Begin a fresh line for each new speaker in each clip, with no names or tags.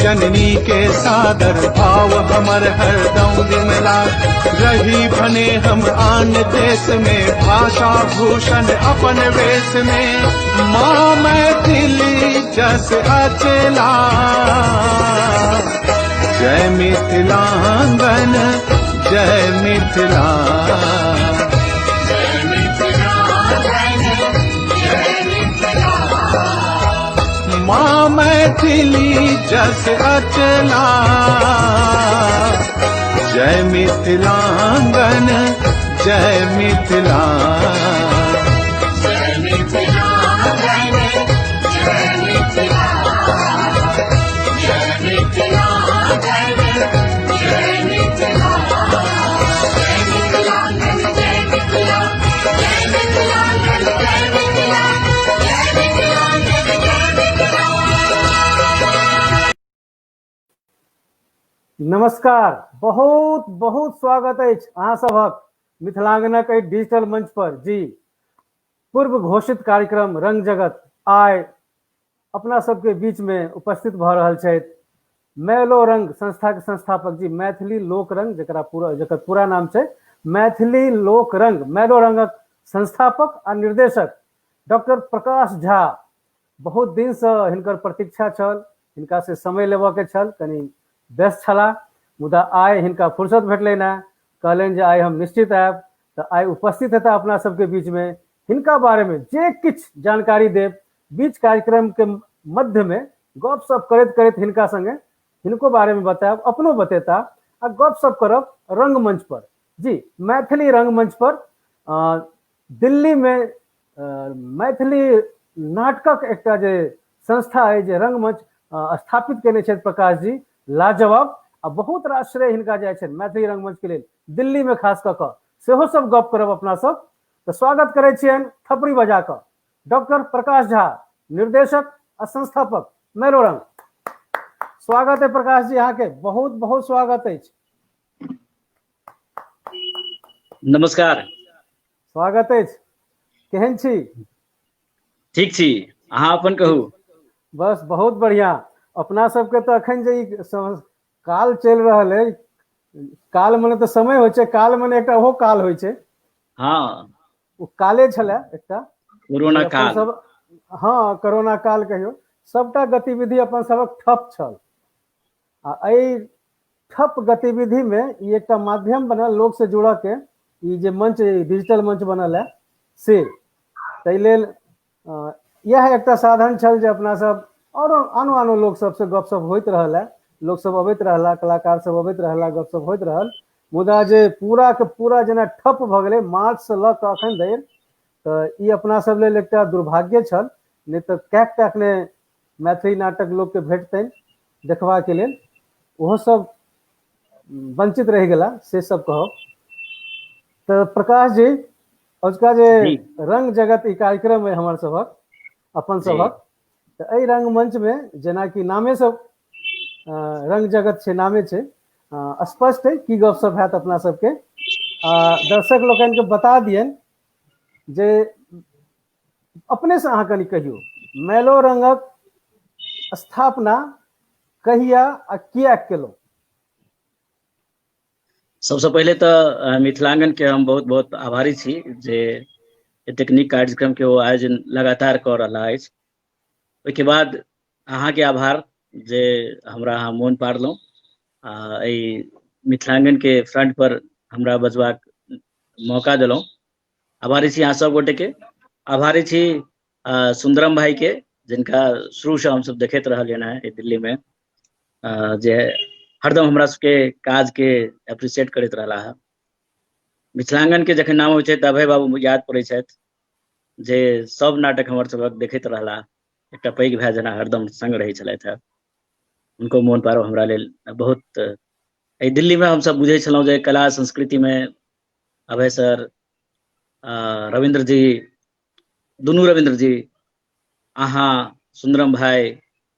जननी के सादर भाव हमर हरदम विमला। रही भने हम आन देश में, भाषा भूषण अपन वेश में। माँ मैथिली जस अचला, जय मिथिलांगन जय मिथिला। माँ मैथिली जस अचला, जय मिथिलांगन जय मिथिला।
जय मिथिलांगन जय मिथिला, जय मिथिलांगन जय मिथिला। जय मिथिलांगन जय मिथिला, जय मिथिलांगन जय मिथिला, जय मिथिलांगन जय मिथिला।
नमस्कार, बहुत बहुत स्वागत है अहाँ सभक मिथिलांगनक एहि डिजिटल मंच पर। जी, पूर्व घोषित कार्यक्रम रंग जगत आइ अपना सबके बीच में उपस्थित भ रहल छथि मैलो रंग संस्था के संस्थापक जी, मैथिली लोक रंग, जकर पूरा नाम छै मैथिली लोक रंग, मैलो रंगक संस्थापक आ निर्देशक डॉक्टर प्रकाश झा। बहुत दिन से हिनकर प्रतीक्षा छल, हिनका से समय लेबऽ के छल, कनी व्यस्त छला, मुदा आइ हिनका फुर्सत भेटलनि हैं। कहलनि जे आइ हम निश्चित आयब, तऽ आइ उपस्थित हेता अपना सबके बीच में। हिनका बारे में जे किछ जानकारी देब, बीच कार्यक्रम के मध्य में गपशप करैत करैत हिनका संगे हिनको बारे में बतायब, अपनो बतेता आ गपशप करब रंगमंच पर। जी, मैथिली रंगमंच पर दिल्ली में मैथिली नाटकक एकटा जे संस्था है, जे रंगमंच स्थापित केने छथि प्रकाश जी, लाजवाब। आ बहुत रास श्रेय हिनका जाय छनि मैथिली रंगमंच के लेल, दिल्ली में खास कऽ कऽ सेहो सब गप करब अपना सब। तऽ स्वागत करै छियनि थपड़ी बजा कऽ डॉक्टर प्रकाश झा, निर्देशक आ संस्थापक मैलो रंग। स्वागत है प्रकाश जी, अहाँ के बहुत बहुत स्वागत है।
नमस्कार,
स्वागत है। केहन छी?
ठीक छी, अहाँ अपन कहू।
बस बहुत बढ़िया। अपना सबके तो अखन जे ई काल चलि रहल है, काल मने तो समय होइ छै, काल मने एकटा ओहो काल होइ छै।
हाँ,
ओ काले छलै एकटा
कोरोना
जे अपन
काल।
सब, हाँ कोरोना काल कहियो। सबटा गतिविधि अपन सबक ठप छल, आ एहि ठप गतिविधि में ई एकटा माध्यम बनल लोग से जुड़ऽ के। ई जे मंच, डिजिटल मंच बनल है से, ताहि लेल यह एकटा साधन छल जे अपना सब और आनो आनो लोग सबसे गपशप होइत रहल है। लोग सब अबैत रहला, कलाकार सब अबैत रहला, गपशप होइत रहल। मुदा जे पूरा के पूरा जेना ठप भ गेलै मार्च से लऽ कऽ अखन धरि, तऽ ई अपना सब लेल एकटा दुर्भाग्य छल। नहि तऽ कैक ने मैथिली नाटक लोग के भेटतनि देखबा के लेल, ओहो सब वंचित रहि गेला, से सब कहब। तऽ प्रकाश जी, अजुका जे
जी
रंग जगत ई कार्यक्रम है हमर सबक, अपन
जी
सबक, तऽ एहि रंगमंच में जेना कि नामे सब रंग जगत छै, नामे छै, स्पष्ट है की गपशप हैत अपना सबके। दर्शक लोकनि के बता दियनि जे अपने से अहाँ कनि कहियो मैलो रंगक स्थापना कहिया आ किया केलहुँ?
सबसे पहले तो मिथिलांगन के हम बहुत बहुत आभारी छी जे एतेक नीक कार्यक्रम के ओ आयोजन लगातार कऽ रहला अछि। ओहिके बाद अहाँ के आभार जे हमरा अहाँ मोन पारलहुँ आ एहि मिथिलांगन के फ्रंट पर हमरा बजबाक मौका देलहुँ। आभारी छी अहाँ सब गोटे के। आभारी छी सुंदरम भाई के, जिनका शुरू से हम सब देखैत रहलियन हैं दिल्ली में, जे हरदम हमरा सबके काज के एप्रिशिएट करैत रहला है। मिथिलांगन के जखन नाम होइ छै तऽ अभय बाबू याद पड़ै छथि, जे सब नाटक हमर सबक देखैत रहला, एकटा पैघ भाई जेना हरदम संग रहै छलथि है। उनको मोन पारब हमरा लेल बहुत। एहि दिल्ली में हम सब बुझै छलहुँ जे कला संस्कृति में अभय सर, रविंद्र जी, दुनू रविंद्र जी, अहाँ, सुंदरम भाई,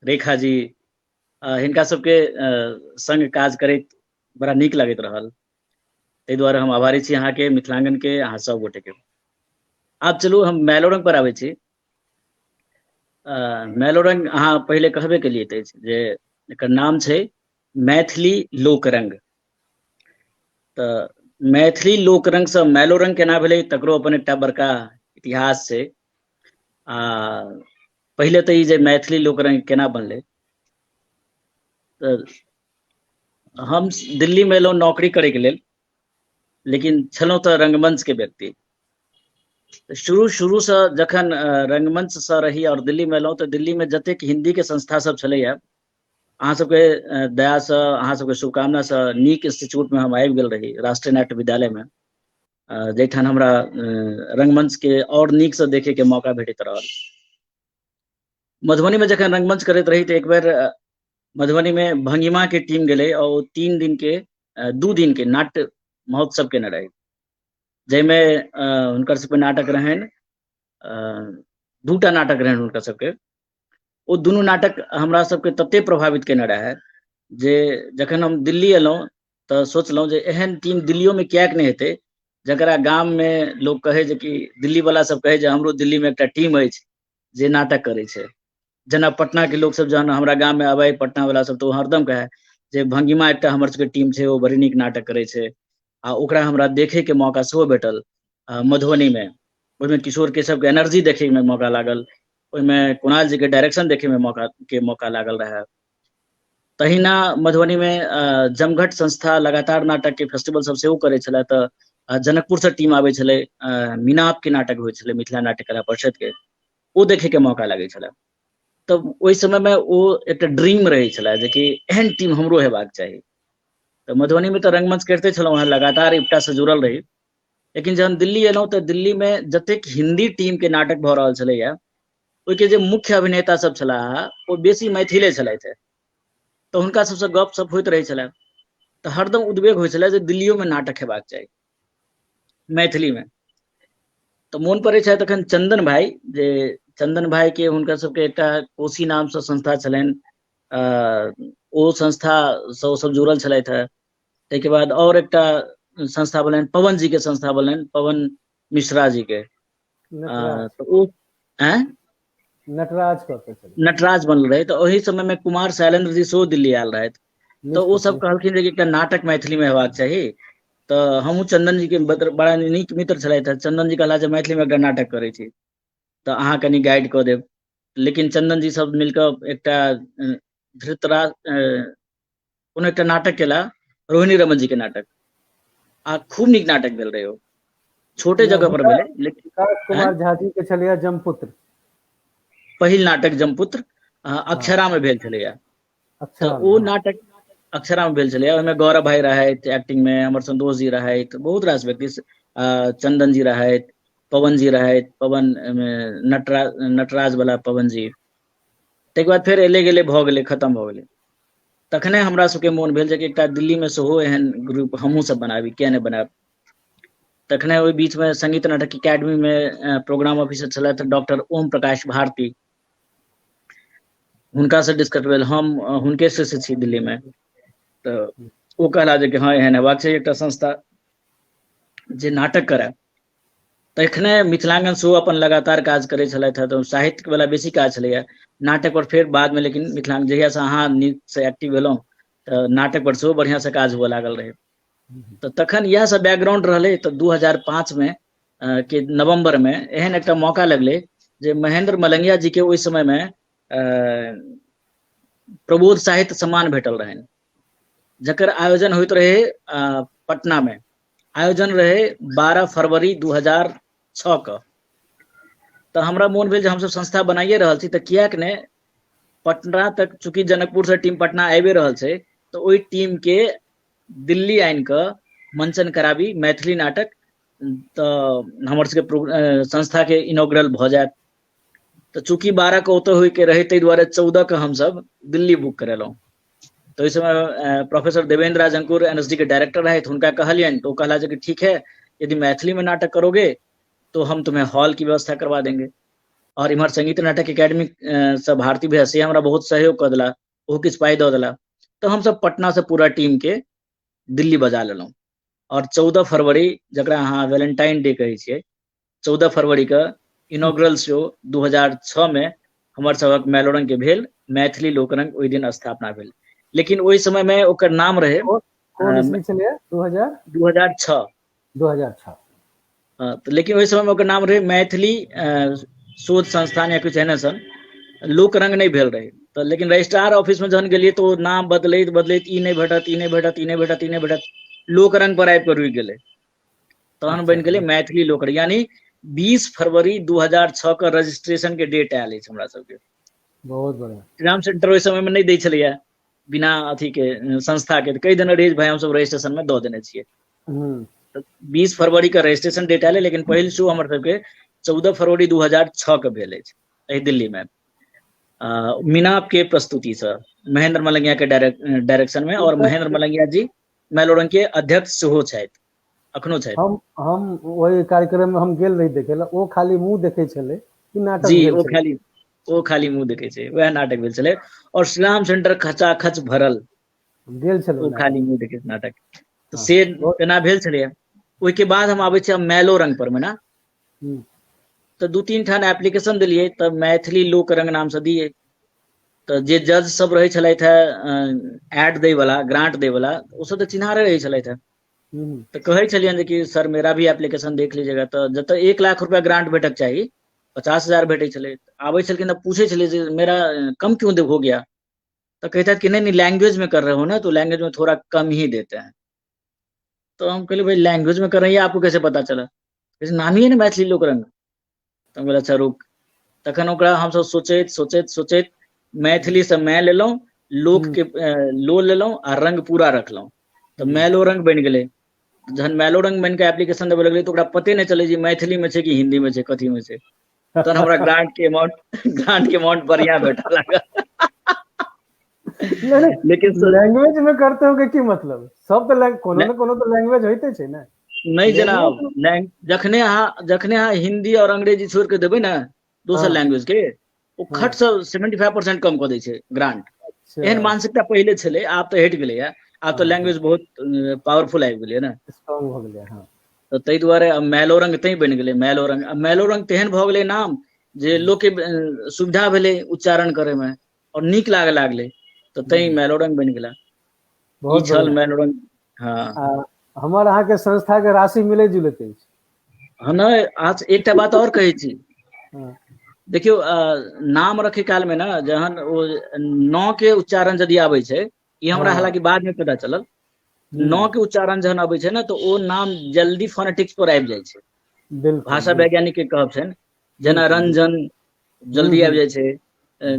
रेखा जी, हिनका सबके संग काज करैत बड़ा नीक लगैत रहल। ताहि दुआरे हम आभारी छी अहाँ के, मिथिलांगन के, अहाँ सब गोटे के। आब चलू हम मैलो रंग पर आबै छी। मैलो रंग अहाँ पहले कहबे केलिए अछि जे एकर नाम छै मैथिली लोकरंग। तऽ मैथिली लोकरंग से मैलोरंग केना भेलै तकरो अपन एकटा बड़का इतिहास छै। आ पहिले तऽ ई जे मैथिली लोकरंग केना बनलै, तऽ हम दिल्लीमे एलहुँ नौकरी करैके लेल, लेकिन छलहुँ तऽ रंगमंचके व्यक्ति। शुरू से जखन रंगमंच से रही और दिल्लीमे एलहुँ, तऽ दिल्लीमे जतेक हिन्दीके संस्था सब छलैया, अहाँ सबके दयासँ, अहाँ सबके शुभकामनासँ नीक इंस्टीट्यूटमे हम आबि गेल रही, राष्ट्रीय नाट्य विद्यालयमे, जाहिठाम हमरा रंगमंचके और नीकसँ देखेके मौका भेटैत रहल। मधुबनीमे जखन रंगमंच करैत रही, तऽ एक बेर मधुबनी में भंगिमा के टीम गेलै और 3 दिन के 2 दिन के नाट्य महोत्सव केने रहे, जैमे हुनकर सबके नाटक रहनि, 2टा नाटक रहनि हुनकर सबके। ओ दुनू नाटक हमरा सबके तते प्रभावित केने रहे जे जखन हम दिल्ली एलहुँ तऽ सोचलहुँ जे एहन टीम दिल्लियोमे किएक नहि हेतै, जकरा गाम में लोग कहे जे कि दिल्ली वाला सब कहे जे हमरो दिल्ली में एकटा टीम अछि जे नाटक करे छै। जेना पटना के लोग सब जहन हमरा गाम में आबे, पटना वाला सब, तो हरदम कहे जे भंगिमा एकटा हमर सबके टीम छै, ओ बड़ी नीक नाटक करे छै। आ ओकरा हमरा देखे के मौका सेहो भेटल मधुबनी में। ओहिमे किशोर केशव के एनर्जी देखे में मौका लागल, ओहिमे कुणाल जी के डायरेक्शन देखे में मौका लागल रहे। तहिना मधुबनी में जमघट संस्था लगातार नाटक के फेस्टिवल सब सेहो करे छले, तऽ जनकपुर से टीम आबै छलै, मीनाप के नाटक होइ छलै मिथिला नाट्य कला परिषद के, ओ देखे के मौका लागै छलै। तब ओहि समय में ओ एकटा ड्रीम रहै छलै जे कि एहन टीम हमरो हेबाक चाही। तऽ मधुबनी में तऽ रंगमंच करते छलहुँ, लगातार एकटा से जुड़ल रही। लेकिन जहन दिल्ली एलहुँ तऽ दिल्ली में जतेक हिंदी टीम के नाटक भऽ रहल छलैया, ओहिके जे मुख्य अभिनेता सब छलाह ओ बेसी मैथिले छलथि। तऽ हुनका सबसँ गपशप होइत रहै छलै, तऽ हरदम उद्वेग होइ छलै जे दिल्लियो में नाटक हेबाक चाही मैथिली में। तऽ मोन पड़ै छै तखन चंदन भाई, जे चंदन भाई के हुनकर सबके एकटा कोशी नाम से संस्था छलनि, ओ संस्था से ओ सब जुड़ल छलथि है। ताहिके बाद और एकटा संस्था बनलनि, पवन जी के संस्था बनलनि, पवन मिश्रा जी के।
नटराज
तऽ ओ
नटराज कहते छलै।
नटराज बनल रहे। तऽ ओहि समय में कुमार शैलेंद्र जी सेहो दिल्ली आयल रहथि, तऽ ओ
निश्चित
सब
निश्चित।
कहलखिन जे एकटा नाटक मैथिली में हेबाक चाही। तऽ हमहूँ चंदन जी के बड़ा नीक मित्र छलथि। चंदन जी कहला जे मैथिली में एकटा नाटक करै छी, तऽ अहाँ कनि गाइड कऽ देब। लेकिन चंदन जी सब मिलकऽ एकटा धृतराज कोनो एकटा नाटक केला, रोहिणी रमन जी के नाटक, आ खूब नीक नाटक भेल रहे। ओ छोटे जगह पर भेलै, लेकिन
विकास कुमार झा जी के छलियै जमपुत्र,
पहिल नाटक जमपुत्र अक्षरा में भेल छलैया। तऽ
अक्षरा में।
ओ
हाँ।
नाटक अक्षरा में भेल छलै, ओहिमे गौरव भाई रहथि एक्टिंग में, अमर संतोष जी रहथि, बहुत रास व्यक्ति, चंदन जी रहथि, पवन जी रहथि, पवन नटराज वाला पवन जी। ताहिके बाद फेर एले गेले भऽ गेलै, खत्म भऽ गेलै। तखने हमरा सबके मोन भेल जे कि एकटा दिल्ली में सेहो एहन ग्रुप हमहूँ सब बनाबी, किया नहि बनायब। तखने ओहि बीच में संगीत नाटक अकेडमी में प्रोग्राम ऑफिसर छलथि डॉक्टर ओम प्रकाश भारती, हुनका से डिस्कस भेल। हम हुनके से छी दिल्ली में, तऽ ओ कहला जे कि हाँ एहन हेबाक छै एकटा संस्था जे नाटक करे। तखने मिथिलांगन सेहो अपन लगातार काज करै छलथि है, तऽ साहित्य वाला बेसी काज छलैया, नाटक पर फेर बाद में, लेकिन मिथिलांगन जहिया से अहाँ नीक से एक्टिव भेलहुँ, तऽ नाटक पर सेहो बढ़ियां से काज हुअ लागल रहे। तऽ तखन इएह सब बैकग्राउंड रहलै। तऽ 2005 में के नवंबर में एहन एकटा मौका लगलै जे महेंद्र मलंगिया जी के ओहि समय में प्रबोध साहित्य सम्मान भेटल रहनि, जकर आयोजन होइत रहे पटना में। आयोजन रहे 12 फरवरी 2006 क। तऽ हमरा मोन भेल जे हमसब संस्था बनाइए रहल छी, तऽ किएक ने पटना तक, चूंकि जनकपुर से टीम पटना आबि रहल छै, तऽ ओहि टीम के दिल्ली आनि कऽ मंचन कराबी मैथिली नाटक, तऽ हमर सबके संस्था के इनॉग्रल भऽ जायत। तऽ चूंकि 12 के ओतऽ होय के रहे, ताहि दुआरे 14 के हमसब दिल्ली बुक करेलहुँ। तो इस समय प्रोफेसर देवेंद्र राज अंकुर एनएसडी के डायरेक्टर रहे, तो उनका कहलियन, तो कहला कि ठीक है, यदि मैथिली में नाटक करोगे तो हम तुम्हें हॉल की व्यवस्था करवा देंगे। और इम्हर संगीत नाटक अकेडमी से भारती भैया से हमरा बहुत सहयोग कर दिला, वो किछु पाई दऽ दिला। तो हम सब पटना से पूरा टीम के दिल्ली बजा लेलहुँ। और 14 फरवरी, जकरा अहाँ वैलेंटाइन डे कहै छियै, 14 फरवरी के इनॉग्रल शो 2006 में हमर सबक मैलोरंग के भेल, मैथिली लोकरंग ओहि दिन स्थापना भेल। लेकिन ओहि समय में ओकर नाम रहे
कौन ईस्वी छलै 2000
2006।
2006
तो लेकिन ओहि समय में ओकर नाम रहे मैथिली शोध संस्थान या कुछ एहने सन, लोकरंग नहीं भेल रहे। तो लेकिन रजिस्ट्रार ऑफिस में जहन गेलिए तो नाम बदलैत बदलैत ई नहीं भेटत, ई नहीं भेटत, ई नहीं भेटत, ई नहीं भेटत, लोकरंग पर आबि कऽ रुकि गेलै। तहन बनि गेलै मैथिली लोकरंग, यानी 20 फरवरी 2006 के रजिस्ट्रेशन के डेट आयल अछि हमरा सबके।
बहुत बढ़िया।
श्रीराम सेंटर ओहि समय में नहीं दै छलैया बिना अथी के संस्था के, कई देने रही भाई हम सब रजिस्ट्रेशन में दऽ देने छियै। तो 20 फरवरी का रजिस्ट्रेशन डेट आयल, लेकिन पहिल शो हमर सबके 14 फरवरी 2006 के भेल अछि एहि दिल्ली में, मीना के प्रस्तुति से, महेंद्र मलंगिया के डायरेक्शन में। और महेंद्र मलंगिया जी मेलोरंग के अध्यक्ष सेहो छथि, अखनो छथि।
हम वही कार्यक्रम में हम गेल रही देखे ला, ओ खाली मुंह देखे छले कि नाटक
जी,
भेल छलै?
ओ खाली मुंह देखे छै, वह नाटक भेल छलै। और श्रीराम सेंटर खचाखच भरल,
गेल छलै
ओ
नाटक।
खाली मुंह देखे नाटक। तो से केना भेल छलै। ओहिके बाद हम आबै छियै मेलोरंग पर में ना, तो 2-3 ठान एप्लीकेशन दिलियै, तब मैथिली लोकरंग नाम से दिए। तो जे जज सब रहे छलथि है एड दे वाला, ग्रांट दे वाला, ओ सब तो चिन्हारे रहे छलथि है। तो कहे छलियन कि सर मेरा भी एप्लीकेशन देख लीजिएगा। तो जब तक 1 लाख रुपया ग्रांट भेटक चाहिए 50,000 भेटे छले। आबे छलखिन तो पूछे छले जे मेरा कम क्यों हो गया। तो कहता कि नहीं लैंग्वेज में कर रहे हो ना, तो लैंग्वेज में थोड़ा कम ही देते हैं। तो हम कहले भाई लैंग्वेज में कर रही है, आपको कैसे पता चला? जैसे नामी है ना मैथिली लोकरंग। तो हम कहले अच्छा रुक। तखन ओकरा हम सब सोचैत मैथिली से मैं लेलौं, लोक के लो लेलौं आ रंग पूरा रखलौं, तो मैलो रंग बन गेलै। जहन मैलो रंग बन के एप्लीकेशन देबे लगलै तो ओकरा पते नहीं चले जी मैथिली में छै कि हिंदी में छै, कथी में छै। तहन हमरा ग्रांट के अमाउंट बढ़िया भेटा लागल।
लेकिन लैंग्वेज में करते हो के की मतलब? सब तो कोनो न कोनो तो लैंग्वेज होइते छै ना।
नहीं जनाब, जखने अहाँ हिंदी और अंग्रेजी छोड़ के देबै ना दोसर लैंग्वेज के, ओ खट से 75% कम कऽ दै छै ग्रांट। एहन मानसिकता पहले छलै, आब तो हटि गेलै। आब तो लैंग्वेज बहुत पावरफुल आबि गेलै ना,
स्ट्रांग हो गेलै। हाँ,
तो ताहि दुआरे मेलोरंग तै बनि गेलै मेलोरंग। मेलोरंग तेहन भऽ गेलै नाम जे लोक के सुविधा भेलै उच्चारण करे में और नीक लागे लागलै, तो तै मेलोरंग बनि गेला। ई छल मेलोरंग। हाँ,
हमर अहाँ के संस्था के राशि मिले जुलैत अछि।
हाँ, आज एकटा बात और कहै छी। देखियो नाम रखे काल में ना, जहन ओ न के उच्चारण यदि आबै छै, ई हमरा हालांकि बाद में पता चलल, न के उच्चारण जहन आबै छै ना, तो ओ नाम जल्दी फोनेटिक्स पर आबि जाइ छै। भाषा वैज्ञानिक के कहब छनि, जेना रंजन जल्दी आबि जाइ छै,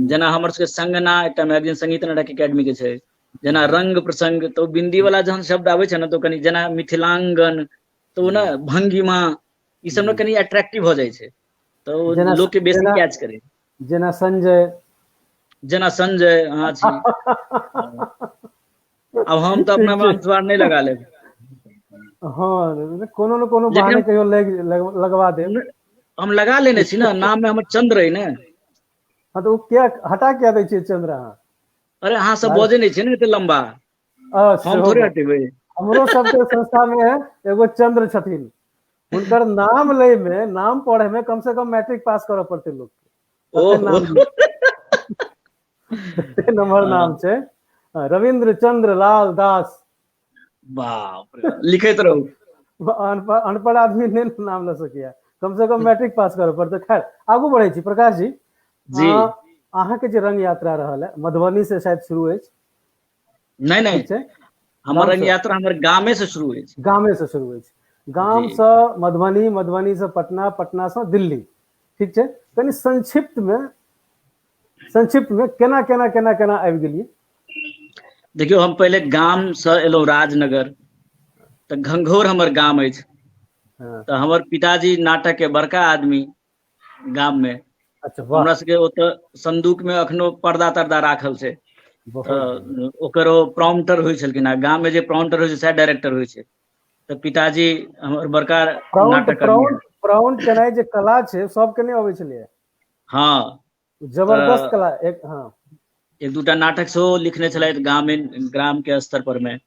जेना हमर सबके संगना एकटा मैगजीन संगीत नाटक एकेडमी के छै, जेना रंग प्रसंग, तो बिंदी वाला जहन शब्द आबै छै ना, तो कनी जेना मिथिलांगन, तो ना भंगिमा, ई सब ना कनी अट्रैक्टिव हो जाइ छै, तो लोग के बेसी कैच करे।
जेना संजय,
हाँ छी। अब हम तो अपना में अनुस्वार नहीं लगा ले।
हाँ, कोनो न कोनो बहाने कहियो लगवा दे।
हम लगा लेने छी ना, नाम में हमर चंद्र है ना।
हाँ, तो क्या हटा क्या दै छियै चंद्र अहाँ?
अरे अहाँ सब बजे नहीं छै ना एते लंबा, हम थोड़े हटेबै।
हमरो सबके संस्था में एगो चंद्र छथिन, उनकर नाम ले में, नाम पढ़े में कम से कम मैट्रिक पास करऽ पड़ते लोग के। नंबर नाम छै रविंद्र चंद्र लाल दास।
बाप रे, लिखैत रहू।
अनपढ़ आदमी ने नाम ल सकिया, कम से कम मैट्रिक पास करऽ पड़ते। खैर आगू बढ़े छी। प्रकाश जी, अहाँ के जे रंग यात्रा रहल है मधुबनी से शायद शुरू अछि?
नहीं, हमर रंग यात्रा हमर गामे से शुरू अछि।
गामे से शुरू अछि, गाम से मधुबनी, मधुबनी से पटना, पटना से दिल्ली, ठीक छै? कनी संक्षिप्त में केना आबि गेलियै?
देखियो हम पहले गाम से एलौ राजनगर, तो घंघोर हमर गाम अछि। तो हमर पिताजी नाटक के बड़का आदमी गाम में।
अच्छा, वाह।
हमरा सबके ओतऽ संदूक में अखनो पर्दा तर्दा राखल छै, ओकर प्रॉम्प्टर होइ छलखिन। आ गाम में जे प्रॉम्प्टर होइ छै सएह डायरेक्टर होइ छै। तो पिताजी हमर बड़का नाटक
प्राउंट केनाइ जे कला छै सबके नहीं अबै छलै।
हाँ,
जबरदस्त कला।
एक दूटा नाटक सेहो लिखने छलथि ग्राम के स्तर पर में।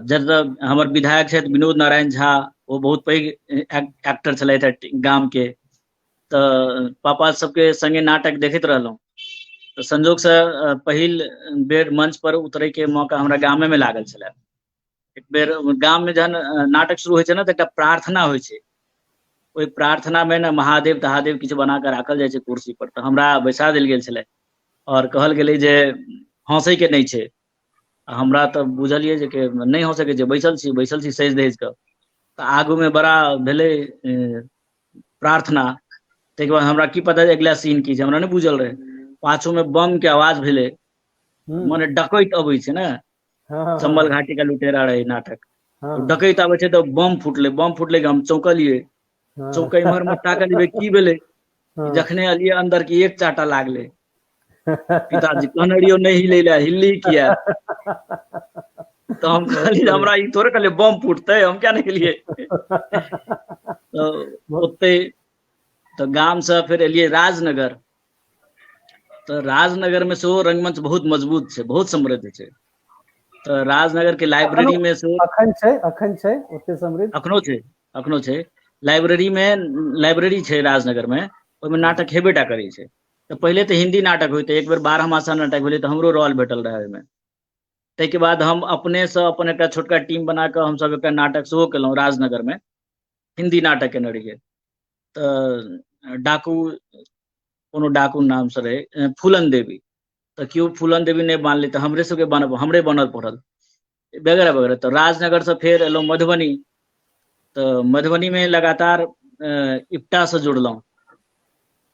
जब हमर विधायक छथि विनोद नारायण झा, वो बहुत पैघ एक्टर छलथि गाम के। तो पापा सबके संगे नाटक देखैत रहलहुँ। तो संजोग से पहिल बेर मंच पर उतरे के मौका हमरा गामे में लागल छलै। एक बेर गाम में जहन नाटक शुरू होइ छै ने तऽ एकटा प्रार्थना होइ छै, ओहि प्रार्थना में ने महादेव तहादेव किछु बना कऽ राखल जाइ छै कुर्सी पर, तऽ हमरा बैसा देल गेल छलै और कहल गेलै जे हंसै के नहीं छै। हमरा तऽ बुझलियै जे कि नहीं हंसै के छै, बैसल छी सजि धजि कऽ। तऽ आगू में बड़ा भेलै प्रार्थना, ताहिके बाद हमरा की पता अगिला सीन की छै, हमरा नहीं बुझल रहे। पाछू में बम के आवाज भेलै, मने डकैत अबै छै ने,
हाँ
चंबल घाटी का लुटेरा रहे नाटक,
हाँ
डकैत आबै छै तऽ बम फुटलै कि हम चौंकलिए।
हाँ
चौंक इम्हर में ताकलिए की भेलै, कि जखने अलिए अंदर की एक चाटा लागले। पिताजी कहने रहियो नहीं हिले ला, हिल्ली किया? तो हम कहलिए हमरा ई थोड़े कहलिए बम फूटते, हम क्या नहीं हिलिए। तो ओते तो गाम से फिर एलिए राजनगर। तो राजनगर में सेहो रंगमंच बहुत मजबूत छै, बहुत समृद्ध छै। तो राजनगर के लाइब्रेरी में से
अखन छै ओते समृद्ध
अखनो छै लाइब्रेरी छै राजनगर में, ओहिमे नाटक हेबेटा करै छै। तो पहले तो हिंदी नाटक होते, एक बेर 12 मासा नाटक भेलै तऽ हमरो रोल भेटल रहे ओहिमे। ताहिके बाद हम अपने से अपन एक छोटका टीम बना कऽ हम सब एक नाटक सेहो केलहुँ राजनगर में, हिंदी नाटक केने रहियै। तऽ डाकू कोनो डाकू नाम से रहे फूलन देवी, तो क्यों फूलन देवी नहीं मानले तो हमरे सबके हमरे बनल पड़ल वगैरह वगैरह। तो राजनगर से फिर एलहुँ मधुबनी, तो मधुबनी में लगातार इप्टा से जुड़लहुँ,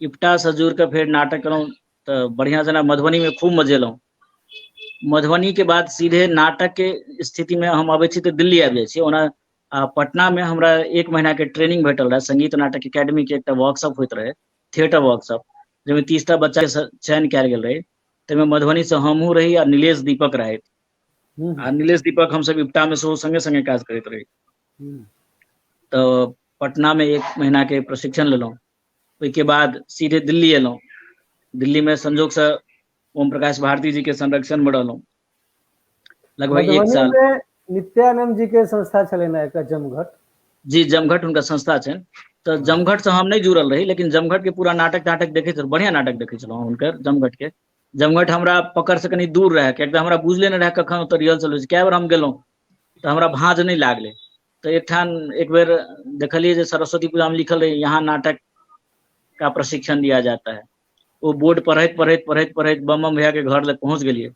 इप्टा से जुड़ के फिर नाटक केलहुँ। तो बढ़िया जना मधुबनी में खूब मजेलहुँ। मधुबनी के बाद सीधे नाटक के स्थिति में हम अबै छी तऽ दिल्ली आबि जाइ छी। ओना पटना में हमरा 1 महीना के ट्रेनिंग भेटल रहे, संगीत नाटक एकेडमी के एकटा वर्कशॉप होइत रहे, थिएटर वर्कशॉप, जाहिमे 30टा बच्चा के चयन कयल गेल रहे। ताहिमे मधुबनी से हमहूँ रही आ नीलेश दीपक रहैत। आ नीलेश दीपक हम सब इप्टा में सेहो संगे संगे काज करैत रही। तो पटना में 1 महीना के प्रशिक्षण लेलहुँ, ओहिके बाद सीधे दिल्ली एलहुँ। दिल्ली में संजोग से ओम प्रकाश भारती जी के संरक्षण में रहलहुँ लगभग 1 साल।
मधुबनी में नित्यानंद जी के संस्था छलै ने एकटा जमघट।
जी जमघट हुनका संस्था छनि। तो जमघट से हम नहीं जुड़ल रही, लेकिन जमघट के पूरा नाटक देखैत बढ़िया नाटक देखै छलहुँ हुनकर जमघट के। जमघट हमरा पकड़ से कनी दूर रहे, कियाकि हमरा बुझले नहीं रहे कखन ओतऽ रिहर्सल होइ छै। कए बेर हम गेलहुँ तऽ हमरा भाँज नहीं लागलै। तो एक बेर देखलिए जे सरस्वती पूजा में लिखल रहे यहाँ नाटक का प्रशिक्षण दिया जाता है। वो बोर्ड पढ़ैत बम भैया के घर लग पहुँच गेलिए।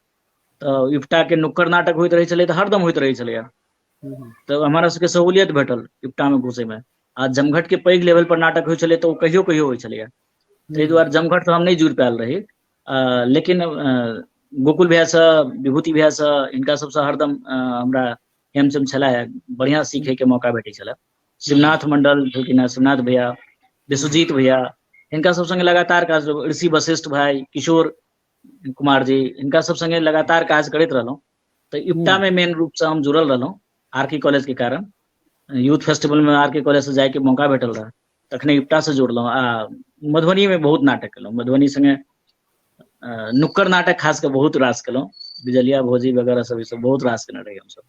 तो इप्टा के नुक्कड़ नाटक होइत रहे छलै, तऽ हरदम होइत रहे छलै। तो हमारा सबके सहूलियत भेटल इप्टा में घुसे में। आ जमघट के पैघ लेवल पर नाटक होइ छलै तऽ ओ कहियो कहियो होइ छलै। ताहि दुआरे जमघट से हम नहीं जुड़ पायल रही। लेकिन गोकुल भैया से, विभूति भैया से, इनका सबसे हरदम हमरा हेमचम छलै, बढ़िया सीखे के मौका भेटै छलै। शिवनाथ मंडल भेलखिन, शिवनाथ भैया, विश्वजीत भैया, इनका सब संगे लगातार काज, ऋषि वशिष्ठ भाई, किशोर कुमार जी, इनका सब संगे लगातार काज करैत रहलहुँ। तो इप्टा में मेन रूप से हम जुड़ल रहलहुँ आर.के. कॉलेज के कारण। यूथ फेस्टिवल में आर.के. कॉलेज से जाए के मौका भेटल रहे, तखने इप्टा से जुड़लहुँ। आ मधुबनी में बहुत नाटक केलहुँ, मधुबनी संगे नुक्कड़ नाटक खास के बहुत रास केलहुँ, बिजलिया भोजी वगैरह सब बहुत रास केने रही हमसब।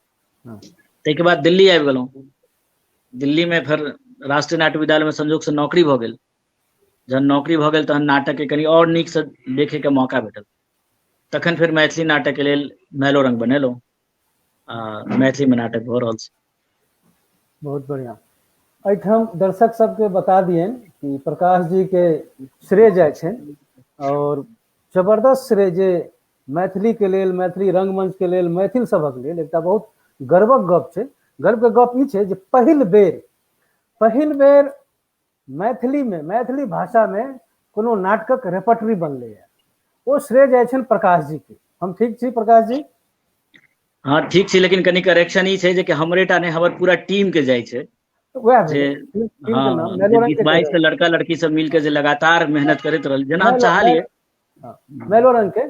ताहिके बाद दिल्ली आबि गेलहुँ। दिल्ली में फिर राष्ट्रीय नाट्य विद्यालय में संजोग से नौकरी भऽ गेल। जहन नौकरी भऽ गेल तहन नाटक के कनी और नीक से देखे के मौका भेटल। तखन फिर मैथिली नाटक के लेल मैलो रंग बनेलहुँ, मैथिली में नाटक भऽ रहल छै।
बहुत बढ़िया। एहिठाम दर्शक सबके बता दियन कि प्रकाश जी के श्रेय जाइ छनि, और जबरदस्त श्रेय जे मैथिली के लेल, मैथिली रंगमंच के लेल, मैथिल सभक लेल एकटा बहुत गर्वक गप छै। गर्व के गप ई छै जे पहिल बेर मैथिली में, मैथिली भाषा में कोनो नाटकक रेपर्टरी बनले है, वो श्रेय जाइ छनि प्रकाश जी के। हम ठीक छी प्रकाश जी?
हाँ ठीक छी, लेकिन कनी करेक्शन ई छै जे कि हमरेटा नहीं, हमर पूरा टीम के जाइ छै।
वह
जे
टीम के
हाँ,
नाम
जे
मैलोरंग
20-22 लड़का लड़की सब मिलके जे लगातार मेहनत करैत रहल, जेना हम चाहलिए।
मैलोरंग के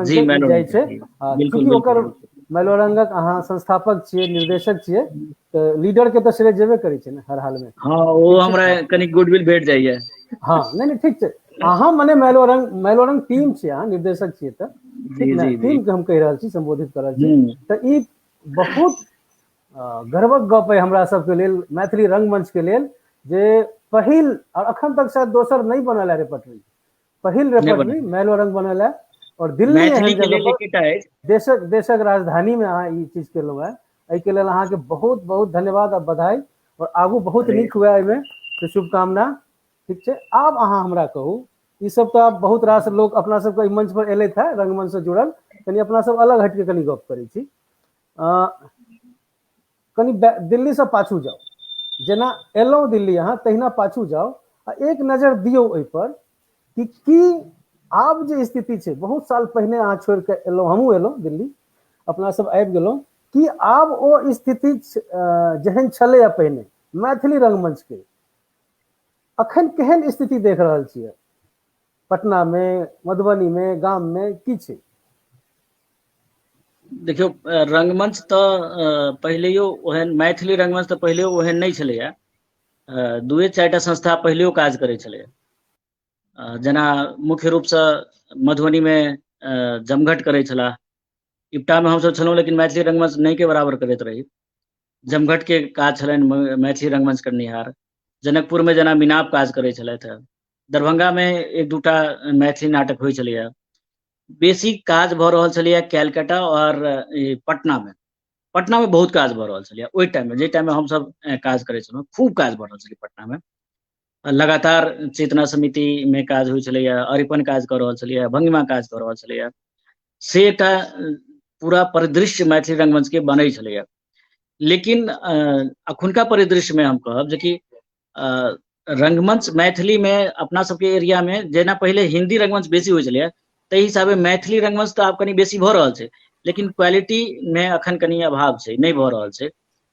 जी मैलो
जाइ छै।
बिल्कुल
चूँकि ओकर
बिल्कुल
मैलोरंगक अहाँ संस्थापक छियै, निर्देशक छियै, तऽ लीडर के तऽ श्रेय जेबे करै छै ने हर हाल में।
हाँ वो हमरा कनी गुडविल भेट जाइए।
हाँ नहीं ठीक छै। अहाँ मने मैलोरंग टीम छियै, अहाँ निर्देशक छियै, तऽ ठीक ने, टीम के हम कहि रहल छी, संबोधित कर रहल छी। तऽ ई बहुत गर्वक गप है हमरा सबके लेल, मैथिली रंगमंच के लेल, जे पहिल और अखन तक शायद दोसर नहीं बनल है रेपर्टरी। पहिल रेपर्टरी मैलोरंग बनल है। और दिल्ली
मैथिली
एहन
के
जगह
लेल
पर
एकटा अछि।
देशक राजधानी में अहाँ ई चीज केलहुँ है, एहि के लेल अहाँ के बहुत बहुत धन्यवाद आ बधाई, और आगू बहुत
अरे,
नीक हुए एहिमे, तो शुभकामना। ठीक है, आब अहाँ हमरा कहू, ई सब तो आब बहुत रास लोग अपना सबके मंच पर एले थे, रंगमंच से जुड़ल, कनी अपना सब अलग हटके कनी गप करै छी। कनी दिल्ली से पाछू जाओ, जेना एलहुँ दिल्ली अहाँ तहिना पाछू जाओ आ एक नजर दियौ ओहि पर कि आब जे स्थिति छै, बहुत साल पहिने अहाँ छोड़ के एलहुँ, हमहूँ एलहुँ दिल्ली, अपना सब आबि गेलहुँ, कि आब ओ स्थिति जेहन छलैया पहिने मैथिली रंगमंच के, अखन केहन स्थिति देख रहल छियै पटना में, मधुबनी में, गाम में, की छै?
देखियौ, रंगमंच तो पहिलेयो ओहन, मैथिली रंगमंच तो पहिलेयो ओहन नहीं छलैया। दुए चारिटा संस्था पहिलेयो काज करै छलैया। जेना मुख्य रूप से मधुबनी में जमघट करै छलाह, इप्टा में हमसब छलहुँ, लेकिन मैथिली रंगमंच नहीं के बराबर करैत रही। जमघट के काज छलनि मैथिली रंगमंच करनिहार। जनकपुर में जेना मीनाप काज करै छलथि है। दरभंगा में एक दूटा मैथिली नाटक होइ छलैया। बेसी काज भऽ रहल छलैया कैलकाटा और पटना में। पटना में बहुत काज भऽ रहल छलैया ओहि टाइम में, जे टाइम में हमसब काज करै छलहुँ, खूब काज भऽ रहल छलै पटना में। लगातार चेतना समिति में काज होइ छलैया, अरिपन काज कऽ रहल छलैया, भंगिमा काज कऽ रहल छलैया। से एकटा पूरा परिदृश्य मैथिली रंगमंच के बनै छलैया। लेकिन अखुनका परिदृश्य में हम कहब जे कि रंगमंच मैथिली में अपना सबके एरिया में, जेना पहले हिंदी रंगमंच बेसी होइ छलैया, ताहि हिसाबे मैथिली रंगमंच तो आब कनी बेसी भऽ रहल छै, लेकिन क्वालिटी में अखन कनी अभाव छै, नहीं भऽ रहल छै।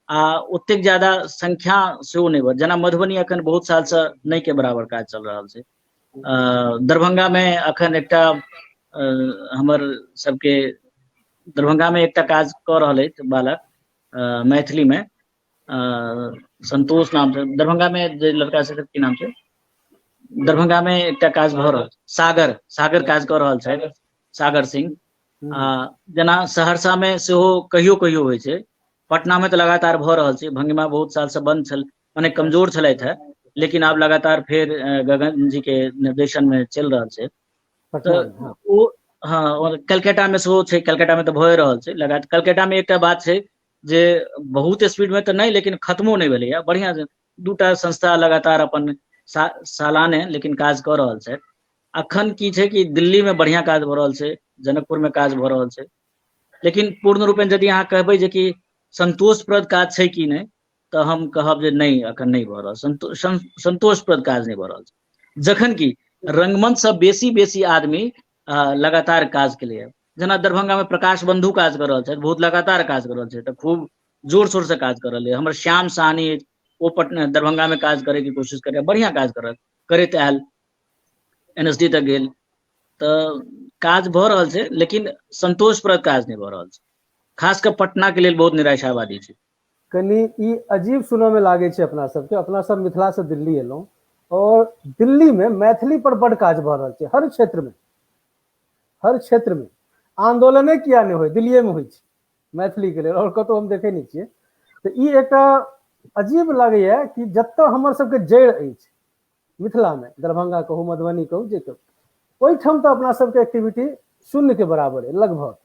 आ ओतेक ज्यादा संख्या सेहो नहीं भऽ, जेना मधुबनी अखन बहुत साल से नहीं के बराबर काज चल रहल छै। दरभंगा में अखन एकटा हमर सबके दरभंगा में एकटा काज कऽ रहल अछि बालक मैथिली में, संतोष नाम से, दरभंगा में जे लड़का छै की नाम छै, दरभंगा में एकटा काज भऽ रहल, सागर काज कऽ रहल छथि, सागर सिंह। जेना सहरसा में सेहो कहियो कहियो होइ छै। पटना में तो लगातार भऽ रहल छै। भंगिमा बहुत साल से बंद छल, माने कमजोर छलथि है, लेकिन आब लगातार फेर गगन जी के निर्देशन में चलि रहल छै।
पटना
तऽ
में, हाँ।
ओ, हाँ, और कलकत्ता में सेहो छै, कलकत्ता में तो भए रहल छै लगातार। कलकत्ता में एकटा बात छै जे बहुत स्पीड में तो नहीं, लेकिन खत्मो नहीं भेलैया, बढ़िया दूटा संस्था लगातार अपन सालाने लेकिन काज कऽ रहल छै। अखन की छै कि दिल्ली में बढ़िया काज भऽ रहल छै, जनकपुर में काज भऽ रहल छै, लेकिन पूर्ण रूपेण यदि अहाँ कहबै जे कि संतोषप्रद काज छै कि नहीं, तो हम कहब जे नहीं, अखन नहीं भऽ रहल, संतोषप्रद काज नहीं भऽ रहल छै। जखन कि रंगमंच से बेसी आदमी लगातार काज केलैया। जेना दरभंगा में प्रकाश बंधु काज कर रहल छै, बहुत लगातार काज कर रहल छै, तऽ खूब जोर शोर से काज कर रहल है। हमर श्याम साहनी ओ पटना दरभंगा में काज करे की कोशिश करे, बढ़िया काज करैत आयल, NSD तक गेल, तऽ काज भऽ रहल छै, लेकिन संतोषप्रद काज नहीं भऽ रहल छै। खास कर पटना के लेल बहुत निराशावादी छै।
कनी ई अजीब सुनऽ में लागे छै अपना सबके, अपना सब मिथिला से दिल्ली एलहुँ, और दिल्ली में मैथिली पर बड़ काज भऽ रहल छै, हर क्षेत्र में, हर क्षेत्र में। आंदोलने किया नहीं होय, दिल्लीए में होइ छै मैथिली के लेल, और कतौ हम देखे नहीं छियै। तऽ ई एकटा अजीब लगैया कि जतऽ हमर सबके जड़ अछि मिथिला में, दरभंगा कहू, मधुबनी कहू, जे कहू, ओहिठाम तऽ अपना सबके एक्टिविटी शून्य के बराबर है, लगभग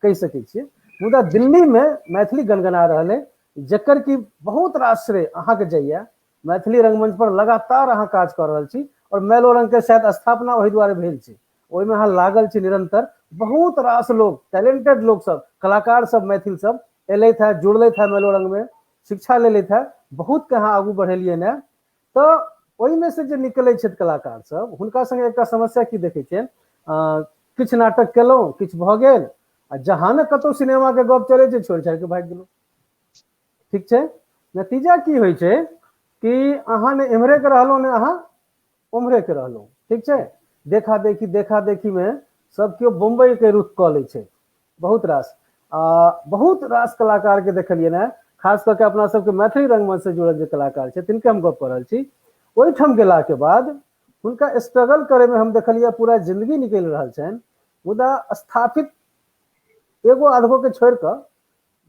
कहि सकै छियै। मुदा दिल्ली में मैथिली गनगना रहल है, जकर कि बहुत रास श्रेय अहाँके जाइया। मैथिली रंगमंच पर लगातार अहाँ काज कर रहल छी, और मैलो रंग के शायद स्थापना ओहि दुआरे भेल छै, ओहिमे अहाँ लागल छी निरंतर। बहुत रास लोग, टैलेंटेड लोग सब, कलाकार सब, मैथिल सब एलैथ है, जुड़लैथ है मैलो रंग में, शिक्षा लेलैथ है, बहुत के अहाँ आगू बढ़ेलियै ने। तऽ ओहिमे से जे निकलै छथि कलाकार सब, हुनका संगे एकटा समस्या की देखै छियनि, किछु नाटक केलहुँ, किछु भऽ गेल, आ जहाँ ने कतौ सिनेमा के गप चलै छै, छोड़ि छाड़ि के भागि गेलहुँ। ठीक छै, नतीजा की होइ छै कि अहाँ ने एम्हरे के रहलहुँ, ने अहाँ उम्हरे के रहलहुँ। ठीक छै, देखा देखी में सब केओ बम्बई के रुख कऽ लै छै, बहुत रास। बहुत रास कलाकार के देखलियै ने, खास करके अपना सबके मैथिली रंगमंच से जुड़ल जे कलाकार छै, तिनके हम गप कऽ रहल छी। ओहिठाम गेला के बाद हुनका स्ट्रगल करे में हम देखलियै पूरा जिंदगी निकलि रहल छनि, मुदा स्थापित एगो आधगो के छोड़ कऽ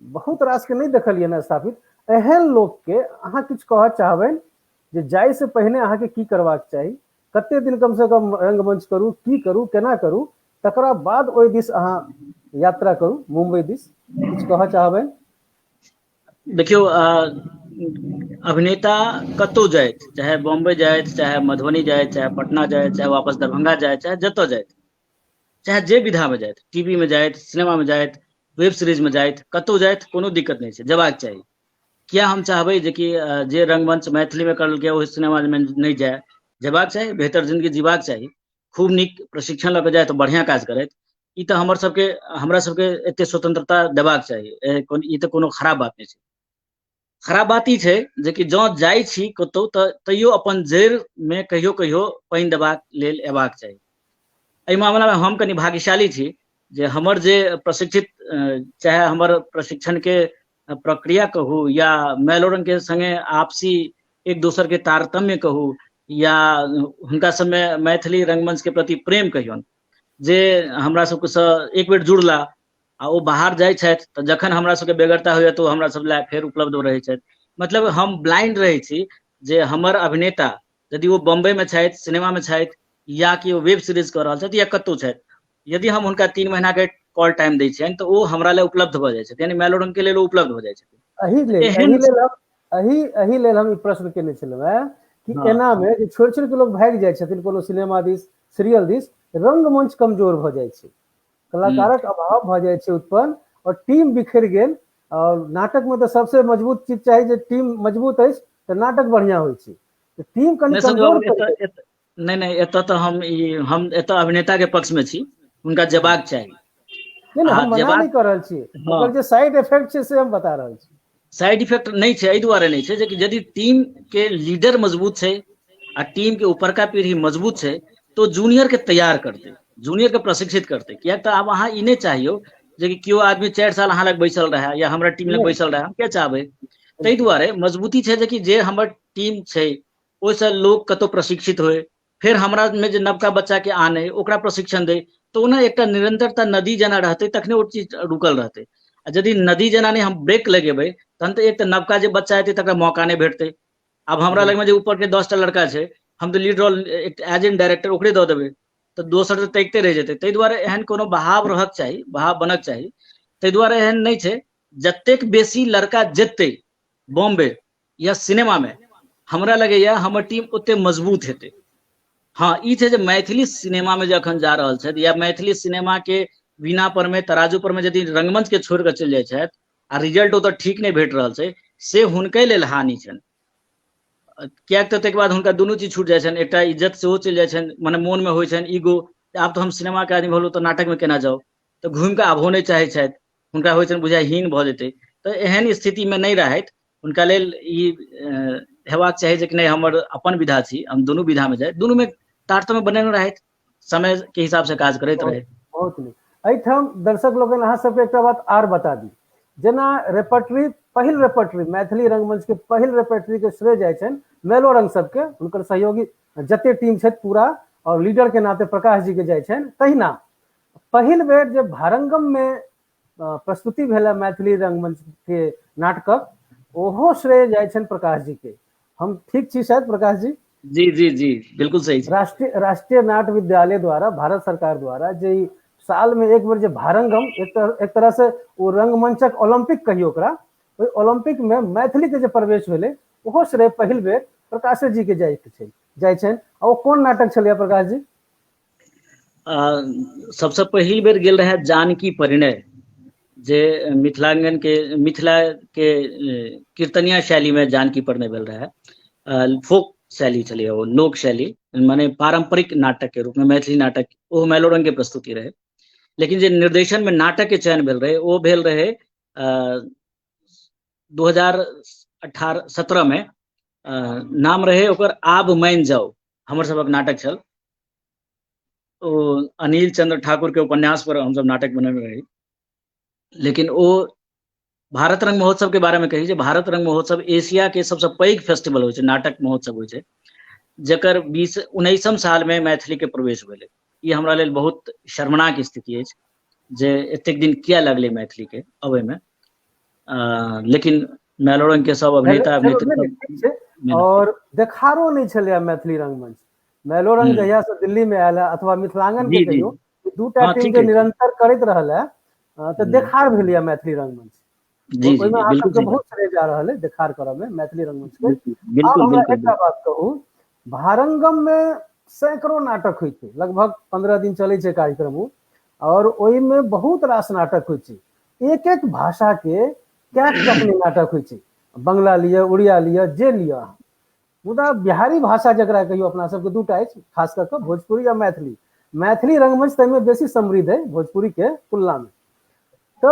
बहुत रास के नहीं देखलियै ने स्थापित। एहन लोग के अहाँ किछु कहऽ चाहबनि जे जाय से पहिने अहाँ के की करबाक चाही, कते दिन कम से कम रंगमंच करू, की करू, केना करू, तकरा बाद ओहि दिस अहाँ यात्रा करू मुंबई दिस, किछु कहऽ चाहबै?
देखियौ, अभिनेता कतौ जाए, चाहे बॉम्बे जाए, चाहे मधुबनी जाए, चाहे पटना जाए, चाहे वापस दरभंगा जाए, चाहे जतऽ जाए, चाहे जे विधा में जाए, टीवी में जाए, सिनेमा में जाए, वेब सीरीज में जाए, कतौ जाए, कोनो दिक्कत नहीं छै, जेबाक चाही। किया हम चाहबै जे कि जे रंगमंच मैथिली में करलकै ओहि सिनेमा में नहीं जाए, जेबाक चाही, बेहतर जिंदगी जीबाक चाही, खूब नीक प्रशिक्षण लऽ कऽ जाए तऽ बढ़िया काज करैत। ई तऽ हमरा सबके एते स्वतंत्रता देबाक चाही, ई तऽ कोनो खराब बात नहीं छै। खराब बात ई छै जे कि जँ जाइ छी कतौ तऽ तैयो अपन जड़ि में कहियो कहियो पानि देबाक लेल एबाक चाही। एहि मामला में हम कनि भाग्यशाली छी जे हमर जे प्रशिक्षित चाहे हमर प्रशिक्षण के प्रक्रिया कहू या मैलोरंग के संगे आपसी एक दोसर के तारतम्य कहू या हुनका सबमे मैथिली रंगमंच के प्रति प्रेम कहियौन, जे हमरा सबके एक बेर जुड़ला आ ओ बाहर जाइ छथि तऽ जखन हमरा सबके बेगरता होइए तऽ हमरा सब लए फेर उपलब्ध रहै छथि। मतलब हम ब्लाइंड रहै छी जे हमर अभिनेता यदि वो बॉम्बे में छथि, सिनेमा में छथि, या कि ओ वेब सीरीज कऽ रहल छथि या कतौ छथि, यदि हम हुनका 3 महीना के कॉल टाइम दै छियनि तऽ ओ हमरा लेल उपलब्ध भऽ जाइ छथि, यानी मैलोरंग के लेल ओ उपलब्ध भऽ जाइ छथिन।
एहि लेल हम ई प्रश्न केने छलहुँ हैं कि
हाँ,
एना में जे छोड़ि छोड़ि के लोग भागि जाइ छथिन कोनो सिनेमा दिस, सीरियल दिस, रंगमंच कमजोर भऽ जाइ छै, कलाकारक अभाव भऽ जाइ छै उत्पन्न, और टीम बिखर गेल। और नाटक में तो सबसे मजबूत चीज चाही, जे टीम मजबूत अछि तऽ नाटक बढ़िया होइ छै, तऽ टीम कनि
नहीं समझो,
कमजोर पड़ि जाइ छै।
नहीं एतऽ तऽ हम एतऽ अभिनेता के पक्ष में छी, हुनका जेबाक चाही।
नहीं
आ
हम मना
जेबाक,
नहीं कर रहल छियै,
हाँ,
ओकर जे साइड इफेक्ट छै से हम बता रहल छी।
साइड इफेक्ट नहीं छै, एहि दुआरे नहीं छै जे कि यदि टीम के लीडर मजबूत छै आ टीम के ऊपरका पीढ़ी मजबूत छै तो जूनियर के तैयार करते, जूनियर के प्रशिक्षित करते। किया तऽ आब अहाँ ई नहीं चाहियो जे कि केओ आदमी 4 साल अहाँ लग बैसल रहे या हमरा टीम लग
नहीं,
बैसल रहे, हम क्या चाहबै। ताहि
बिल्कुल
दुआरे मजबूती छै जे कि जे हमर टीम छै ओहिसँ लोग कतौ प्रशिक्षित होय, फिर हमरा में जे नवका बच्चा के आने ओकरा प्रशिक्षण दे, तो ओना एकटा निरंतरता नदी जेना रहते तखने ओ चीज रुकल रहते। आ यदि नदी जेना नहीं हम ब्रेक लगेबै तहन तऽ एक तऽ नवका जे बच्चा हेतै तकरा मौका नहीं भेटतै। आब हमरा लग में जे ऊपर के 10टा लड़का छै, हम तऽ lead role as an director ओकरे दऽ देबै तऽ दोसर तऽ तैकते रहि जेतै। ताहि दुआरे एहन कोनो बहाव रहक चाही, बहाव बनक चाही। ताहि दुआरे एहन नहीं छै, जतेक बेसी लड़का जेतै बॉम्बे या सिनेमा में, हमरा लगैया हमर टीम ओते मजबूत हेतै। हाँ ई छै जे मैथिली सिनेमा में जे अखन जा रहल छथि या मैथिली सिनेमा के वीणा पर में तराजू पर में यदि रंगमंच के छोड़ि कऽ चलि जाइ छथि आ रिजल्ट ओतऽ ठीक नहीं भेट रहल छै, से हुनके लेल हानि छनि। कियाक तऽ ताहिके बाद हुनका दुनू चीज छूट जाइ छनि, एकटा इज्जत सेहो चलि जाइ छनि, मने मोन में होइ छनि ईगो, आब तऽ हम सिनेमा के आदमी भेलहुँ तऽ नाटक में केना जाउ, तऽ घुमि कऽ आबहो नहीं चाहै छथि, हुनका होइ छनि बुझाइ हीन भऽ जेतै। तऽ एहन स्थिति में नहीं रहैत हुनका लेल ई हेबाक चाही जे कि नहीं हमर अपन विधा छी, हम दुनू विधा में जाए, दुनू में तारतम्य बनेने रहैत, समय के हिसाब से काज करैत रहे।
बहुत नीक। एहिठाम दर्शक लोगन अहाँ सबके एकटा बात आर बता दी, जेना रेपर्टरी, पहिल रेपर्टरी मैथिली रंगमंच के पहिल रेपर्टरी के श्रेय जाइ छनि मैलोरंग सबके, हुनकर सहयोगी जते टीम छथि पूरा, और लीडर के नाते प्रकाश जी के जाइ छनि। तहिना पहिल बेर जे भारंगम में प्रस्तुति भेल मैथिली रंगमंच के नाटकक, ओहो श्रेय जाइ छनि प्रकाश जी के। हम ठीक छी शायद प्रकाश जी?
जी जी जी बिल्कुल सही छै।
राष्ट्रीय नाट्य विद्यालय द्वारा, भारत सरकार द्वारा जे साल में एक बेर जे भारंगम, एक तरह से वो रंगमंचक ओलंपिक कहियो ओकरा, ओहि ओलंपिक में मैथिली के जे प्रवेश भेलै ओहो श्रेय पहिल बेर प्रकाश जी के जाइ छनि। आ ओ कोन नाटक छलै प्रकाश जी?
सबसे पहिल बेर गेल रहे जानकी परिणय, जे मिथिलांगन के मिथिला के कीर्तनिया शैली में जानकी परिणय भेल रहे। फोक शैली छलै ओ, लोक शैली, माने पारंपरिक नाटक के रूप में मैथिली नाटक, ओ मैलोरंग के प्रस्तुति रहे। लेकिन जे निर्देशन में नाटक के चयन भेल रहे ओ भेल रहे 2018-17 में। नाम रहे ओकर आब मान जाओ, हमर सबक नाटक छल। ओ अनिल चंद्र ठाकुर के उपन्यास पर हम सब नाटक बनेने रही। लेकिन ओ भारत रंग महोत्सव के बारे में कही, भारत रंग महोत्सव एशिया के सबसे पैघ फेस्टिवल होइ छै, नाटक महोत्सव होइ छै, जकर 19वीं साल में मैथिली के प्रवेश भेलै। ई हमरा लेल बहुत शर्मनाक स्थिति अछि जे एतेक दिन किया लगलै मैथिली के अबै में। लेकिन मैलोरंग के सब अभिनेता अभिनेत्री सब,
और देखारो नहीं छलै मैथिली रंगमंच। मैलोरंग जहिया से दिल्ली में आयल है, अथवा मिथिलांगन के
जी जी
कहियो, दूटा
हाँ,
टीम
ठीक
जे
है।
निरंतर करैत रहल है तऽ देखार भेल यऽ मैथिली रंगमंच।
जी जी
ओहिमे
जी,
अहाँ
बिल्कुल
सबके
सही
बहुत
बात।
श्रेय जा रहल है देखार करऽ में मैथिली रंगमंच के।
बिल्कुल
आब
बिल्कुल
हमरा
बिल्कुल
एकटा
बिल्कुल।
बात कहू, भारंगम में सैकड़ों नाटक होइ छै, लगभग 15 दिन चलै छै कार्यक्रम उ, और ओहि में बहुत रास नाटक होइ छै, एक एक भाषा के कैक टकने नाटक होइ छै, बंगला लिअ, उड़िया लिअ, जे लिअ अहाँ। मुदा बिहारी भाषा जकरा कहियो अपना सबके दूटा अछि, खास कऽ कऽ भोजपुरी आ मैथिली। मैथिली रंगमंच तैमे बेसी समृद्ध है भोजपुरी के तुलना में। तो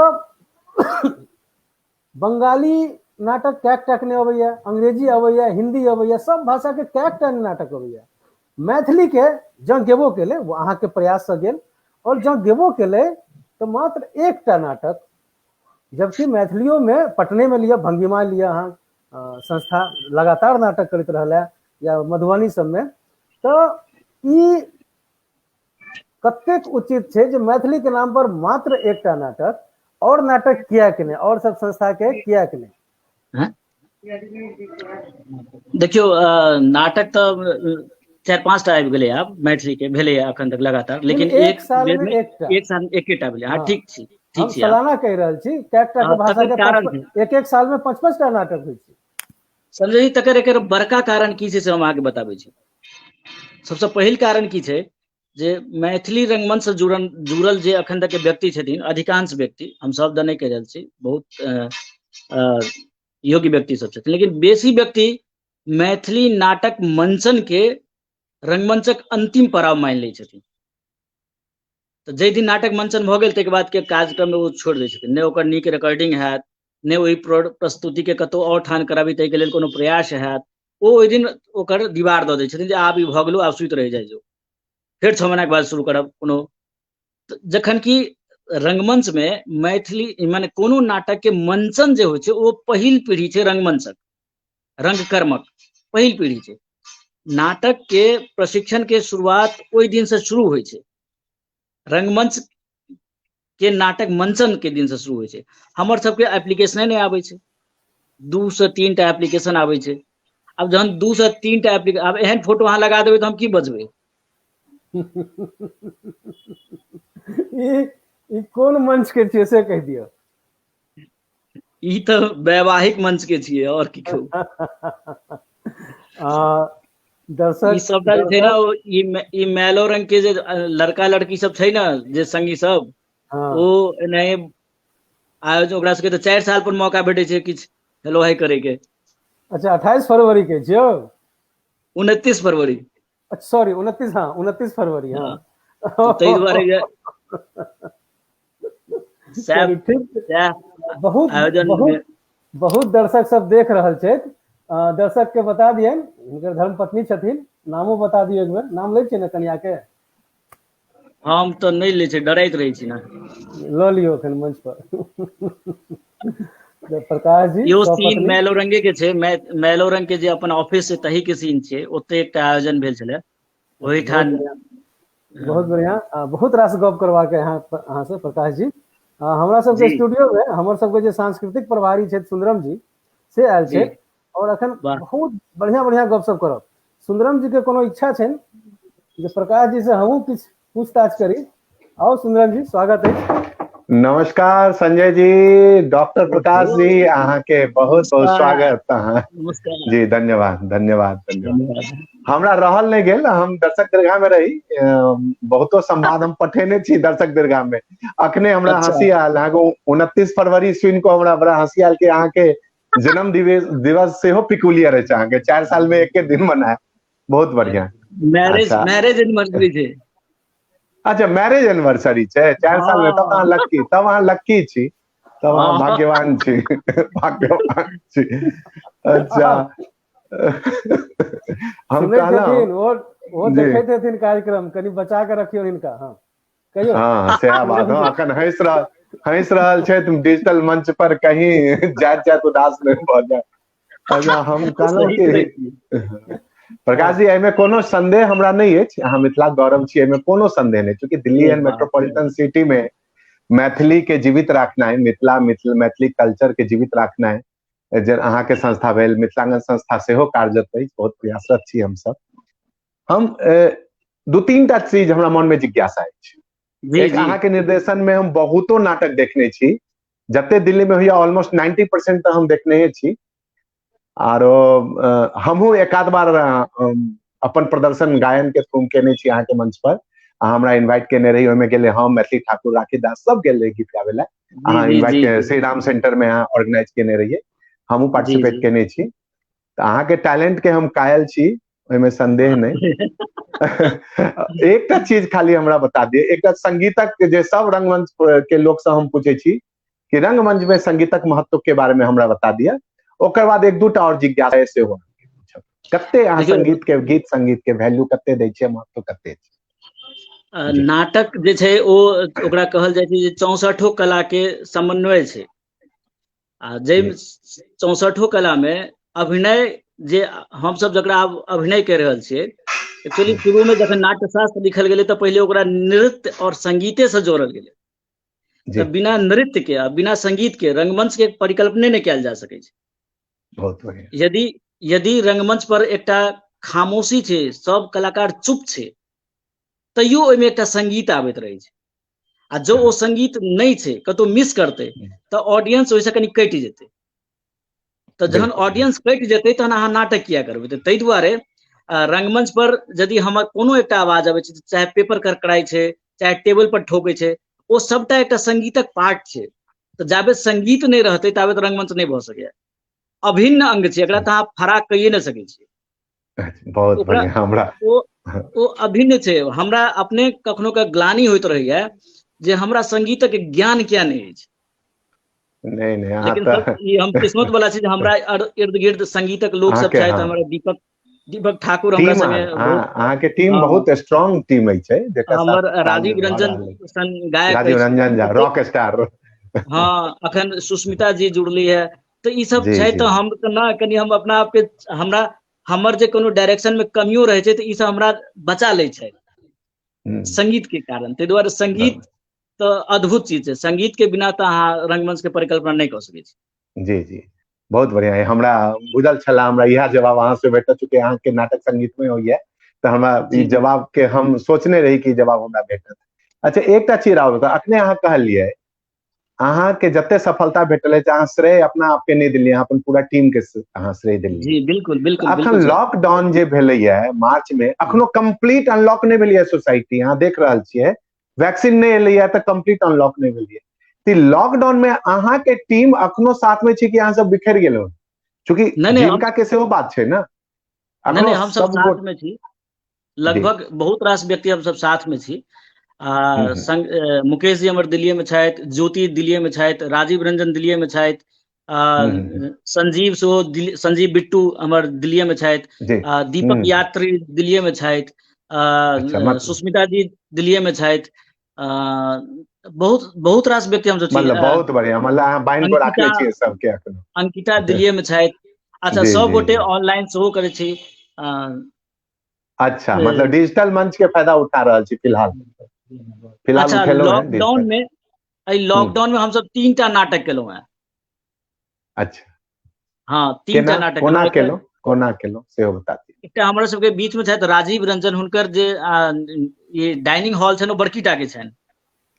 बंगाली नाटक कैक टकने अबैया, अंग्रेजी अबैया, हिंदी अबैया, सब भाषा के कैक टा नाटक अबैया। मैथिली के जँ गेबो केले वो अहाँ के प्रयास से गेल, और जँ गेबो केले तो मात्र एकटा नाटक, जबकि मैथिलियों में पटने में लिया, भंगिमा लिया, अहाँ संस्था लगातार नाटक करैत रहल है, या मधुबनी सब में। तो ई कतेक उचित छै जे मैथिली के नाम पर मात्र एकटा नाटक, और नाटक किया के नहीं, और सब संस्था के किया के नहीं?
हाँ? देखियो नाटक तो 4-5 टा आबि गेलै आब मैथिली के भेलै अखन तक लगातार, लेकिन
एक
एक
साल
बेर
में
में
एकटा।
एक साल में एकेटा भेलै। हाँ,
हाँ,
ठीक छी,
हम
ठीक छी।
सालाना कह रहल छी, कैकटा के भाषा
तकर
के
कारण छै
एक एक साल में 5-5 टा नाटक होइ छै।
संजय जी, तकर एकर बड़का कारण की छै से हम अहाँके बताबै छी। सबसे पहिल कारण की छै जे मैथिली रंगमंच से जुड़ल जे अखन तक के व्यक्ति छथिन, अधिकांश व्यक्ति, हम सब द नहीं कह रहल छी, बहुत योग्य व्यक्ति सब छथिन, लेकिन बेसी व्यक्ति मैथिली नाटक मंचन के रंगमंचक अंतिम पड़ाव मानि लै छथिन। तो जाहि दिन नाटक मंचन भऽ गेल ताहिके बाद के कार्यक्रम में वो छोड़ि दै छथिन, नहि ओकर नीक रिकॉर्डिंग हैत, नहि ओहि प्रस्तुति के कतौ और ठान कराबी ताहिके लेल कोनो प्रयास हैत। ओ ओहि दिन ओकर दीवार दऽ दै छथिन जे आब ई भऽ गेलो, आब सुति रहि जाइ जो, फेर 6 महीना के बाद शुरू करब कोनो। जखन कि रंगमंच में मैथिली माने कोनो नाटक के मंचन जे होइ छै ओ पहिल पीढ़ी छै रंगमंचक, रंगकर्मक पहिल पीढ़ी छै। नाटक के प्रशिक्षण के शुरुआत ओहि दिन से शुरू होइ छै, रंगमंच के नाटक मंचन के दिन से शुरू होइ छै। हमर सबके एप्लीकेशने नहीं आबै छै, 2 से 3 टा एप्लीकेशन आबै छै। अब जहन 2 से 3 टा एप्लीकेशन, अब एहन फोटो अहाँ लगा देबै तो हम की बचबै?
ई कोन मंच के छियै से कह दियौ।
ई तो वैवाहिक मंच के छियै, और की कहू।
दर्शक
ई सबटा जे छै ना, ई मैलो रंग के जे लड़का लड़की सब छै ना, जे संगी सब,
हाँ,
ओ एनाहे आयोजन, ओकरा सबके तो 4 साल पर मौका भेटै छै किछ हेलो हाय करे के।
अच्छा 28 फरवरी के छियौ?
29 फरवरी।
अच्छा सॉरी 29, हाँ 29 फरवरी, हाँ।
तो ताहि दुआरे जे
चलू ठीक,
सएह
बहुत
आयोजन
बहुत
में
बहुत दर्शक सब देख रहल छथि। दर्शक के बता दियनि, हुनकर धर्म पत्नी छथिन, नामो बता दियौ एक बेर, नाम लै छियै ने कनिया के?
हम तो नहीं ले छै, डराइत रहे छी ना।
लऽ लियौ एखन मंच पर। प्रकाश जी
यो सीन
स्वपत्नी।
मैलोरंगे के छै, मैलोरंग के जे अपन ऑफिस छै तही के सीन छै, ओते एकटा आयोजन भेल छलै ओही
बहुत
ठाम।
बढ़िया, बहुत बढ़िया। बहुत रास गप करबाक है अहाँ से प्रकाश जी। हमरा सबके
जी
स्टूडियो में हमर सबके जे सांस्कृतिक प्रभारी छथि सुंदरम जी, से आयल
जी,
छथि, और अखन
वाह।
बहुत बढ़िया बढ़िया गपशप करब। सुंदरम जी के कोनो इच्छा छनि जे प्रकाश जी से हमहूँ किछु पूछताछ करी? आओ सुंदरम जी, स्वागत है।
नमस्कार संजय जी, डॉक्टर प्रकाश
ओहो,
जी, अहाँ के बहुत बहुत
नमस्कार
स्वागत। अहाँ
नमस्कार,
जी, धन्यवाद धन्यवाद धन्यवाद।
धन्यवाद।
हमरा रहल नहीं गेल, हम दर्शक दीर्घा में रही, बहुतो संवाद हम पठेने छी दर्शक दीर्घा में। अखने हमरा
अच्छा,
हंसी आयल, अहाँके 29 फरवरी सुनि को हमरा बड़ा हंसी आयल कि अहाँ के जन्म दिवस सेहो पिकुलियर अछि, अहाँ के 4 साल में एके दिन मनाए, बहुत बढ़िया। अच्छा
मैरेज एनिवर्सरी छै।
अच्छा, मैरिज एनिवर्सरी छै 4 साल में, तब अहाँ लक्की, तब अहाँ लक्की छी, तब अहाँ
हाँ,
भाग्यवान छी। भाग्यवान छी। अच्छा। हम
सुनै
कहलहुँ
छथिन वो
जी,
देखैत हेथिन कार्यक्रम, कनि बचा के रखियो इनका। हाँ कहियो।
हाँ सएह बात।
सुंदरम
हाँ,
जी।
अखन हंस रहल छै डिजिटल मंच पर, कहीं जात उदास नहीं भऽ जाए। अच्छा, हम कहलहुँ
सही कहै छी।
कि प्रकाश जी एहिमे कोनो संदेह हमरा नहीं अछि, अहाँ मिथिला गौरव छी, एहिमे कोनो संदेह नहीं, चूंकि दिल्ली
ये
एंड
बात है।
मेट्रोपॉलिटन सिटी में मैथिली के जीवित रखनाइ, मैथिली कल्चर के जीवित रखनाइ, जे अहाँ के संस्था भेल, मिथिलांगन संस्था सेहो कार्यरत अछि, बहुत प्रयासरत छी हम सब। हम 2-3 टा चीज हमरा मन में जिज्ञासा अछि।
जी
एक
जी
अहाँ के निर्देशन में हम बहुतो नाटक देखने छी, जते दिल्ली में होइया ऑलमोस्ट 90% तो हम देखने छी। आरो हमहू एक आध बार अपन प्रदर्शन गायन के थ्रू केने छी अहाँ के मंच पर। अहाँ हमरा इनवाइट केने रही, ओहिमे गेले हम, मैथिली ठाकुर, राखी दास सब गेल रही गीत गावे ला।
जी
अहाँ
जी
इनवाइट
जी
के
जी
श्री राम सेंटर में अहाँ ऑर्गेनाइज केने रहिए, हमहू
जी
पार्टिसिपेट
जी
केने छी। तो अहाँ के टैलेंट के हम कायल छी, ओहिमे संदेह नहीं। एकटा चीज खाली हमरा बता दिए, एकटा संगीतक जे सब रंगमंच के लोग से हम पूछे छी कि रंगमंच में संगीतक महत्व के बारे में हमरा बता दिया। ओकर बाद एक दूटा और जिज्ञासा से हो, कते अहाँ
देखियौ
संगीत के, गीत संगीत के वैल्यू कते दै छियै, महत्व कते छै? जी
नाटक जे छै ओ ओकरा कहल जाइ छै जे 64 कला के समन्वय छै। आ
जी
जाहिमे 64 कला में अभिनय जे हम सब जकरा आब अभिनय कर रहल छियै, एक्चुअली शुरू में जखन नाट्यशास्त्र लिखल गेलै तऽ पहिले ओकरा नृत्य और संगीते से जोड़ल गेलै।
जी
तऽ बिना नृत्य के आ बिना संगीत के रंगमंच के परिकल्पने नहि कयल जा सकै छै।
बहुत बढ़िया।
यदि यदि रंगमंच पर एकटा खामोशी छै, सब कलाकार चुप छै, तैयो ओहिमे एकटा संगीत आबैत रहै छै। आ जो ओ संगीत नहीं छै, कतौ मिस करतै तऽ ऑडियंस ओहिसँ कनि कटि जेतै। तऽ जहन
बिल्कुल
ऑडियंस कटि जेतै तहन अहाँ नाटक किया करबै? तऽ ताहि दुआरे रंगमंच पर यदि हमर कोनो एकटा आवाज अबै छै, चाहे पेपर करकराई छै, चाहे टेबल पर ठोकै छै, ओ सबटा एकटा संगीतक पार्ट छै। तऽ जाबे संगीत नहीं रहतै ताबे रंगमंच नहीं भऽ सकैया। अभिन्न अंग छै, एकरा तऽ अहाँ फराक कहिए नहि सकै छियै।
बहुत
ओकरा
बढ़िया। हमरा
ओ ओ अभिन्न छै। हमरा अपने कखनो के ग्लानि होइत रहैया जे हमरा संगीतक ज्ञान किया नहीं अछि।
नहीं नहीं, अहाँ
लेकिन सब
तऽ
ई हम किस्मत वाला छी जे हमरा इर्द गिर्द संगीतक लोक सब
अहाँके,
छथि।
हाँ,
हमरा दीपक ठाकुर हमरा
टीम
संगे बहुत,
अहाँके टीम
हाँ,
बहुत स्ट्रांग टीम छै, जेकर साथ
हमर
काज
राजीव
भऽ
रंजन
रहल है।
सन गायक
राजीव
अछि।
Ranjan Jha, rock star.
हाँ, अखन सुष्मिता जी जुड़ली है। तो ई सब
जी
छै।
जी
तो हम ना कनी हम अपना आप के, हमरा हमर जे कोनो डायरेक्शन में कमियो रहे छै, तो ई सब हमरा बचा ले छै
हम्म,
संगीत के कारण। ताहि दुआरे संगीत तो अद्भुत चीज छै। संगीत के बिना तो अहाँ रंगमंच के परिकल्पना नहीं कऽ सकै छी।
जी जी, बहुत बढ़िया है। हमरा बुझल छला, हमरा इहा जवाब अहाँ से भेट चुके, अहाँ के नाटक संगीत में होइए, तो हमरा ई
जी जी
जवाब के हम सोचने रही कि जवाब हमरा भेटत। अच्छा, एकटा चीज और बता, अखने अहाँ कहलिए अहाँ के जते सफलता भेटल है, अहाँ श्रेय अपना आप के नहीं दिलिए, अहाँ अपन पूरा टीम के अहाँ श्रेय दिलिए।
जी, बिल्कुल बिल्कुल
अखन
बिल्कुल सर।
लॉकडाउन जे भेलैया मार्च में, अखनो कंप्लीट अनलॉक नहीं भेलैया सोसाइटी, अहाँ देख रहल छियै। वैक्सीन नहीं एलैया तऽ कंप्लीट अनलॉक नहीं भेलैया। तऽ लॉकडाउन में अहाँ के टीम अखनो साथ में छै कि अहाँ सब बिखर गेलौ? चूंकि
नहीं नहीं हम
जीविका के सेहो बात छै ना,
नहीं
अखनो
नहीं हम सब
सब
साथ
गोट
में छी।
जी।
लगभग बहुत रास व्यक्ति हम सब साथ में छी।
हम्म,
मुकेश जी हमर दिल्ली में छथि, ज्योति दिल्ली में छथि, राजीव रंजन दिल्ली में छथि,
हम्म,
संजीव सेहो संजीव बिट्टू हमर दिल्ली में छथि,
जी।
दीपक यात्री दिल्ली में छथि,
अच्छा, मतलब
सुष्मिता जी दिल्ली में छथि। बहुत बहुत रास व्यक्ति हम सब छी।
बहुत बढ़िया, मतलब अहाँ बाइन को
अंकिता
राखले छियै सबके अखनो।
अंकिता दिल्ली में छथि। अच्छा,
जी
सब
जी
गोटे
जी।
ऑनलाइन सेहो करै छी।
अच्छा, मतलब डिजिटल मंच के फायदा उठा रहल छी फिलहाल? फिलहाल
अच्छा,
उठेलहुं हैं डिजिटल।
लॉकडाउन में हम सब 3टा नाटक केलहुं हैं।
अच्छा,
हाँ, 3टा
केना
नाटक
कोना
केलहुं।
केलहुं, कोना केलहुं सेहो बता दिअ।
एकटा हमरा सबके बीच में छथि राजीव रंजन, हुनकर जे ये डाइनिंग हॉल छनि ओ बड़की टा के छनि।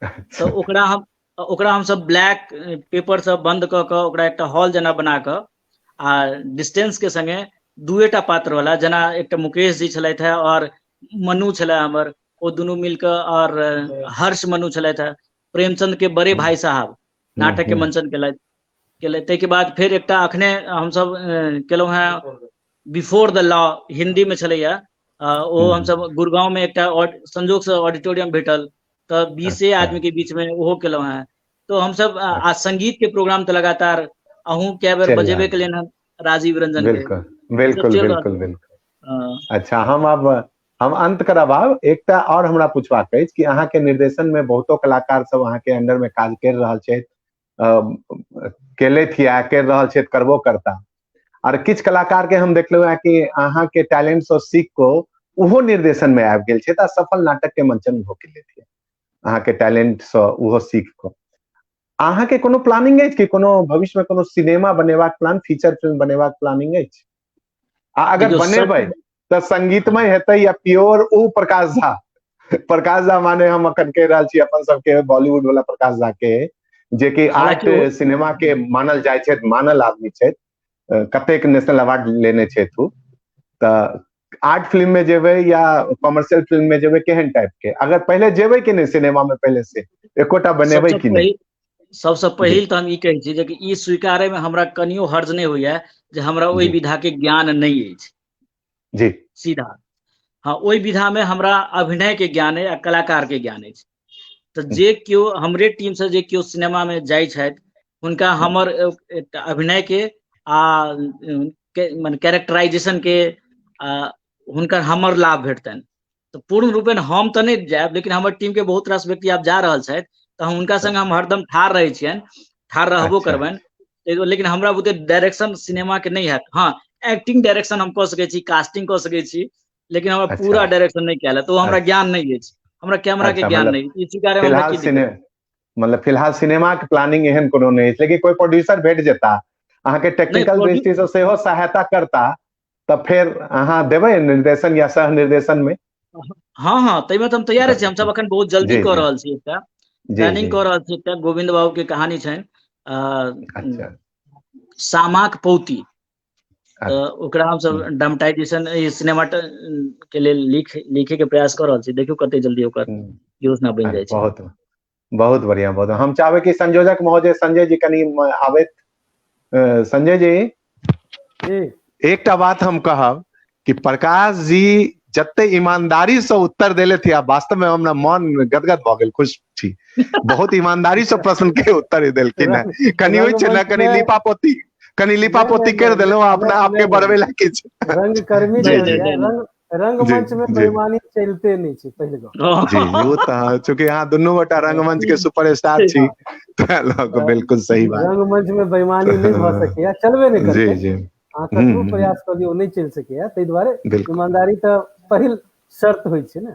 तऽ
अच्छा,
ओकरा हम सब ब्लैक पेपर से बंद कऽ कऽ ओकरा एकटा हॉल जेना बना कऽ आ डिस्टेंस के संगे दूएटा पात्र वाला, जेना एकटा मुकेश जी छलथि है और मनु छलै हमर, ओ दुनू मिलकऽ, और हर्ष मनु छलथि है, प्रेमचंद के बड़े भाई साहब नाटक के
हम्म,
मंचन केलथि। ताहिके बाद फेर एकटा अखने हमसब केलहुँ हैं बिफोर द लॉ, हिंदी में छलैया। ओ
हम्म,
हमसब गुड़गांव में एकटा संजोग से ऑडिटोरियम भेटल तऽ 20
अच्छा,
आदमी के बीच में ओहो केलहुँ हैं। तो हमसब आ संगीत के प्रोग्राम तो लगातार अहूँ कए बेर
चलि
बजेबे
रहल
के लिए राजीव
छै।
रंजन के,
बिल्कुल
ई सब
बिल्कुल
चलि रहल
बिल्कुल
है।
बिल्कुल। अच्छा, हम अंत करब आब। एकटा और हमरा पूछबाक अछि कि अहाँ के निर्देशन में बहुतो कलाकार सब अहाँ के अंडर में काज कर रहल छथि, केलथि या कर रहल छथि, करबो करता। और किछ कलाकार के हम देखलहुँ है कि अहाँ के टैलेंट से सीख को उहो निर्देशन में आबि गेल छै, आ सफल नाटक के मंचन भऽ गेल। अहाँ के टैलेंट से उहो सीख को अहाँ के कोनो प्लानिंग अछि कि कोनो भविष्य में कोनो सिनेमा बनेबाक प्लान, फीचर फिल्म बनेबाक प्लानिंग अछि? आ अगर
देखियौ
बनेबै
सच,
तऽ संगीतमय हेतै या प्योर ओ प्रकाश झा? प्रकाश झा माने हम अखन कह रहल छी अपन सबके बॉलीवुड वाला प्रकाश झा के, जे कि आर्ट
हालांकि वो
सिनेमा के मानल जाय छै, मानल आदमी छै, कतेक नेशनल अवार्ड लेने छै तू। तऽ आर्ट फिल्म में जेबै या कमर्शियल फिल्म में जेबै, केहन टाइप के, अगर पहले जेबै कि नहीं सिनेमा में पहले से एकोटा बनेबै
सबसे
कि नहीं?
पहिल सबसे
जी
पहिल तऽ हम ई कहै छी जे कि ई स्वीकारै में हमरा कनियो हर्ज नहि होइया जे हमरा ओहि
जी
विधा के ज्ञान नहीं अछि,
जी
सीधा। हाँ, ओहि विधा में हमरा अभिनय के ज्ञान है आ कलाकार के ज्ञान अछि। तऽ जे केओ हमरे टीम से जे केओ सिनेमा में जाइ छथि, हुनका हमर एकटा अभिनय के आ माने कैरेक्टराइजेशन के हुनकर हमर लाभ भेटतनि। तऽ पूर्ण रूपेण हम तऽ नहीं जायब, लेकिन हमर टीम के बहुत रास व्यक्ति आब जा रहल छथि, तऽ हुनका संग हम हरदम ठाढ़ रहै छियनि, ठाढ़ रहबो
अच्छा
करबनि। लेकिन हमरा बुते डायरेक्शन सिनेमा के नहीं हैत। हाँ, एक्टिंग डायरेक्शन हम कऽ सकै छी, कास्टिंग कऽ सकै छी, लेकिन हमरा
अच्छा
पूरा डायरेक्शन नहीं कैल है, तो हमरा
अच्छा
ज्ञान नहीं अछि, हमरा कैमरा के
अच्छा,
ज्ञान
मतलब
नहीं, ई स्वीकारै में हमरा
फिलहाल
की
सिने
दिक्कत।
मतलब फिलहाल सिनेमा के प्लानिंग एहन कोनो नहीं है, लेकिन कोई प्रोड्यूसर भेट जेता अहाँ के
नहीं
टेक्निकल दृष्टि से सेहो सहायता करता, तब फिर अहाँ देबै निर्देशन या सह निर्देशन में?
हाँ हाँ, ताहिमे तऽ हम तैयारे छी। हमसब अखन बहुत जल्दी
जी
कऽ
जी
रहल छी, एकटा
जी
प्लानिंग
जी
कऽ रहल छी, एकटा गोविंद बाबू के कहानी छनि,
अच्छा
सामाक पौती। तऽ
अच्छा
ओकरा हमसब ड्रामेटाइजेशन सिनेमा के लेल लिखे के प्रयास कऽ रहल छी, देखियौ कते जल्दी ओकर योजना बनि
अरे
जाइ छै।
बहुत बहुत बढ़िया, बहुत हम चाहबै कि संयोजक महोदय संजय जी कनि आबैत। संजय जी,
जी
एकटा बात हम कहब कि प्रकाश जी जते ईमानदारी से उत्तर देले थे, आ वास्तव में हमरा मन गदगद भऽ गेल, खुश छी, बहुत ईमानदारी से प्रश्न के उत्तर देलखिन है।
रंग
कनि होइ छै ने,
रंगमंच
कनि
में
लीपापोती, कनि
नहीं
लीपापोती
नहीं
कर
नहीं
देलहुं अपना
नहीं
आपके
नहीं
बढ़वे
नहीं
ला किछु।
रंगकर्मी जे
नहीं नहीं
होइए,
नहीं नहीं।
जी
रंगमंच में
जी
बेईमानी चलते नहीं छै पहिल गप।
जी जी, वो तो चूंकि यहाँ दुनू गोटा रंगमंच के सुपरस्टार छी, तैं लऽ कऽ बिल्कुल सही बात।
रंगमंच में बेईमानी नहीं भऽ सकैया, चलबे नहीं
जी
करतै।
जी
अहाँ कतबो प्रयास कऽ दियौ नहीं चलि सकैया, ताहि दुआरे
बिल्कुल
ईमानदारी तऽ पहिल शर्त होइ छै ने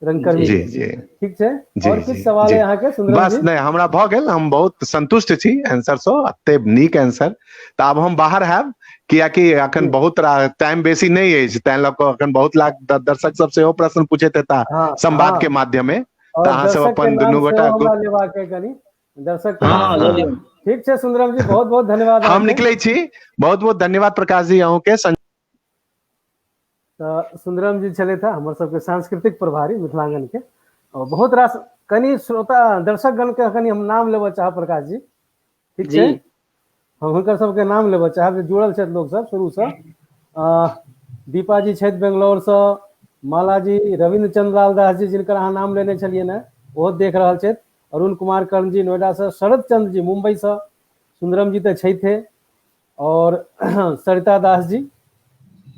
रंगकर्मी
जी
जी
के।
जी
ठीक छै,
जी
और
जी
किछु सवाल
जी,
है अहाँके सुंदरम
बस
जी?
नहीं हमरा भऽ गेल, हम बहुत संतुष्ट छी आंसर सँ, एते नीक आंसर। तऽ आब हम बाहर हैब, कियाकि अखन
जी
बहुत टाइम बेसी नहीं अछि, तैं लऽ कऽ अखन बहुत लाख दर्शक सब सेहो प्रश्न पूछैत हेता
हाँ
संवाद के
हाँ,
माध्यमे, तऽ
और
अहाँ सब
दर्शक के
अपन
नाम
दुनू
सेहो
गोटा
हमरा लेबाक है कनी, दर्शक के
हाँ
नाम
हाँ,
सेहो।
लऽ लियौ।
ठीक छै सुंदरम जी, बहुत बहुत धन्यवाद
हम
अहाँके।
निकलै छी, बहुत बहुत धन्यवाद प्रकाश जी अहूँ के।
तऽ सुंदरम जी छलथि हे हमर सबके सांस्कृतिक प्रभारी मिथिलांगन के, और बहुत रास कनि श्रोता दर्शक गण के कनि हम नाम लेबऽ चाहब प्रकाश जी, ठीक
जी
छै? हम हुनकर सबके नाम लेबऽ चाहब जे जुड़ल छथि लोक सब शुरू सँ। दीपा जी छथि बेंगलौर सँ, माला जी, रविंद्र चंद्र लाल दास जी जिनकर अहाँ नाम लेने छलियनि हैं, ओहो देख रहल छथि, अरुण कुमार कर्ण जी नोएडा से, शरद चंद्र जी मुंबई से, सुंदरम जी तऽ छैथे, और सरिता दास जी,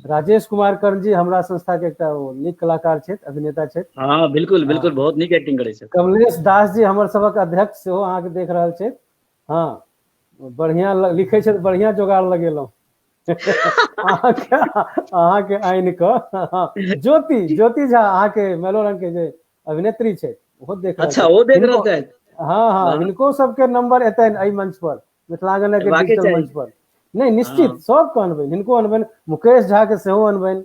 राजेश कुमार कर्ण जी हमरा संस्था के एकटा नीक कलाकार छथि, अभिनेता छथि,
हाँ, बिल्कुल बिल्कुल, बहुत नीक एक्टिंग करै छै।
कमलेश दास जी हमर सबक अध्यक्ष सेहो अहाँके देख रहल छथि। हाँ, बढ़िया लिखै छथि, बढ़िया जोगाड़ लगेलहुँ। अहाँके आनि कऽ ज्योति ज्योति झा अहाँके मेलोरंग के जे अभिनेत्री छै, ओहो देख रहल
अच्छा,
छथि
वो देख
हिनको।
रहल छथि।
हाँ हाँ,
वाह,
हिनको सबके नंबर एतनि एहि मंच पर, मिथिलांगन के
हेबाके
डिजिटल
चाही।
मंच पर। नहीं निश्चित
हाँ,
सबके अनबनि, हिनको अनबनि, मुकेश झा के सेहो अनबनि।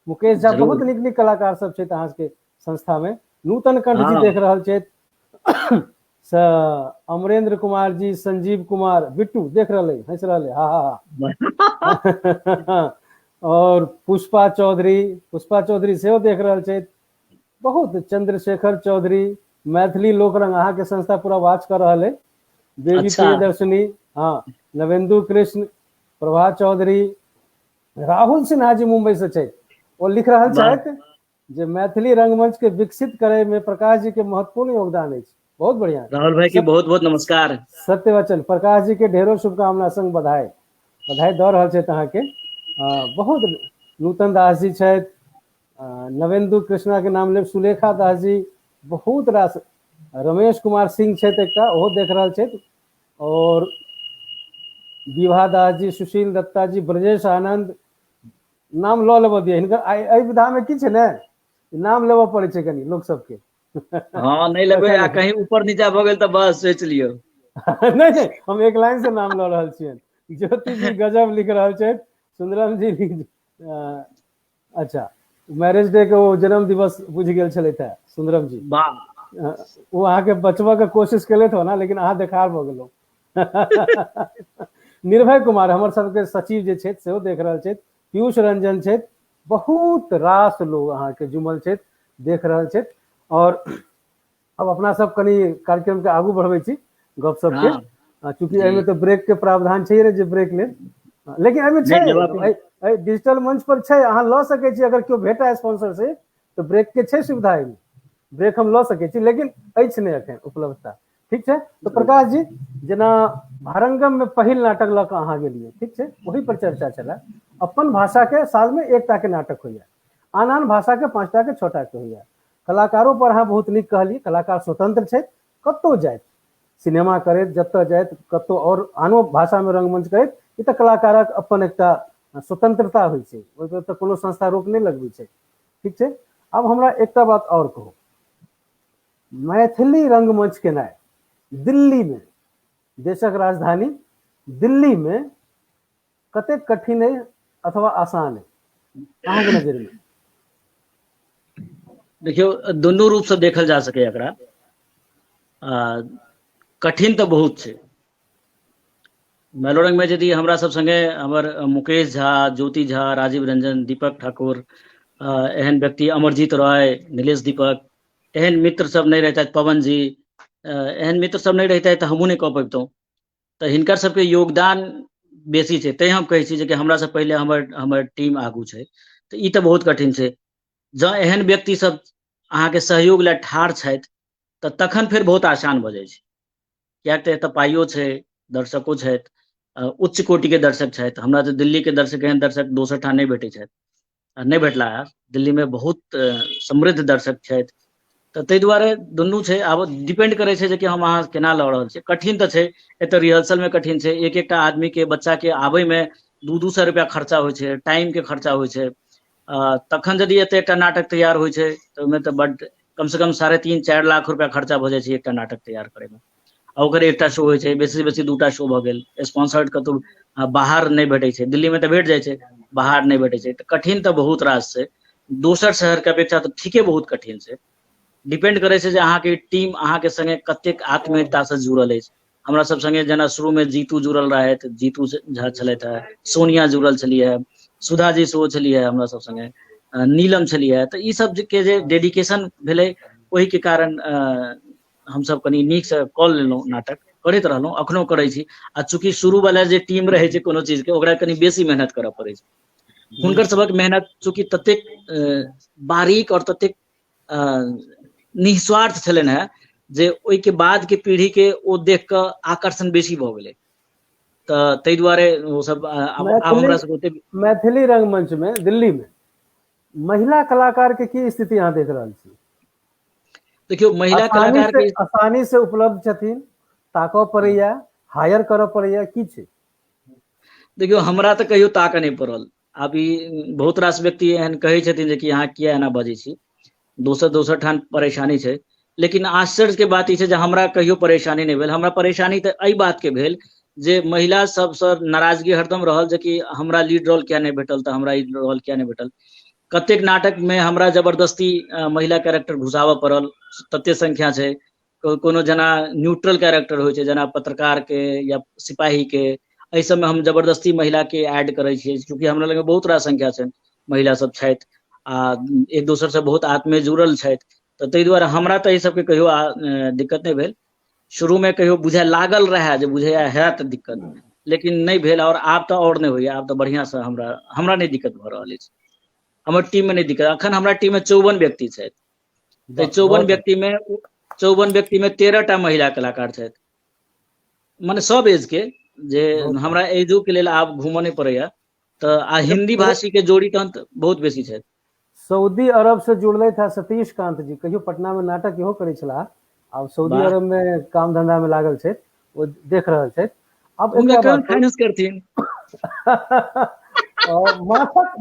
मुकेश झा बहुत
जरूर।
नीक नीक कलाकार सब छथि अहाँ सबके संस्था में। नूतन कंठ जी
हाँ
देख रहल छथि, अमरेंद्र कुमार जी, संजीव कुमार, बिट्टू देख रहे, हंस रहे, हा हा हा। और पुष्पा चौधरी सेहो देख रहल छथि, बहुत चंद्रशेखर चौधरी, मैथिली लोकरंग अहाँ के संस्था पूरा वाच कर रहल है, बेबी
अच्छा,
प्रियदर्शनी, हाँ, नवेंदु कृष्ण, प्रभा चौधरी, राहुल सिन्हा जी मुंबई से छथि, ओ लिख रहल
वाह,
छथि जे मैथिली रंगमंच के विकसित करे में प्रकाश जी के महत्वपूर्ण योगदान है। बहुत बढ़िया,
राहुल भाई की बहुत बहुत नमस्कार।
सत्य वचन, प्रकाश जी के ढेरों शुभकामना संग बधाई दऽ रहल छथि अहाँके। बहुत नूतन दास जी छथि, नवेंदु कृष्णा के नाम लेब, सुलेखा दास जी, बहुत रास, रमेश कुमार सिंह छथि एकटा, ओहो देख रहल छथि, और विभा दास जी, सुशील दत्ता जी, ब्रजेश आनंद, नाम लऽ लेबऽ दिअ हिनकर। एहि विधा में की छै ने, नाम लेबऽ पड़ै छै कनि लोक सबके।
हाँ, नहीं लेबै आ कहीं ऊपर नीचा भऽ गेल तऽ बस सोचि लियौ।
नहीं नहीं, हम एक लाइन से नाम लऽ रहल छियनि। ज्योति जी गजब लिख रहल छथि, सुंदरम जी अच्छा, मैरिज डे के वो जन्म दिवस बुझ गेल छले थे सुंदरम जी।
वाह
वो अहाँ के बचबा के कोशिश केले थे ना, लेकिन अहाँ देखार भ गेलो। निर्भय कुमार हमर सबके सचिव जे छथि सेहो देख रहल छथि, पीयूष रंजन छथि, बहुत रास लोग अहाँ के जुमल छथि, देख रहल छथि। और अब अपना सब कनी कार्यक्रम के आगू बढ़बै छी गपशप के, चूंकि एहिमे तो ब्रेक के प्रावधान छै रे जे ब्रेक ले, लेकिन एहिमे छै डिजिटल मंच पर छै, अहाँ लऽ सकै छी अगर केओ भेटा स्पॉन्सर से तो ब्रेक के छै सुविधा, एहिमे ब्रेक हम लऽ सकै छी, लेकिन अछि नहि एखन उपलब्धता। ठीक छै, तो प्रकाश जी जेना भारंगम में पहिल नाटक लऽ कऽ अहाँ गेलियै, ठीक छै, वही पर चर्चा छलै। अपन भाषा के साल में एकटा के नाटक होइया, आन आन भाषा के 5टा के 6टा के होइया। कलाकारों पर अहाँ बहुत नीक कहलियै, कलाकार स्वतंत्र छै, कतौ जाइत सिनेमा करैत, जतऽ जाइत कतौ और आनो भाषा में रंगमंच करैत, ई तऽ कलाकारक अपन एकटा स्वतंत्रता होइ छै, ओहि पर तऽ कोनो संस्था रोक नहि लगबै छै। ठीक छै, अब हमरा एकटा बात और कहू, मैथिली रंगमंच केनाइ दिल्ली में, देशक राजधानी दिल्ली में कतेक कठिन है अथवा आसान है अहाँ के नजर में?
देखियो दुनू रूप से देखल जा सके एकरा। कठिन तो बहुत छै। मेलोरंग में यदि हमरा सब संगे हमर मुकेश झा, ज्योति झा, राजीव रंजन, दीपक ठाकुर, एहन व्यक्ति अमरजीत रॉय, नीलेश दीपक, एहन मित्र सब नहीं रहता, पवन जी, एहन मित्र सब नहीं रहता तो हमहूँ नहीं कह पैबतौं। तो हिनकर सबके योगदान बेसी छै, तैं हम कहै छी जे कि हमरा से पहले हमर टीम आगू छै। तो ई तो बहुत कठिन छै। जँ एहन व्यक्ति सब अहाँके सहयोग लए ठाढ़ छथि तऽ तखन फेर बहुत आसान भऽ जाइ छै, किएक तऽ एतऽ पाइयो छै, दर्शको छथि, उच्च कोटि के दर्शक छथि। हमरा तऽ दिल्ली के दर्शक एहन दर्शक दोसर ठाम नहीं भेटै छथि, नहीं भेटला है। दिल्ली में बहुत समृद्ध दर्शक छथि। तो ताहि दुआरे दुनू छै, आब डिपेंड करै छै जे कि हम अहाँ केना लऽ रहल छियै। कठिन तऽ छै, एतऽ रिहर्सल में कठिन छै, एक एकटा आदमी के, बच्चा के आबै में 200 रुपया खर्चा होइ छै, टाइम के खर्चा होइ छै। तखन यदि एते एकटा नाटक तैयार होइ छै तऽ ओहिमे तऽ बड्ड कम से कम 3.5-4 लाख रुपया खर्चा भऽ जाइ छै एकटा नाटक तैयार करे में। ओकर एकटा शो होइ छै, बेसी से बेसी 2टा शो भऽ गेल। स्पॉन्सर्ड कतौ बाहर नहीं भेटै छै, दिल्ली में तऽ भेट जाइ छै, बाहर नहीं भेटै छै। तऽ कठिन तऽ बहुत रास छै, दोसर शहर के अपेक्षा तऽ ठीके बहुत कठिन छै। डिपेंड करे छै जे अहाँके टीम अहाँके संगे कतेक आत्मीयता से जुड़ल अछि। हमरा सब संगे जेना शुरू में जीतू जुड़ल रहथि, जीतू झा छलथि है, सोनिया जुड़ल छलियै, सुधा जी सेहो छलियै हमरा सब संगे, नीलम छलियै। तऽ ई सब के जे डेडिकेशन भेलै, ओहि के कारण हमसब कनी नीक से कऽ लेलहुँ, नाटक करैत रहलहुँ, अखनो करै छी। आ चूंकि शुरू वाला जे टीम रहै छै कोनो चीज के, ओकरा कनी बेसी मेहनत करऽ पड़ै छै। हुनकर सबक मेहनत चूंकि ततेक बारीक और ततेक निस्वार्थ छलनि है जे ओहि के बाद के पीढ़ी के ओ देख कऽ आकर्षण बेसी भऽ गेलै। तऽ ताहि दुआरे ओ सब आब हमरा सबके ओते
मैथिली रंगमंच में दिल्ली में महिला कलाकार के की स्थिति अहाँ देख रहल छी?
देखियो महिला कलाकार के
आसानी से उपलब्ध छथिन, ताकऽ पड़ैया, हायर करऽ पड़ैया, की छै?
देखियो हमरा तऽ कहियो ताकऽ नहीं पड़ल। आब ई बहुत रास व्यक्ति एहन कहै छथिन जे कि अहाँ किया एना बजै छी, दोसर ठाम परेशानी छै। लेकिन आश्चर्य के बात ई छै जे हमरा कहियो परेशानी नहीं भेल। हमरा परेशानी तऽ एहि बात के भेल जे महिला सबसँ नाराजगी हरदम रहल जे कि हमरा लीड रोल किया नहीं भेटल, तऽ हमरा ई रोल किया नहीं भेटल। कतेक नाटक में हमरा जबरदस्ती महिला कैरेक्टर घुसावऽ पड़ल, तते संख्या छै। कोनो जेना न्यूट्रल कैरेक्टर होइ छै, जेना पत्रकार के या सिपाही के, एहि सबमें हम जबरदस्ती महिला के ऐड करै छियै, क्योंकि हमरा लग बहुत रास संख्या छै, महिला सब छथि आ एक दोसर से बहुत आत्मीय जुड़ल छथि। तऽ ताहि दुआरे हमरा तऽ एहि सबके कहियो दिक्कत नहीं भेल। शुरू में कहियो बुझाए लागल रहे जे बुझाइया हैत दिक्कत, लेकिन नहीं भेल। और आब तऽ और नहीं होइया, आब तऽ बढ़िया से हमरा नहीं दिक्कत भऽ रहल अछि। हमर टीम में नहीं दिक्कत। अखन हमरा टीम में 54 व्यक्ति छथि। तऽ 54 व्यक्ति में 13टा महिला कलाकार छथि, मने सब एज के, जे हमरा एजो के लेल आब घूमऽ नहीं पड़ैया। तऽ आ हिंदी भाषी के जोड़ी तहन बहुत बेसी छथि।
सऊदी अरब से जुड़ले था सतीश कांत जी, कहियो पटना में नाटक इहो करै छलाह, आब सऊदी अरब में काम धंधा में लागल छै, वो देख रहल छै। अब
हुनका
एकटा
केहन
बात
फाइनेंस करथिन।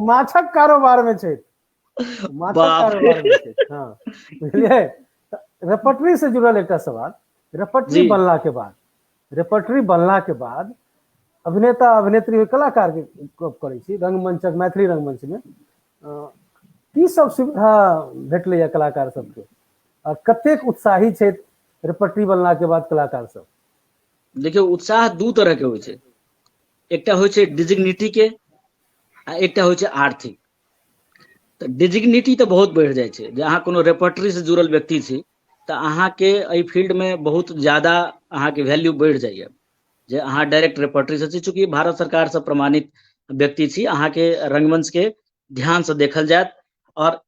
माछक कारोबार में छै, माछक
बाप रे।
कारोबार में छै। हाँ बुझलिए। रेपर्टरी से जुड़ल एकटा सवाल, रेपर्टरी
जी
बनला के बाद अभिनेता अभिनेत्री कलाकार के करै छी रंगमंचक, मैथिली रंगमंच में की सब सुविधा भेटलैया कलाकार सबके आ कतेक उत्साही छै रेपर्टरी बनला के बाद कलाकार सब?
देखियौ उत्साह दू तरह के होइ छै, एकटा होइ छै डिजिग्निटी के आ एकटा होइ छै आर्थिक। तऽ डिजिग्निटी तऽ बहुत बढ़ि जाइ छै, जे अहाँ कोनो रेपर्टरी से जुड़ल व्यक्ति छी तऽ अहाँके एहि फील्ड में बहुत ज्यादा अहाँके वैल्यू बढ़ि जाइए, जे अहाँ डायरेक्ट रेपर्टरी से छी, चूंकि भारत सरकार से प्रमाणित व्यक्ति छी, अहाँके रंगमंच के ध्यान से देखल जायत और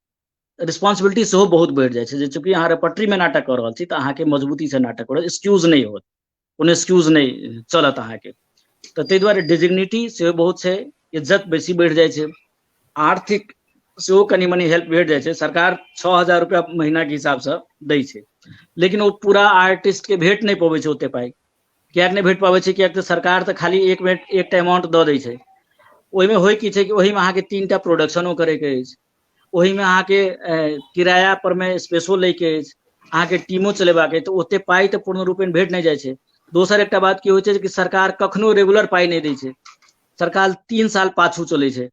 रिस्पॉन्सिबिलिटी सेहो बहुत बढ़ि जाइ छै, जे चूंकि अहाँ रेपर्टरी में नाटक कऽ रहल छी तऽ अहाँके मजबूती से नाटक करत, एक्सक्यूज नहीं होत, कोनो एक्सक्यूज नहीं चलत अहाँके। तऽ ताहि दुआरे डिजिग्निटी सेहो बहुत छै, इज्जत बेसी बढ़ि जाइ छै, आर्थिक सेहो कनि मनी हेल्प भेट जाइ छै। सरकार 6,000 रुपया महीना के हिसाब से दै छै, लेकिन वो पूरा आर्टिस्ट के भेट नहीं पबै छै ओते पाई। किएक नहीं भेट पाबै छै? किएक तऽ सरकार तऽ खाली एकटा अमाउंट दऽ दै छै। ओहिमे होइ की छै कि ओहिमे अहाँके 3टा प्रोडक्शनो करैके अछि, ओहिमे अहाँके किराया पर में स्पेसो लैके अछि, अहाँके टीमो चलेबाक अछि, तऽ ओते पाई तऽ पूर्ण रूपेण भेट नहीं जाइ छै। दोसर एकटा बात की होइ छै कि सरकार कखनो रेगुलर पाई नहीं दै छै, सरकार 3 साल पाछू चलै छै।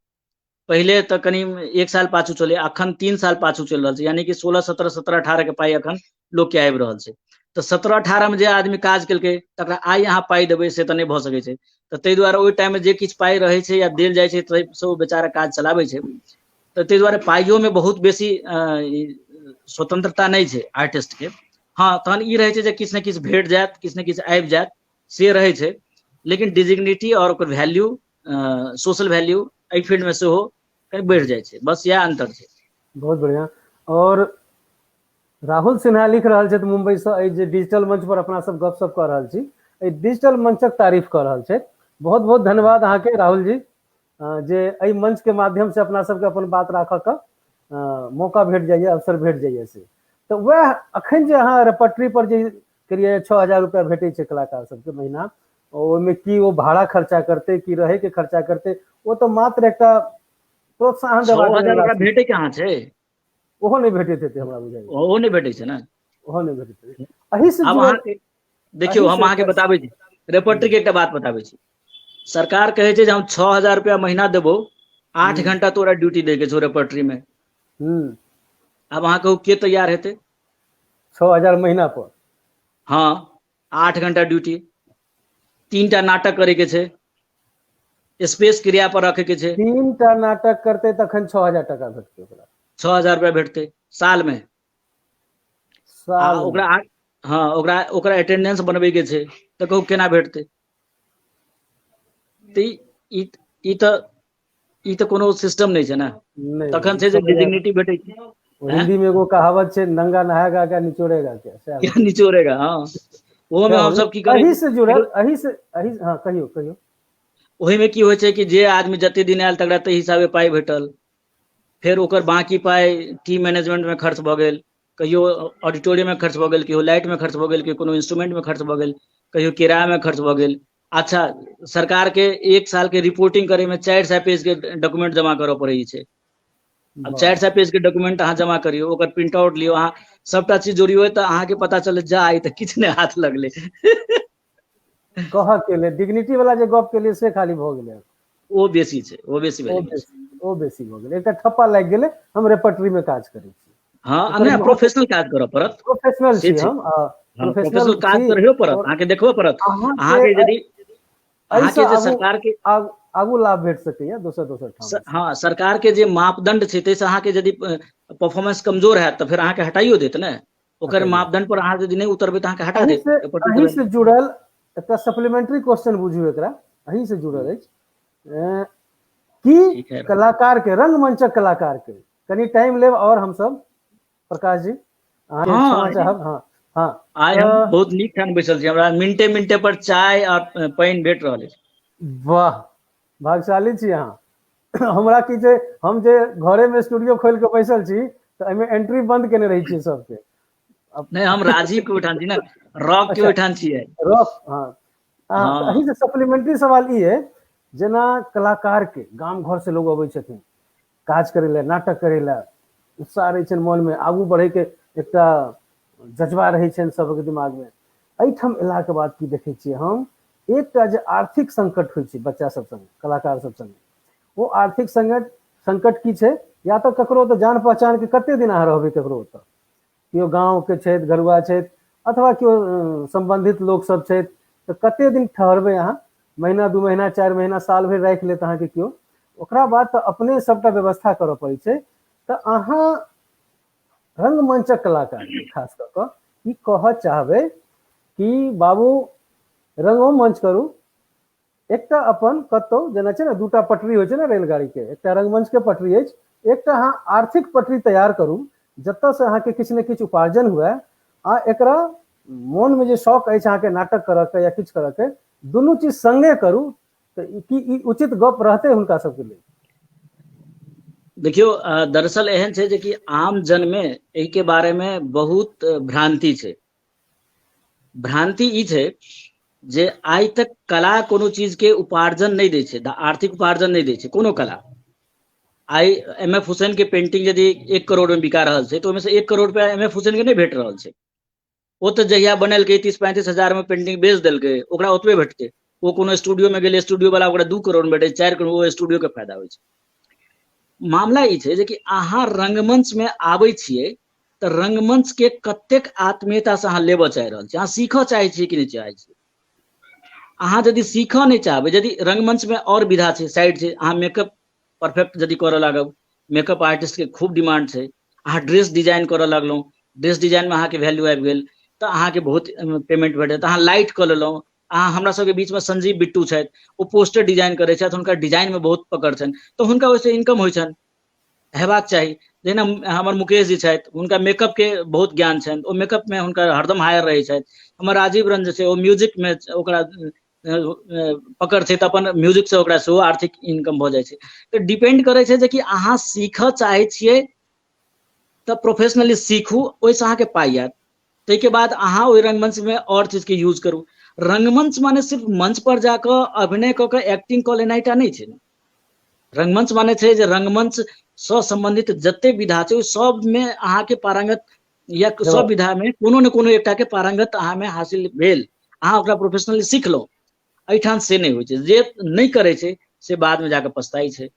पहिले तऽ कनि 1 साल पाछू चले, अखन 3 साल पाछू चलि रहल छै, यानी कि 16, 17, 17, 18 के पाई अखन लोक के आबि रहल छै। तऽ 17, 18 में जे आदमी काज केलकै तकरा आइ अहाँ पाई देबै से तऽ नहीं भऽ सकै छै। तऽ ताहि दुआरे ओहि टाइम में जे किछु पाई रहै छै या देल जाइ छै ताहिसँ ओ बेचारा काज चलाबै छै। तऽ ताहि दुआरे पाइयो में बहुत बेसी स्वतंत्रता नहीं छै आर्टिस्ट के। हाँ तहन ई रहै छै जे किछु ने किछु भेट जायत, किछु ने किछु आबि जायत, से रहै छै। लेकिन डिजिग्निटी और ओकर वैल्यू, सोशल वैल्यू एहि फील्ड में सेहो कहीं बढ़ि जाइ छै, बस इएह अंतर छै।
बहुत बढ़िया। और राहुल सिन्हा लिख रहल छथि मुंबई से, एहि जे डिजिटल मंच पर अपना सब गपशप कऽ रहल छी, एहि डिजिटल मंचक तारीफ कऽ रहल छथि। बहुत बहुत धन्यवाद अहाँके राहुल जी, जे एहि मंच के माध्यम से अपना सबके अपन बात राखऽ के मौका भेट जाइए, अवसर भेट जाइए से। तऽ वह अखन जे अहाँ रेपर्टरी पर जे करिए 6,000 रुपया भेटै छै कलाकार सबके महीना, ओहिमे की वो भाड़ा खर्चा करते कि रहे के खर्चा करते, वो तो मात्र एकटा प्रोत्साहन देबाक लेल
6,000 रुपया
राशि,
भेटै कहाँ छै?
ओहो नहीं भेटैत हेतै हमरा बुझाइए,
ओहो नहीं भेटै छै ने।
ओहो नहीं भेटैत हेतै। एही से
आब
जुड़ल,
अहाँके देखियौ, हम अहाँके बताबै छी, रेपर्टरी के एकटा बात बताबै छी। सरकार कहै छै जे हम 6,000 रुपया महीना देबो, 8 घंटा तोरा ड्यूटी दै के छौ रेपर्टरी में। अब अहाँ कहू के तैयार हेतै?
6,000 महीना पर?
हाँ 8 घंटा ड्यूटी, 3टा नाटक करे के छै, स्पेस क्रिया पर रखे के छै,
3टा नाटक करते तखन 6,000 टका भेटतै ओकरा,
6,000 रुपया भेटतै साल में। आ
साल में।
ओकरा हाँ ओकरा अटेंडेंस बनबै के छै, तऽ कहू केना भेटतै? तऽ ई तऽ कोनो सिस्टम नहीं छै ना। तखन
नहीं
छै जे
6,000।
डिजिग्निटी भेटै छै।
हिंदी में एगो कहावत छै, नंगा नहाएगा क्या निचोड़ेगा क्या, सएह
क्या
हो गेलै।
निचोड़ेगा? हाँ ओहो में
सएह हो
हम
गेलै।
सब की करै
एही
छी,
से जुड़ल, एही हाँ कहियो कहियो।
ओही में की होइ छै कि जे आदमी जते दिन आयल तकरा ताहि हिसाबे पाई भेटल, फेर ओकर बाकी पाई टीम मैनेजमेंट में खर्च भऽ गेल, कहियो ऑडिटोरियम में खर्च भऽ गेल, कहियो लाइट में खर्च भऽ गेल, कहियो कोनो इंस्ट्रूमेंट में खर्च भऽ गेल, कहियो किराया में खर्च भऽ गेल। अच्छा सरकार के 1 साल के रिपोर्टिंग करे में 400 पेज के डॉक्यूमेंट जमा करऽ पड़ै छै। अब 400 पेज के डॉक्यूमेंट अहाँ जमा करियो, ओकर प्रिंट आउट लियो, अहाँ सबटा चीज जोड़ियो तऽ अहाँके पता चले जा ई तऽ किछु नहीं हाथ लगले।
कह के लिए डिग्निटी वाला जे गप के लिए से खाली भऽ गेलै,
ओ बेसी छै, ओ बेसी
ओ
वैल्यू छै।
बेसी, ओ बेसी भऽ गेलै, एकटा ठप्पा लागि गेलै, हम रेपर्टरी में काज करै छी।
हाँ
एकर
नहीं
बहुत
प्रोफेशनल काज करऽ पड़त,
प्रोफेशनल
से
छी
छै।
हम,
हाँ
प्रोफेशनल
प्रोफेशनल काज
छी।
तऽ रहबो पड़त,
और
अहाँके देखबो पड़त।
अहाँके
अहाँके यदि
एहिसँ
अहाँके जे सरकार के
आगू लाभ भेट सकैए दोसर ठाम।
हाँ सरकार के जे मापदंड छै ताहिसँ अहाँके यदि परफॉर्मेंस कमजोर हैत तऽ फेर अहाँके हटाइयो देत ने। ओकर
हटाइए।
मापदंड पर अहाँ यदि नहीं उतरबै तऽ अहाँके हटा
एही
देत
से
रेपर्टरी
एही
देबै।
से जुड़ल एकटा सप्लीमेंट्री क्वेश्चन बुझू एकरा, एही से जुड़ल अछि, की
ठीक है
कलाकार के, रंगमंचक कलाकार के, कनी टाइम लेब और हम सब प्रकाश जी अहाँके क्षमा
हाँ
चाहब। हाँ हाँ
आइ हम बहुत नीक ठाम बैसल छी, हमरा मिनटे मिनटे पर चाय और पानि भेट रहल अछि।
वाह भाग्यशाली छी अहाँ। हमरा की छै, हम जे घरे में स्टूडियो खोल के बैसल छी तऽ एहिमे एंट्री बंद केने रहै छियै सबके।
नहीं हम राजीव के ओहिठाम छी ने, रॉक के
अच्छा
ओहिठाम छियै।
रॉक, हाँ तऽ
हाँ
एही से सप्लीमेंट्री सवाल ई है, जेना कलाकार के गाम घर से लोग अबै छथिन काज करे ला, नाटक करे ला, उत्साह रहै छनि मन में, आगू बढ़े के एकटा जज्बा रहै छनि सबके दिमाग में। एहिठाम एलाके बाद की देखै छियै हम, एकटा जे आर्थिक संकट होइ छै बच्चा सब संगे, कलाकार सब संगे, वो आर्थिक संकट की छै या तो ककरो तो जान पहचान के कते दिन अहाँ रहबै ककरो ओतऽ, केओ गाँव के छथि, घरुआ छथि, अथवा केओ संबंधित लोक सब छथि, तऽ कते दिन ठहरबै अहाँ, महीना 2 महीना 4 महीना साल भरि राखि लेत अहाँके केओ, ओकरा बाद तऽ अपने सबटा व्यवस्था करऽ पड़ै छै। तऽ अहाँ रंगमंचक कलाकार के खास कऽ कऽ ई कहऽ चाहबै कि बाबू रंगो मंच करू, एकटा अपन कतौ जेना छै ने दूटा पटरी होइ छै ने रेलगाड़ी के, एकटा रंगमंच के पटरी अछि, एकटा अहाँ आर्थिक पटरी तैयार करू जतऽ से अहाँके किछु ने किछु उपार्जन हुए, आ एकरा मोन में जे शौक अछि अहाँके नाटक करऽ के या किछु करऽ के, दुनू चीज संगे करू, तऽ ई उचित गप रहतै हुनका सबके लेल?
देखियो दरअसल एहन छै जे कि आम जन में एहि के बारे में बहुत भ्रांति छै। भ्रांति ई छै जे आइ तक कला कोनो चीज के उपार्जन नहीं दै छै, आर्थिक उपार्जन नहीं दै छै कोनो कला। आई एम.एफ. हुसैन के पेंटिंग यदि 1 करोड़ में बिका रहल छै, तो ओहिमे से 1 करोड़ रुपया एम.एफ. हुसैन के नहीं भेट रहल छै। वो तो जहिया बनेलकै 30-35 हजार में पेंटिंग बेच देलकै, ओकरा ओतबे भेटतै। वो कोनो स्टूडियो में गेलै, स्टूडियो वाला ओकरा 2 करोड़ में भेटै, 4 करोड़ वो स्टूडियो के फायदा होइ छै। मामला ई छै जे कि अहाँ रंगमंच में आबै छियै तऽ रंगमंच के कतेक आत्मीयता से अहाँ लेबऽ चाहि रहल छियै, अहाँ सीखऽ चाहै छियै कि नहीं चाहै छियै। अहाँ यदि सीखऽ नहीं चाहबै, यदि रंगमंच में और विधा छै, साइड छै, अहाँ मेकअप परफेक्ट यदि करऽ लागब, मेकअप आर्टिस्ट के खूब डिमांड छै, अहाँ ड्रेस डिजाइन करऽ लगलहुँ, ड्रेस डिजाइन में अहाँके वैल्यू आबि गेल तऽ अहाँके बहुत पेमेंट भेटत। अहाँ लाइट कऽ लेलहुँ, अहाँ हमरा सबके बीच में संजीव बिट्टू छथि, ओ पोस्टर डिजाइन करै छथि, हुनकर डिजाइन में बहुत पकड़ छनि, तऽ हुनका ओहिसँ इनकम होइ छनि, हेबाक चाही। जेना हमर मुकेश जी छथि, हुनका मेकअप के बहुत ज्ञान छनि, ओ मेकअप में हुनकर हरदम हायर रहै छथि। हमर राजीव रंजन छै, ओ म्यूजिक में ओकरा पकड़ छै, तऽ अपन म्यूजिक से ओकरा सेहो आर्थिक इनकम भऽ जाइ छै। तऽ डिपेंड करै छै जे कि अहाँ सीखऽ चाहै छियै तऽ प्रोफेशनली सीखू, ओहिसँ अहाँके पाइ आयत। ताहिके बाद अहाँ ओहि रंगमंच में और चीज के यूज करू। रंगमंच माने सिर्फ मंच पर जाकऽ अभिनय कऽ के एक्टिंग कऽ लेनाइ टा नहीं छै। रंगमंच माने छै जे रंगमंच से संबंधित जते विधा छै, सब में अहाँके पारंगत, या सब विधा में कोनो ने कोनो एकटा के पारंगत अहाँ में हासिल भेल, अहाँ ओकरा प्रोफेशनली सीखलहुँ। एहिठाम से नहीं होइ छै, जे नहीं करै छै से बाद में जाके पछताई छै।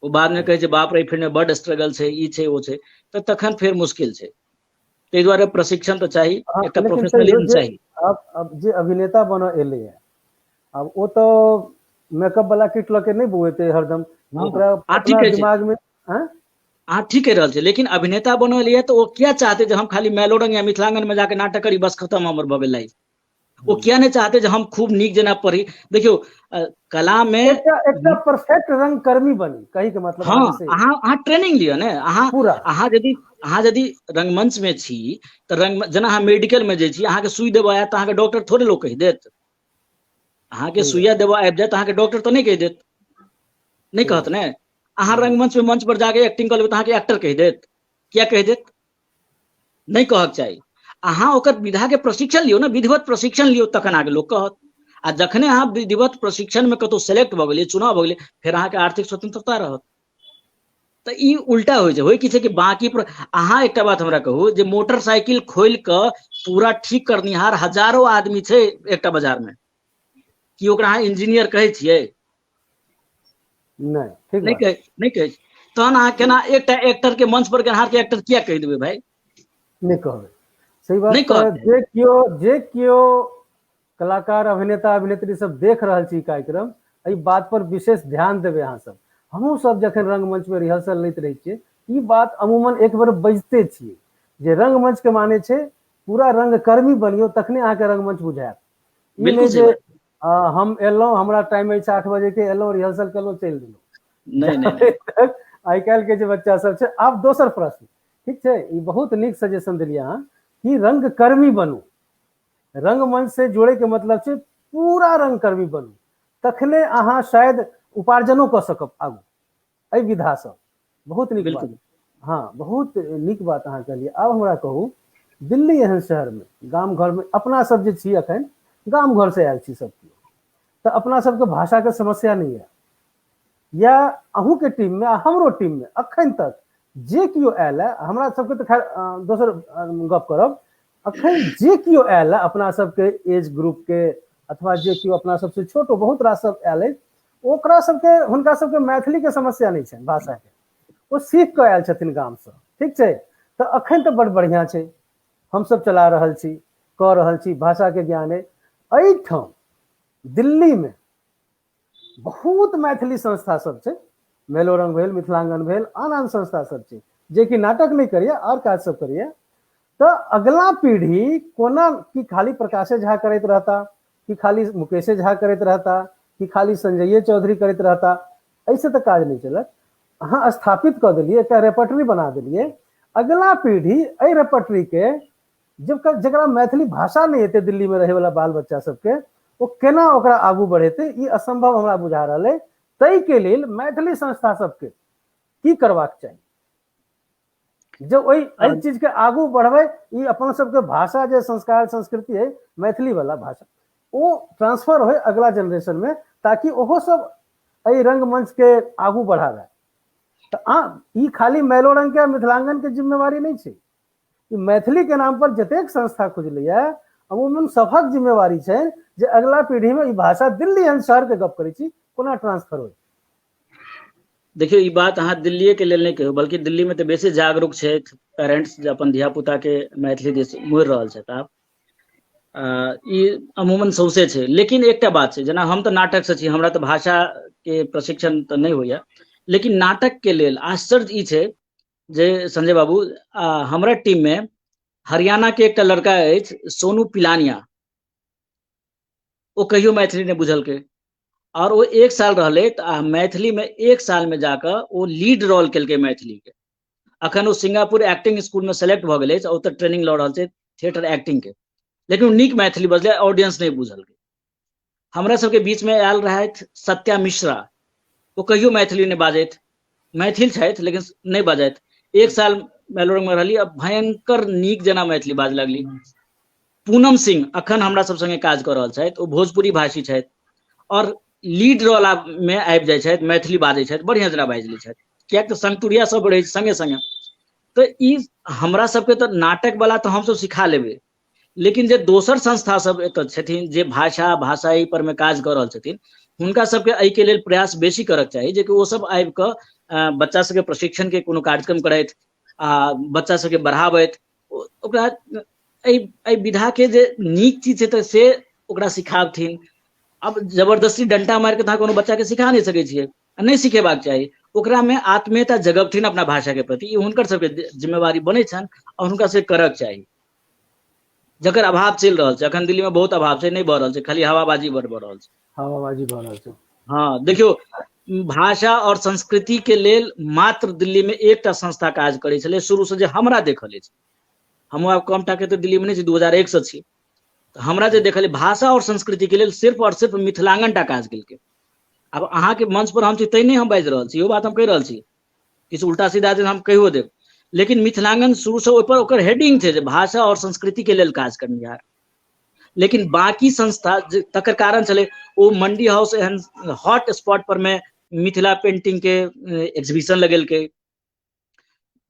वो बाद में कहै छै बाप रे फिर बड स्ट्रगल छै, ई छै ओ छै, तऽ तखन फेर मुश्किल छै। ताहि दुआरे प्रशिक्षण तो चाही, एकटा
लेकिन तैयो
प्रोफेशनलिज्म
जे
चाही।
अब जे अभिनेता बनऽ एलै है, अब वो तो मेकअप वाला किट लऽ के नहीं बौएते हरदम, ओकरा अपना
ठीके छै,
दिमाग में
अहाँ ठीक कहि रहल छै। लेकिन अभिनेता बनल है तो वो क्या चाहते जे हम खाली मैलोरंग या मिथिलांगन में जाके नाटक करी, बस खत्म हमर भऽ गेल लाइफ। वो क्या नहीं चाहते जे हम खूब नीक जेना पढ़ी। देखियो कला में
एकटा परफेक्ट रंगकर्मी बनी, कही के मतलब
हाँ, अहाँ ट्रेनिंग लिअ ने।
पूरा
अहाँ यदि रंगमंच में छी तऽ जेना अहाँ मेडिकल में जे छी, अहाँके सुई देबऽ आयत तऽ अहाँके डॉक्टर थोड़े लोग कहि देत। अहाँके सुइया देबऽ आबि जायत, अहाँके डॉक्टर तऽ नहीं कहि देत, नहीं कहत ने। अहाँ रंगमंच में मंच पर जाके एक्टिंग कर लेबै तऽ अहाँके एक्टर कहि देत, क्या कहि देत, नहीं कहक चाही। अहाँ ओकर विधा के प्रशिक्षण लियौ ना, विधिवत प्रशिक्षण लियौ, तखन आगे लोग कहत। आ जखने अहाँ विधिवत प्रशिक्षण में कतौ सेलेक्ट भऽ गेलियै, चुनाव भऽ गेलै, फेर अहाँके आर्थिक स्वतंत्रता रहत। तऽ ई उल्टा होइ कि छै कि बाकी अहाँ एकटा बात हमरा कहू, जे मोटरसाइकिल खोल कऽ पूरा ठीक करनिहार हजारों आदमी छै एकटा बाजार में, कि ओकरा अहाँ इंजीनियर कहै छियै?
नहीं, ठीक
नहीं
बात
कहै। तहन अहाँ केना एकटा एक्टर के मंच पर गेनहार के एक्टर किया कहि देबै भाई?
नहीं कहबै, सही बात।
नहीं कहत।
जे कियो कलाकार, अभिनेता, अभिनेत्री सब देख रहल छी कार्यक्रम, एहि बात पर विशेष ध्यान देबै अहाँ सब। हमहूँ सब जखन रंगमंच में रिहर्सल लैत रहै छियै, ई बात अमूमन एक बेर बजते छियै जे रंगमंच के माने छै पूरा रंगकर्मी बनियो, तखने अहाँके रंगमंच बुझायत। ई
बिल्कुल
नहीं
सही
जे
बात।
हम एलहुँ, हमरा टाइम अछि 8 बजे के, एलहुँ रिहर्सल केलहुँ चलि
नहीं नहीं
देलहुँ।
नहीं,
आइ काल्हि के जे बच्चा सब छै, आब दोसर प्रश्न, ठीक छै, ई बहुत नीक सजेशन देलियै अहाँ कि रंगकर्मी बनू। रंगमंच से जोड़े के मतलब छै पूरा रंगकर्मी बनू, तखने अहाँ शायद उपार्जनो कऽ सकब आगू एहि विधा सँ। बहुत नीक बात,
बिल्कुल।
हाँ, बहुत नीक बात अहाँ कहलियै। आब हमरा कहू, दिल्ली एहन शहर में, गाम घर में, अपना सब जे छी अखन गाम घर से आयल छी सब केओ, तऽ अपना सबके भाषा के समस्या नहीं है, या अहूँ के टीम में, हमरो टीम में अखन तक जे कियो आयल है, हमरा सबके तऽ खैर दोसर गप करब, अखन जे कियो आयल है अपना सबके एज ग्रुप के, अथवा जे कियो अपना सबसे छोटो, बहुत रास सब आयल है, ओकरा सबके, हुनका सबके मैथिली के समस्या नहीं छनि भाषा के, वो सीख के आयल छथिन गाम से, ठीक छै। तो अखन तो बड़ बढ़िया छै, हम सब चला रहल छी, कह रहल छी, भाषा के ज्ञान है। एठाम दिल्ली में बहुत मैथिली संस्था सब छै, मेलोरंग भेल, मिथिलांगन भेल, आन आन संस्था सब छै जे कि नाटक नहीं करिए और काज सब करिए। तो अगला पीढ़ी कोना कि खाली प्रकाशे झा करैत रहता, कि खाली मुकेशे झा करैत रहता, कि खाली संजय चौधरी करैत रहता, ऐसे तो काज नहीं चलत। अहाँ स्थापित कर दिलिए, एक रेपर्टरी बना दिलिए, अगला पीढ़ी ए रेपर्टरी के जब जरा मैथिली भाषा नहीं हेते दिल्ली में रहे वाला बाल बच्चा सबके, वो केना ओकरा आगू बढ़ेते, ये असंभव हमरा बुझा रहा है। तई के लेल मैथिली संस्था सबके की करबाक चाहिए, जो वही चीज के आगू बढ़े, ये अपन सबके भाषा जो संस्कार संस्कृति है मैथिली वाला भाषा, वो ट्रांसफर हो अगला जनरेशन में, ताकि ओहो सब ए रंगमंच के आगू बढ़ावे। तो ये खाली मेलोरंग के मिथिलांगन के जिम्मेवारी नहीं छै, मैथिली के नाम पर जतेक संस्था खुजलिए अमूमन सभक जिम्मेवारी छै जे अगला पीढ़ी में ई भाषा दिल्ली एहन शहर के गप करै छी कोना ट्रांसफर हो।
देखियो ई बात अहाँ दिल्ली के लेल नहीं कहो, बल्कि दिल्ली में तो बेसी जागरूक छै पेरेंट्स जे अपन धिया पुता के मैथिली दिस मुड़ रहल छै। आब ई अमूमन सौसे छै। लेकिन एकटा बात छै, जेना हम तो नाटक से छी, हमरा तो भाषा के प्रशिक्षण तो नहीं होइया, लेकिन नाटक के लेल आश्चर्य ई छै जे संजय बाबू, हमरा टीम में हरियाणा के एक लड़का है सोनू पिलानिया, वो कहियो मैथिली नहीं बुझल के, और वो 1 साल रहले तो मैथिली में 1 साल में जाकर वो लीड रोल केलके मैथिली के। अखन वो सिंगापुर एक्टिंग स्कूल में सेलेक्ट भ गेले, ओतऽ ट्रेनिंग लऽ रहल छै थिएटर एक्टिंग के, लेकिन वो नीक मैथिली बजले, ऑडियंस नहीं बुझल के। हमरा सबके बीच में आयल रहथि सत्या मिश्रा, वो कहियो मैथिली नहीं बाजैत, मैथिल छथि लेकिन नहीं बाजैत। 1 साल मेलोरंग में रहली, अब भयंकर नीक जना मैथिली बाज लगली। पूनम सिंह अखन हमरा सब संगे काज कर रहल छथि, वो भोजपुरी भाषी छथि और लीड रोल में आबि जाय छथि, मैथिली बाजै छथि, बढ़िया जना बाजि लै छथि, कियाक तऽ संगतुरिया सब रहै छै संगे संगे। तो ई हमरा सबके तो नाटक वाला तो हम सब सिखा लेबै, लेकिन जे दोसर संस्था सब एतऽ छथिन जे भाषा भाषाई पर में काज कर रहल छथिन, हुनका सबके एहि के लेल प्रयास बेसी करक चाही, जे कि वो सब आबि कऽ बच्चा सबके प्रशिक्षण के कोनो कार्यक्रम करैत, बच्चा सबके बढ़ाबैत, ओकरा एहि विधा के जे नीक चीज छै तऽ से ओकरा सिखाबथिन। अब जबरदस्ती डंटा मार के कोनो बच्चा के सिखा नहीं सकै छियै, नहीं सिखेबाक चाही, ओकरा में आत्मीयता जगबथिन अपना भाषा के प्रति, ई हुनकर सबके जिम्मेवारी बनै छनि और हुनका से करक चाही। जकर अभाव चलि रहल छै अखन दिल्ली में, बहुत अभाव छै, नहीं भऽ रहल छै, खाली हवाबाजी बढ़ रहल छै,
हवाबाजी भऽ रहल छै।
हाँ देखियो, भाषा और संस्कृति के लेल मात्र दिल्ली में एकटा संस्था काज करै छलै शुरू से, जे हमरा देखल अछि। हम आब कम टाके तो दिल्ली में नहीं छी, 2001 से छी, तो हमरा जे देखल भाषा और संस्कृति के लेल सिर्फ और सिर्फ मिथिलांगन टा काज केलकै। अब अहाँ के मंच पर हम छी तै नहीं हम बाजि रहल छी, इहो बात हम कहि रहल छी, किछु उल्टा सीधा जे हम कहियो देब, लेकिन मिथिलांगन शुरू से ओहि ओकर हेडिंग छै जे भाषा और संस्कृति के लेल काज करनिहार। लेकिन बाकी संस्था तकर कारण चले, वो मंडी हाउस एहन हॉट स्पॉट पर में मिथिला पेंटिंग के एग्जीबिशन लगेलकै,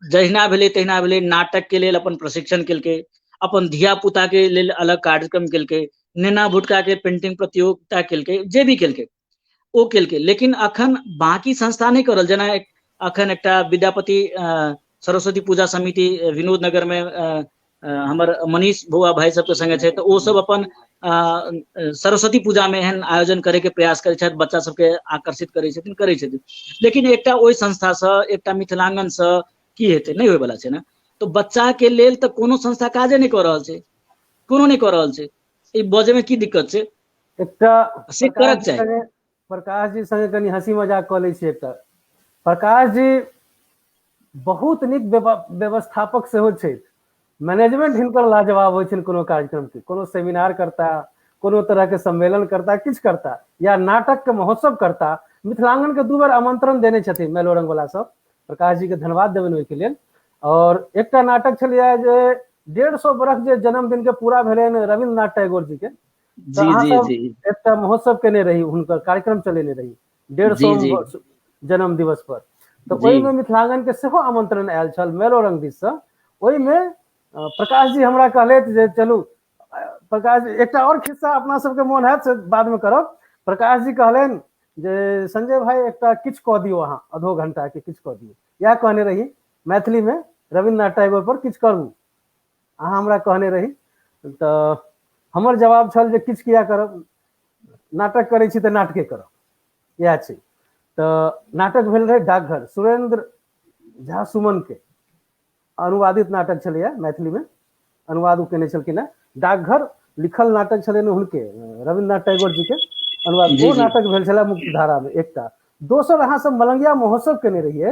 जहिना भेलै तहिना भेलै, नाटक के लेल अपन प्रशिक्षण केलकै, अपन धिया पुता के लेल अलग कार्यक्रम केलकै, नेना भुटका के पेंटिंग प्रतियोगिता केलकै, जे भी केलकै ओ केलकै। लेकिन अखन बाकी संस्था नहीं करल, जेना अखन एकटा विद्यापति सरस्वती पूजा समिति विनोद नगर में हमर मनीष बउआ भाई सबके संगे छै, तो ओ सब अपन सरस्वती पूजा में एहन आयोजन करे के प्रयास करै छथि, बच्चा सबके आकर्षित करै छथिन, करै छथिन। लेकिन एकटा ओहि संस्था से, एकटा मिथिलांगन से की हेतै, नहीं होय वाला छै ना। तो बच्चा के लेल तो कोनो संस्था काजे नहीं कर रहल छै, कोनो नहीं कर रहल छै, ई बजे में की दिक्कत छै,
एकटा
से करक चाही।
प्रकाश जी संगे कनी हंसी मजाक कऽ लै छी। एकटा प्रकाश जी बहुत नीक व्यवस्थापक सेहो छथि, मैनेजमेंट हिनकर लाजवाब होइ छनि। कोनो कार्यक्रम के, कोनो सेमिनार करता, कोनो तरह के सम्मेलन करता, किछु करता, या नाटक के महोत्सव करता, मिथिलांगन के 2 बेर आमंत्रण देने छथिन मेलोरंग वाला सब, प्रकाश जी के धन्यवाद देबनि ओहि के लेल। और एकटा नाटक छलिए जे 150 बरख जे जन्मदिन के पूरा भेलनि रविन्द्रनाथ टैगोर जी के, एकटा महोत्सव केने रही, हुनकर कार्यक्रम चलेने रही 150 जन्म दिवस पर। तो ओहि में मिथिलांगन के सेहो आमंत्रण आयल छल मेलोरंग दिस से। ओहि में प्रकाश जी हमरा कहलथि जे चलू, प्रकाश जी एकटा और खिस्सा अपना सबके मोन हैत से बाद में करब। प्रकाश जी कहलनि जे संजय भाई एकटा किछु कह दियौ, अहाँ आधो घंटा के किछु कह दियौ। या कहने रही मैथिली में रविन्द्रनाथ टैगोर पर किछु करू, अहाँ हमरा कहने रही तऽ हमर जवाब छल जे किछु किया करब, नाटक करै छी तऽ नाटके करब, इएह छै। तऽ नाटक भेल रहै डाकघर, सुरेंद्र झा सुमन के अनुवादित नाटक छलैया, मैथिली में अनुवाद केने छलखिन। डाकघर लिखल नाटक छलैन हुनके, रविन्द्रनाथ टैगोर जी के अनुवाद।
जी,
ओ
जी।
नाटक भेल छलै मुक्तधारा में एकटा। दोसर अहाँ सब मलंगिया महोत्सव केने रहिए,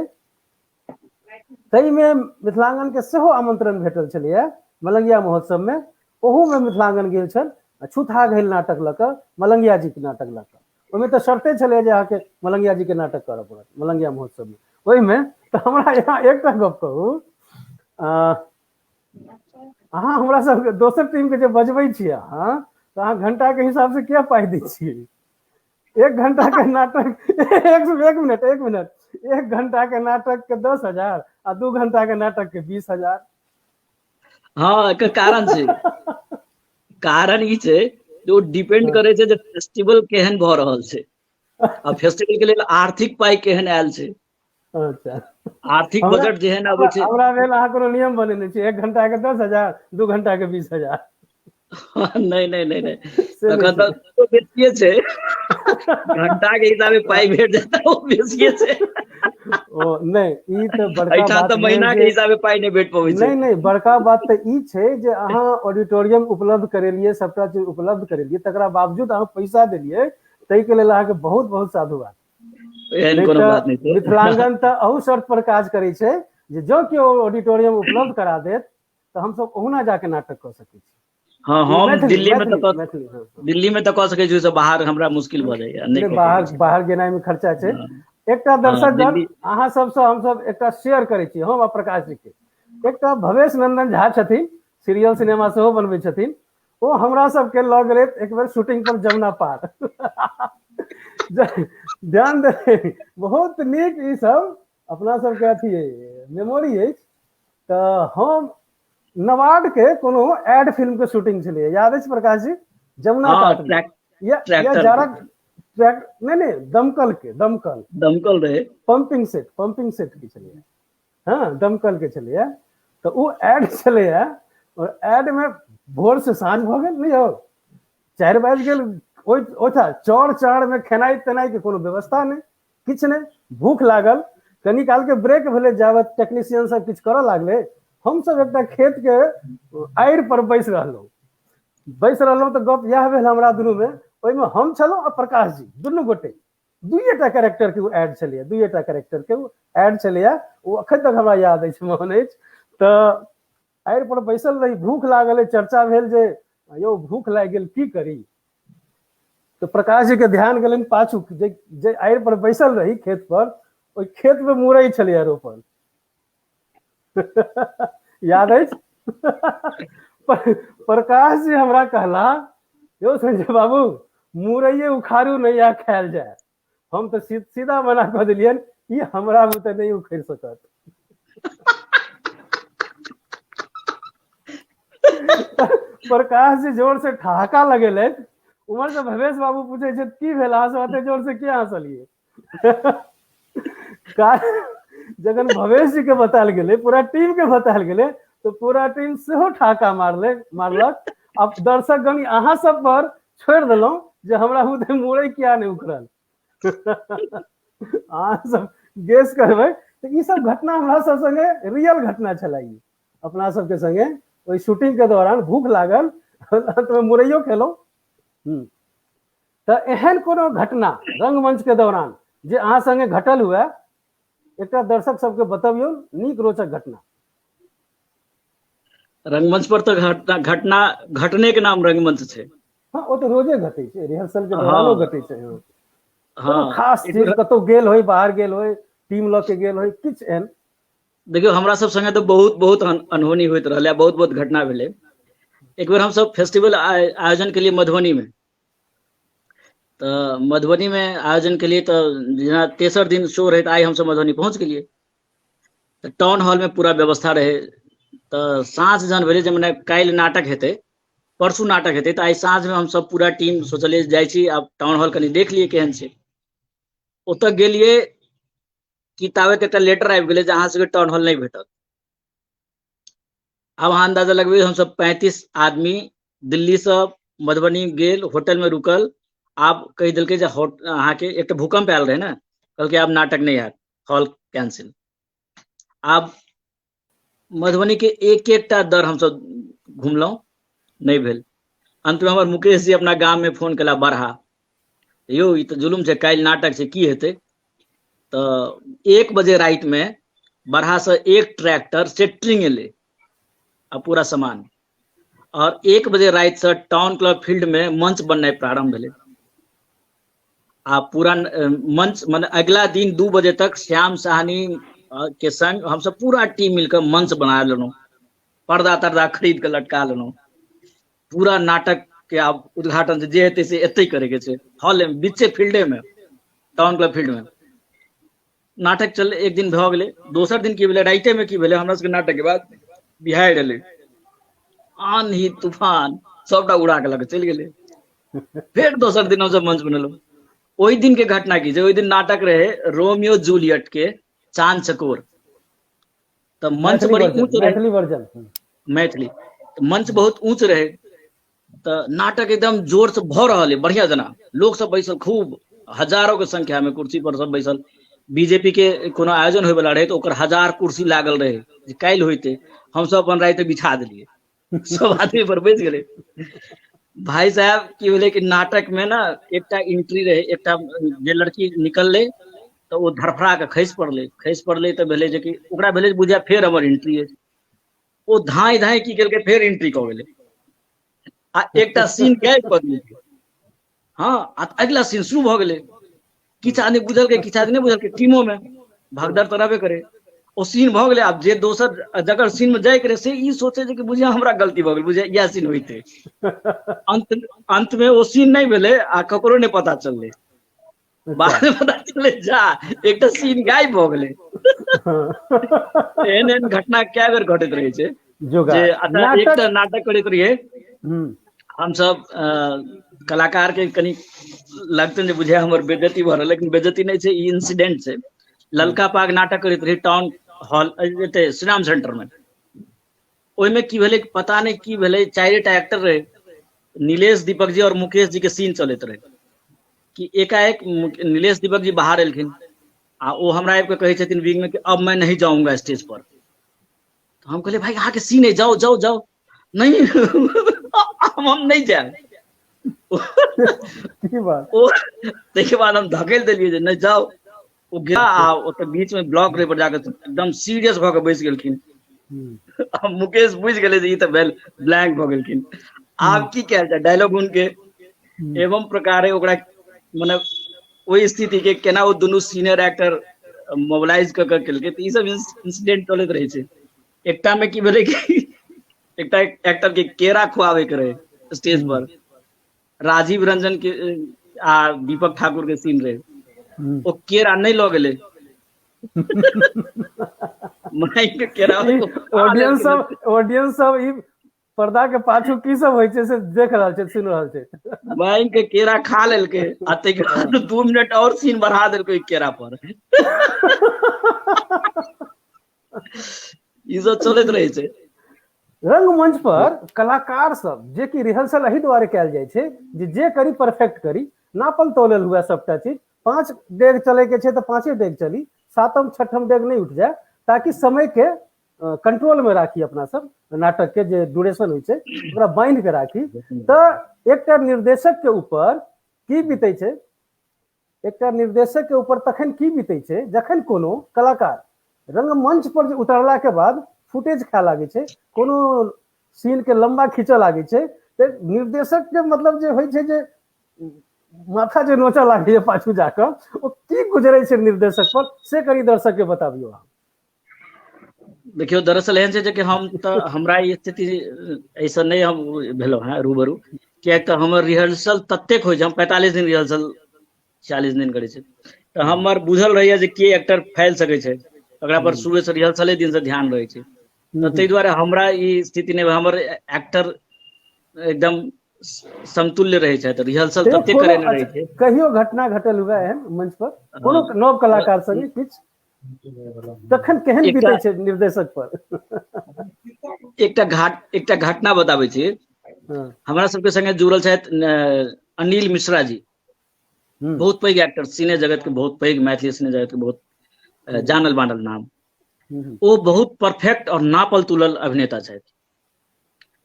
तई में मिथिलांगन के सेहो आमंत्रण भेटल छलैया मलंगिया महोत्सव में, ओहू में मिथिलांगन गेल छल छूथा घैल नाटक लऽ कऽ, मलंगिया जी के नाटक लऽ कऽ। ओहिमे तऽ शर्ते छलै जे अहाँके मलंगिया जी के नाटक करऽ पड़त मलंगिया महोत्सव में। ओहिमे तऽ हमरा यहाँ एकटा गप कहू, अहाँ हमरा सबके दोसर टीम के जे बजबै छियै अहाँ, तऽ अहाँ घंटा के हिसाब से क्या पाइ दै छियै? 1 घंटा के नाटक एक मिनट 1 घंटा के नाटक के 10,000 आ 2 घंटा के नाटक के 20,000।
हाँ, एकर कारण छै, कारण ई छै जे ओ डिपेंड करे छै जे फेस्टिवल केहन भऽ रहल छै आ फेस्टिवल के लेल आर्थिक पाइ केहन आयल छै,
अच्छा,
आर्थिक बजट जेहन अबै छै।
हमरा भेल अहाँ कोनो नियम बनेने छी 1 घंटा के 10,000, 2 घंटा के 20,000।
नहीं
से नहि
तखन
छै।
तऽ बेसिए छै, घंटा के हिसाबे पाइ भेट जाता ओ बेसिए छै।
ओ नहीं, ई तऽ बड़का
एहिठाम
बात
तऽ
भेल
महीना के
जे
हिसाबे पाइ नहि भेट पबै छै।
नहीं बड़का बात तऽ ई छै जे अहाँ ऑडिटोरियम उपलब्ध करेलिए, सबटा चीज उपलब्ध करेलिए, तकरा बावजूद अहाँ पैसा देलिए, ताहि के लेल अहाँके बहुत बहुत साधुवाद।
एहन
नहीं
कोनो
तऽ
बात नहीं छै।
मिथिलांगन तऽ अहू शर्त पर काज करै छै जे जो केओ ऑडिटोरियम उपलब्ध करा देत तऽ हमसब ओहुना जाके नाटक कऽ सकै छी।
हाँ, हम
मैथिली
दिल्ली में
मैथिली
तऽ
मैथिली हाँ, हाँ।
दिल्ली में तऽ कऽ सकै छी, से बाहर हमरा मुश्किल भऽ जाइए, नहि
नहि
कऽ पबै छी।
बाहर गेनाइ में खर्चा छै।
हाँ,
एकटा दर्शकगण
दिल्ली
अहाँ सबसँ हमसब एकटा शेयर करै छी, हम आ प्रकाश जी के। एकटा भवेश नंदन झा छथिन, सीरियल सिनेमा सेहो बनबै छथिन, ओ हमरा सबके लऽ गेलथि एक बेर शूटिंग पर जमुना पार। ध्यान दे, बहुत नीक ई सब अपना सबके अथी मेमोरी अछि। तऽ हम नवाड के कोनो एड फिल्म के शूटिंग छलै, याद अछि प्रकाश जी? जमुना
हाँ,
काट में या
ट्रैक्टर
जारा ट्रैक नहीं दमकल के,
दमकल रहे,
पंपिंग सेट की छलै, हाँ दमकल के छलै। तऽ ओ एड छलै, और एड में भोर से साँझ भऽ गेल, नहीं हो 4 बाजि गेल, ओठा चौड़ चाड़ में खेनाइ तेनाइ के कोनो व्यवस्था नहीं, किछु नहीं, भूख लागल, कनी काल के ब्रेक भेलै, जाबत टेक्नीशियन सब किछु करऽ लागले, हम सब एकटा खेत के आड़ि पर बैस रहलहुँ तऽ गप इएह भेल हमरा दुनू में। ओहिमे हम छलहुँ आ प्रकाश जी, दुनू गोटे, दुइएटा कैरेक्टर के एड छलैया, दुइएटा कैरेक्टर के एड छलैया, ओ अखन तक हमरा याद अछि, मोहन अछि। तऽ आड़ि पर बैसल रही, भूख लागल, चर्चा भेल जे यौ भूख लागि गेल, की करी? तो प्रकाश जी के ध्यान गेलन पाछू, जे आड़ि पर बैसल रही खेत पर, ओहि खेत में मुरई छलैया रोपल। याद अछि? प्रकाश जी हमरा कहला, यौ संजय बाबू मुरैये उखाड़ू नहीं या खायल जाए। हम तो सीधा मना कऽ देलियन, ई हमरा में तो नहीं उखड़ सकत। प्रकाश जी जोर से ठहाका लगेले, उमर से भवेश बाबू पूछे छे की भेल, अहाँ सब एते जोर से किया हंसलिए? जखन भवेश जी के बतायल गेले, पूरा टीम के बतायल गेले, तो पूरा टीम सेहो ठहाका मारलक। अब दर्शक गण अहाँ सब पर छोड़ देलहुं जे हमरा हुते मुरई किया नहीं उखड़ल। अहाँ सब गेस करबै तो ई सब घटना हमरा सब संगे रियल घटना छला। ई अपना सबके संगे ओहि शूटिंग के दौरान भूख लागल, अंत में मुरैयो खेलौं। तो एहन कोनो घटना रंगमंच के दौरान जे अहाँ संगे घटल हुए, एकटा दर्शक सबके बतबियौ, नीक रोचक घटना।
रंगमंच पर तो घटना घटने के नाम रंगमंच छै।
हाँ, वो तो रोजे घटे छै, रिहर्सल के
हाँ,
दौरानो घटे छै। कोनो
हाँ,
खास चीज कतौ गेल होय, बाहर गेल होय, टीम लऽ के गेल होय, किछ एहन?
देखियो हमरा सब संगे तो बहुत अनहोनी होइत रहलै, बहुत घटना भेलै। एक बेर हम सब फेस्टिवल आयोजन के लिए मधुबनी में, तो मधुबनी में आयोजन के लिए तो जेना तेसर दिन शो रहे, आई हम सब मधुबनी पहुंच गेलिए। तो टाउन हॉल में पूरा व्यवस्था रहे। तो साँझ जहन भेलै जे मने काल्हि नाटक हेतै, परसू नाटक हेतै, तो आई साँझ में हम सब पूरा टीम सोचलिए जाइ छी, आब टाउन हॉल कनी देख लिए केहन छै। ओतऽ गेलिए कि तावे के एकटा लेटर आबि गेलै जे अहाँ सबके टाउन हॉल नहीं भेटत। अब अहाँ अंदाजा लगबे हम सब 35 आदमी दिल्ली से मधुबनी गेल, होटल में रुकल। आब कहि देलकै जे अहाँ के एकटा भूकंप आयल रहे ना, कहलकै आब नाटक नहीं हैत, हॉल कैंसिल। आब मधुबनी के एक एकटा दर हम सब घुमलहुँ, नहीं भेल। अंत में हमर मुकेश जी अपना गाम में फोन केला बरहा, यौ ई तो जुलुम छै, काल्हि नाटक छै, की हेतै? तो 1 बजे रात में बरहा से एक ट्रैक्टर सेट्रिंग एलै आ पूरा सामान, और 1 बजे रात से टाउन क्लब फील्ड में मंच बननाइ प्रारंभ भेलै। आ पूरा मंच मतलब अगला दिन 2 बजे तक श्याम साहनी के संग हम सब पूरा टीम मिलकर मंच बना लेलहुँ, पर्दा तर्दा खरीद के लटका लेलहुँ। पूरा नाटक के आब उद्घाटन जे हेतै से एतै करे के छै, हॉल में बीचे फील्डे में, टाउन क्लब फील्ड में नाटक चल। एक दिन भऽ गेलै, दोसर दिन की भेलै, राइते में की भेलै, हमरा सबके नाटक के बाद बिहाड़ि एलै, आंधी तूफान सबटा उड़ा के लग चलि गेलै। फेर दोसर दिन हम सब मंच बनेलहुँ। ओहि दिन के घटना की छै, ओहि दिन नाटक रहे रोमियो जूलियट के चांद चकोर। तो मंच बड़ी ऊंच रहे,
मैथिली वर्जन,
मैथिली, तो मंच बहुत ऊंच रहे। तो नाटक एकदम जोर से भऽ रहल है, बढ़िया जना लोग सब बैसल, खूब हजारों के संख्या में कुर्सी पर सब बैसल। बीजेपी के कोनो आयोजन होय वाला रहे तो ओकर 1000 कुर्सी लागल रहे, जे काल्हि होइते। हम सब अपन रात बिछा देलिए, सब आदमी पर बैस गेले। भाई साहब की भेलै कि नाटक में ना एकटा एंट्री रहे, एकटा जे लड़की निकलले तो वो धरफड़ा के खसि पड़ले तो भेलै जे कि ओकरा भेलै बुझा फेर हमर एंट्री है। वो धाय धाय की केलकै, फेर एंट्री कऽ गेलै आ एकटा सीन गायब कऽ देलकै। हाँ, अगला सीन शुरू भऽ गेलै। किछु आदमी बुझलकै, किछु आदमी नहि बुझलकै, टीमो में भगदड़ तऽ रहबे करे। ओ सीन भऽ गेलै। आब जे दोसर जकर सीन में जाय करे से ई सोचे जे कि बुझिया हमरा गलती भऽ गेल, बुझिया इएह सीन होइते। अंत में ओ सीन नहीं भेलै आ ककरो नहीं पता चललै। बाद में पता चले जा एकटा सीन गायब भऽ गेलै। एहन एहन घटना कए बेर घटैत रहै छै जे एकटा नाटक करैत रहियै हम सब। कलाकार के कनी लगतन जे बुझाय हमर बेइज्जती भऽ रहल, लेकिन बेइज्जती नहीं छै, ई इंसिडेंट छै। ललका पाग नाटक करैत रही town hall Shri Ram centre में। ओहिमे की भेलै पता नहीं की भेलै, 4टा एक्टर रहे, नीलेश दीपक जी और मुकेश जी के सीन चलैत रहे कि एकाएक नीलेश दीपक जी बाहर एलखिन आ वो हमरा आबि के कहै छथिन विंग में कि अब मैं नहीं जाऊंगा स्टेज पर। तो हम कहले भाई अहाँ के सीन है, जाओ जाओ जाओ। नहीं हम नहीं जाए। ताहिके बाद हम धकेल दिलियै जे नहीं जाओ। वो गया आ ओतऽ बीच में ब्लॉक रे पर जाकर एकदम सीरियस भऽ के बैस गेलखिन। मुकेश बुझि गेलै जे ई तऽ भेल ब्लैंक भऽ गेलखिन। आब की कयल जाय, डायलॉग उनके एवं प्रकारे ओकरा मतलब ओहि स्थिति के केना ओ दुनू सीनियर एक्टर मोबिलाइज कऽ के केलकै। तऽ ई सब इंसिडेंट चलैत रहै छै। एकटा में की भेलै कि एकटा एक्टर के केरा खुआबे के रहे स्टेज पर, राजीव रंजन के आ दीपक ठाकुर के सीन रहे। ओ केरा नहीं लऽ गेलै। माइक के केरा
ऑडियंस सब ई पर्दा के पाछू की सब होइ छै से देख रहल छै, सुन रहल छै।
माइक के केरा खा लेलकै आ ताहिके बाद 2 मिनट और सीन बढ़ा देलकै केरा पर। ई सब चलैत रहै छै।
रंगमंच पर कलाकार सब जे कि रिहर्सल एही दुआरे कयल जाइ छै जे करी परफेक्ट करी, नापल तोलल हुए सबटा चीज। 5 डेग चले के छै तो 5 डेग चली, 7म 6ठम डेग नहीं उठ जाए, ताकि समय के कंट्रोल में राखी अपना सब। नाटक के जे ड्यूरेशन होइ छै ओकरा बांध के राखी। तो एकटा निर्देशक के ऊपर की बीते छै, एकटा निर्देशक के ऊपर तखन की बीते छै जखन कोनो कलाकार रंगमंच पर उतरला के बाद फुटेज खाय लागे छै, कोनो सीन के लंबा खींचऽ लागे छै। तो निर्देशक के मतलब जे होइ छै जे माथा जे नोचा लागे छै पाछू जाकर, ओ की गुजरे छै निर्देशक पर से करी दर्शक के बताबियो।
देखियो दरअसल एहन छै जे कि हम तऽ हमरा ई स्थिति ऐसा नहीं हम भेलो हैं रूबरू, किया तऽ हमर रिहर्सल ततेक होइ छै, हम 45 दिन रिहर्सल 40 दिन करै छै। तऽ हमर बुझल रहैया जे के एक्टर फैल सकै छै, ओकरा पर शुरू से रिहर्सले दिन से ध्यान रहै छै। तऽ ताहि दुआरे हमरा ई स्थिति नहीं, हमर एक्टर एकदम समतुल्य रहे छै। तऽ रिहर्सल तते करे रहै छै।
कहियो घटना घटल हुआ है मंच पर कोनो नव कलाकार संगे किछ? तखन केहन
एकटा-
बीते छै निर्देशक पर?
एकटा घटना बताबै छी।
हाँ,
हमरा सबके संगे जुड़ल छथि अनिल मिश्रा जी,
हम्म,
बहुत पैघ एक्टर, सिने जगत के बहुत पैघ, मैथिली सिने जगत के बहुत जानल मानल नाम।
हम्म,
ओ बहुत परफेक्ट और नापल तुलल अभिनेता छथि।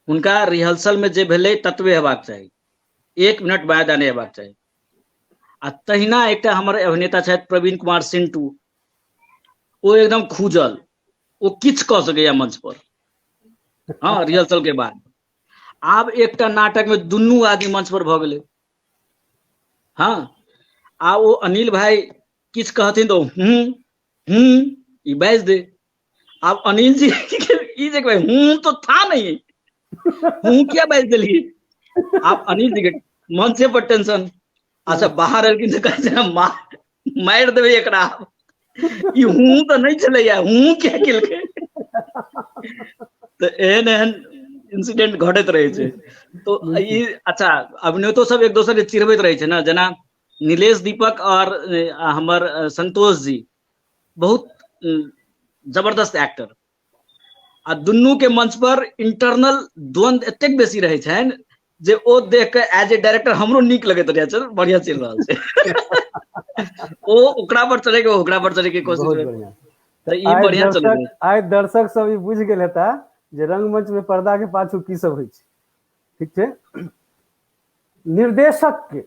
हुनका रिहर्सल में जे भेलै ततबे हेबाक चाही, 1 मिनट बायदा नहि हेबाक चाही। आ तहिना एकटा हमर अभिनेता छथि प्रवीण कुमार सिंटू, ओ एकदम खूजल, ओ किछु कऽ सकैया मंच पर, हाँ रिहर्सल के बाद। आब एकटा नाटक में दुनू आदमी मंच पर भऽ गेलै, हाँ आ ओ अनिल भाई किछु कहथिन तो ई बाजि दे। अब अनिल जी ई जे कहबै तो था नहीं, क्या बाजि देलिए। आप अनिल जी के मंचे पर टेंशन, अच्छा बाहर एलखिन तऽ कहै छै मारि देबै एकरा, ई तो नहीं छलैया, क्या केलकै। तऽ एहन एहन इंसिडेंट घटैत रहै छै। तो ई अच्छा अभिनेतो सब एक दोसर के चिढ़बैत रहै छै ना, जेना नीलेश दीपक और हमर संतोष जी बहुत जबरदस्त एक्टर, आ दुनू के मंच पर इंटरनल द्वंद एतेक बेसी रहै छनि जे ओ देख के एज ए डायरेक्टर हमरो नीक लगैत रहै, चल बढ़िया चलि रहल छै। ओ ओकरा पर चढ़े के ओकरा पर चढ़े के कोशिश
बहुत
करे,
बढ़िया।
तो ई बढ़िया चलै छै।
आइ दर्शक सब ई बुझि गेल हेता जे रंगमंच में पर्दा के पाछू की सब होइ छै। ठीक छै, निर्देशक के,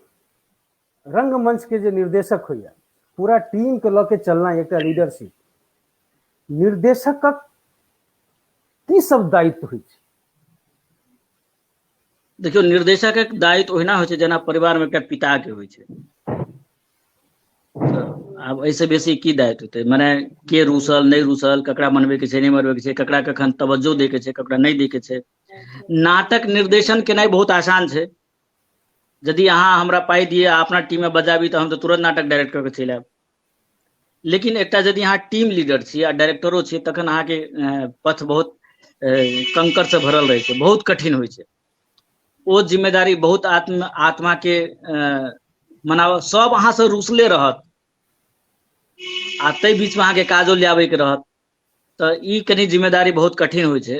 रंगमंच के जे निर्देशक होइया, पूरा टीम के लऽ के चलना एकटा लीडरशिप, निर्देशकक की सब दायित्व होइ छै?
देखियो निर्देशक दायित्व ओहिना होइ छै जेना परिवार में एकटा पिता के होइ छै। आब ऐसे बेसी की दायित्व होतै, माने के रूसल नहीं रूसल, ककरा मनबे के छै नहीं मनबे के छै, ककरा कखन तवज्जो दे के छै, ककरा नहीं दे के छै। नाटक निर्देशन केनाइ बहुत आसान छै। यदि अहाँ हमरा पाई दिए अपना टीम में बजाबी तऽ हम तऽ तुरंत नाटक डायरेक्ट करके चलि आयब। लेकिन एकटा यदि अहाँ टीम लीडर छी आ डायरेक्टरो छी तखन अहाँके पथ बहुत कंकर से भरल रहै छै, बहुत कठिन होइ छै। ओ जिम्मेदारी बहुत आत्मा के मनाव, सब अहाँ से रूसले रहत आ तै बीच में अहाँके काजो लियाबे के रहत, तऽ ई कनी जिम्मेदारी बहुत कठिन होइ छै।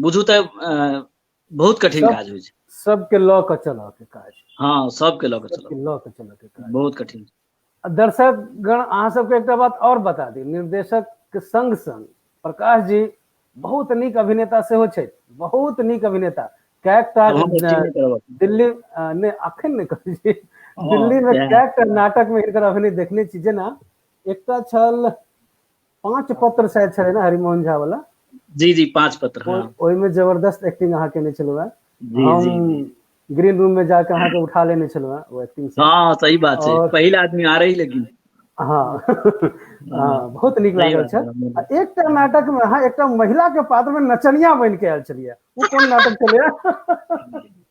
बुझू तऽ बहुत कठिन काज होइ छै।
सबके लऽ कऽ चलऽ के काज,
हाँ सबके लऽ कऽ चलऽ,
सबके लऽ कऽ चलऽ के काज
बहुत कठिन।
दर्शक गण अहाँ सबके एकटा बात और बता दी, निर्देशक के संग संग प्रकाश जी बहुत नीक अभिनेता सेहो छै, बहुत नीक अभिनेता। कैकटा
अब हम एक्टिंग नहीं करब।
दिल्ली ने अखन ने कहै छी,
हाँ,
दिल्ली में
सएह।
कैकटा नाटक में हिनकर अभिनय देखने छी। जेना एकटा छल 5 पत्र शायद छलै ना हरिमोहन झा वाला,
जी 5 पत्र, हाँ
ओहि में जबरदस्त एक्टिंग अहाँ केने छलहुँ है।
जी
हम ग्रीन रूम में जाके अहाँ के उठा लेने छलहुँ है वो एक्टिंग से।
हाँ सही बात छै,
और
पहिला आदमी आ रही लेकिन
हाँ हाँ बहुत नीक
सही
लागल
बात
छल।
है।
आ एकटा नाटक में अहाँ एकटा महिला के पात्र में नचनिया बन के आयल छलियै, वो कोन नाटक छलै?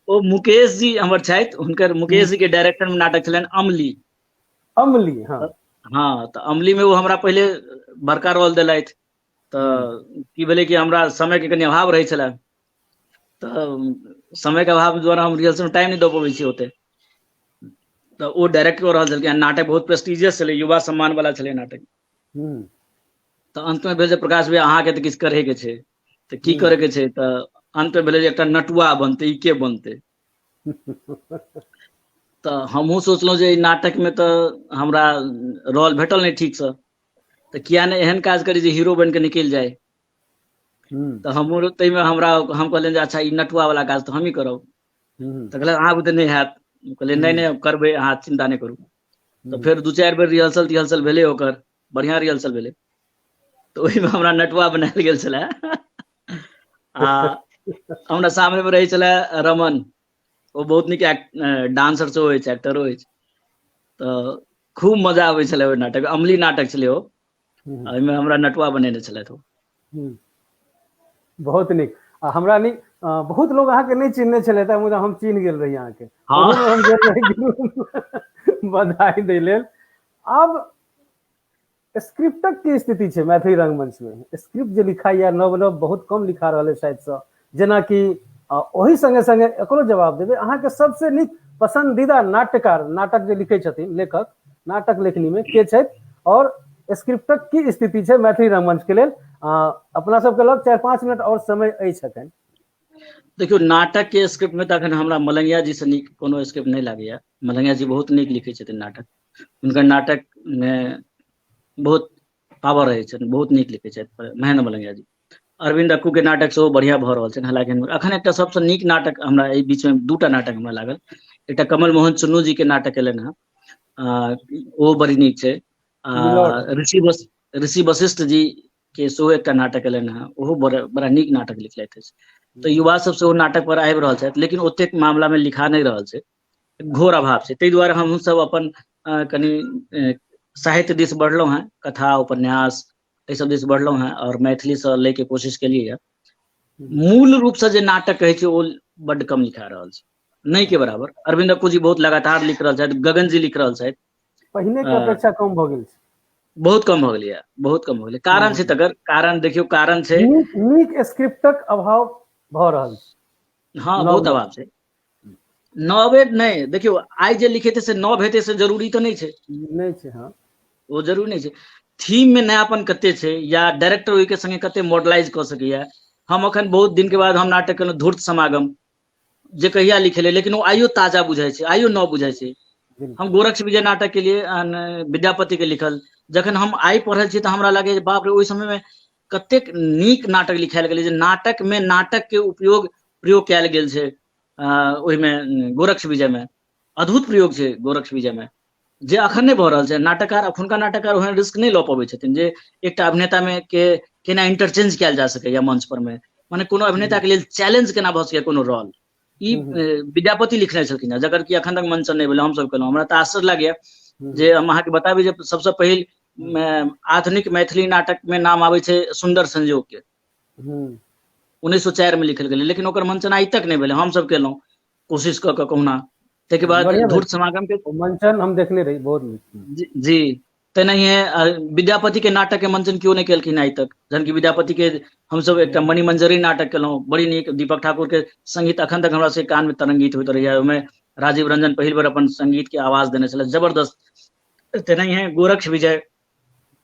ओ मुकेश जी हमर छथि, हुनकर मुकेश जी के डायरेक्टर में नाटक छलनि अमली।
अमली, हाँ
हाँ तऽ अमली में वो हमरा पहले बड़का रोल देलथि, तऽ की भेलै कि हमरा समय के कनि अभाव रहै छलै, तऽ समय के अभाव द्वारा हम रिहर्सल में टाइम नहीं दऽ पबै छी ओते। तऽ ओ डायरेक्ट कऽ रहल छलखिन, नाटक बहुत प्रेस्टिजियस छलै, युवा सम्मान वाला छलै नाटक।
हम्म,
तऽ अंत में भेल जे प्रकाश भाई अहाँके तऽ किछु करे के छै, तऽ की करे के छै, तऽ अंत में भेलै जे एकटा नटुआ बनतै, ई के बनतै। तऽ हमहूँ सोचलहुँ जे ई नाटक में तऽ हमरा रोल भेटल नहीं ठीक से, तऽ किया नहीं एहन काज करी जे हीरो बन के निकलि जाए। तऽ हमहूँ ताहिमे हम कहलियनि जे अच्छा ई नटुआ वाला काज तऽ हम ही करब। तऽ कहलक अहाँ बुते नहीं हैत, कहलियै नहीं करबै, अहाँ चिंता नहीं करू। तऽ फेर 2-4 बेर रिहर्सल तिहर्सल भेलै ओकर, बढ़िया रिहर्सल भेलै। तऽ ओहिमे हमरा नटुआ बनायल गेल छलै। आ हमरा सामने में रहै छलै रमन, वो बहुत नीक डांसर सेहो अछि, एक्टरो अछि। तऽ खूब मजा आबै छलै ओहि नाटक, अमली नाटक छलै ओ, ओहिमे हमरा नटुआ बनेने छलथि ओ।
बहुत नीक। आ हमरा नीक बहुत लोग अहाँ के नहीं चिन्हने छलै, मुदा हम चिन्ह गेल रही अहाँ के।
हाँ।
ओहू में हम गेल रही बधाई दै लेल। आब स्क्रिप्टक की स्थिति छै मैथिली रंगमंच में? स्क्रिप्ट जे लिखाइया नव नव बहुत कम लिखा रहल है शायद से, जेना कि ओही संगे संगे एकरो जवाब देबै, अहाँ के सबसे नीक पसंदीदा नाट्यकार, नाटक जे लिखै छथिन लेखक, नाटक लेखनी में के छथि? और स्क्रिप्टक की स्थिति छै मैथिली रंगमंच के लेल अपना सबके लग 4-5 मिनट और समय अछि अखन।
देखियो नाटक के स्क्रिप्ट में तखन हमरा मलंगिया जी से नीक कोनो स्क्रिप्ट नहीं लागैया। मलंगिया जी बहुत नीक लिखै छथिन नाटक, हुनकर नाटक में बहुत पावर रहै छनि, बहुत नीक लिखै छथि महेंद्र मलंगिया जी। अरविंद अक्कू के नाटक सेहो बढ़िया भऽ रहल छनि। हालांकि अखन एकटा सबसँ नीक नाटक हमरा एहि बीच में दूटा नाटक हमरा लागल, एकटा कमल मोहन चुन्नू जी के नाटक एलनि हँ, ओ बड़ी नीक छै। ऋषि वशिष्ठ जी के सेहो एकटा नाटक एलनि हँ, ओहो बड़ा नीक नाटक लिखलथि अछि। तो युवा सब सेहो नाटक पर आबि रहल छथि, लेकिन ओतेक मामला में लिखा नहीं रहल छै, घोर अभाव छै। ताहि दुआरे हमहूँ सब अपन कनि साहित्य दिस बढ़लहुँ हैं, कथा उपन्यास एहि सब दिस बढ़लहुँ हैं और मैथिली से लै के कोशिश केलियै है। मूल रूप से जे नाटक कहै छै ओ बड्ड कम लिखा रहल छै, नहीं के बराबर। अरविंद अक्कू जी बहुत लगातार लिख रहल छथि, गगन जी लिख रहल छथि,
पहिने के अपेक्षा कम भऽ गेल छै,
बहुत कम भऽ गेलै, बहुत कम भऽ गेलै। कारण छै तकर कारण देखियौ, कारण छै
नीक स्क्रिप्टक अभाव भऽ रहल छै।
हाँ बहुत अभाव छै। नवे नहीं देखियो, आइ जे लिखेतै से नव हेतै से जरूरी तऽ नहीं छै,
नहीं छै। हाँ
वो जरूरी नहीं छै। थीम में नयापन कते छै, या डायरेक्टर ओहि के संगे कते मॉडलाइज कऽ सकैया। हम अखन बहुत दिन के बाद हम नाटक केलहुँ धूर्त समागम, जे कहिया लिखेले, लेकिन वो आइयो ताजा बुझाइ छै, आइयो नव बुझाइ छै। हम गोरक्ष विजय नाटक के लिए विद्यापति के लिखल जखन हम आइ पढ़ल छी तऽ हमरा लगे बाप रे, ओहि समय में कतेक नीक नाटक लिखायल गेलै, जे नाटक में नाटक के प्रयोग कयल गेल छै। ओहिमे गोरक्ष विजय में अद्भुत प्रयोग छै, गोरक्ष विजय में जे अखन नहीं भऽ रहल छै। नाटककार अखुनका नाटककार ओहन रिस्क नहीं लऽ पबै छथिन जे एकटा अभिनेता में केना इंटरचेंज कयल जा सकैया मंच पर में, माने कोनो अभिनेता के लेल चैलेंज केना भऽ सकैया कोनो रोल। ई विद्यापति लिखने छलखिन, जकर कि अखन तक मंचन नहीं भेलै, हमसब केलहुँ। हमरा तऽ आश्चर्य लागैया जे हम अहाँके बताबी जे सबसँ पहिल आधुनिक मैथिली नाटक में नाम आबै छै सुंदर संजोग के, 1904 में लिखल गेलै, लेकिन ओकर मंचन आइ तक नहीं भेलै। हमसब केलहुँ कोशिश कऽ कऽ कहुना। ताहिके बाद धूर्त समागम के
मंचन हम देखने रही, बहुत नीक।
जी तेनाहिए विद्यापति के नाटक के मंचन क्यों नहीं केलखिन आइ तक, जहन कि विद्यापति के हमसब एकटा मणिमंजरी नाटक केलहुँ, बड़ी नीक। दीपक ठाकुर के संगीत अखन तक हमरा से कान में तरंगित होइत रहैया। ओहिमे राजीव रंजन पहिल बेर अपन संगीत के आवाज देने छले, जबरदस्त। तेनाहिए गोरक्ष विजय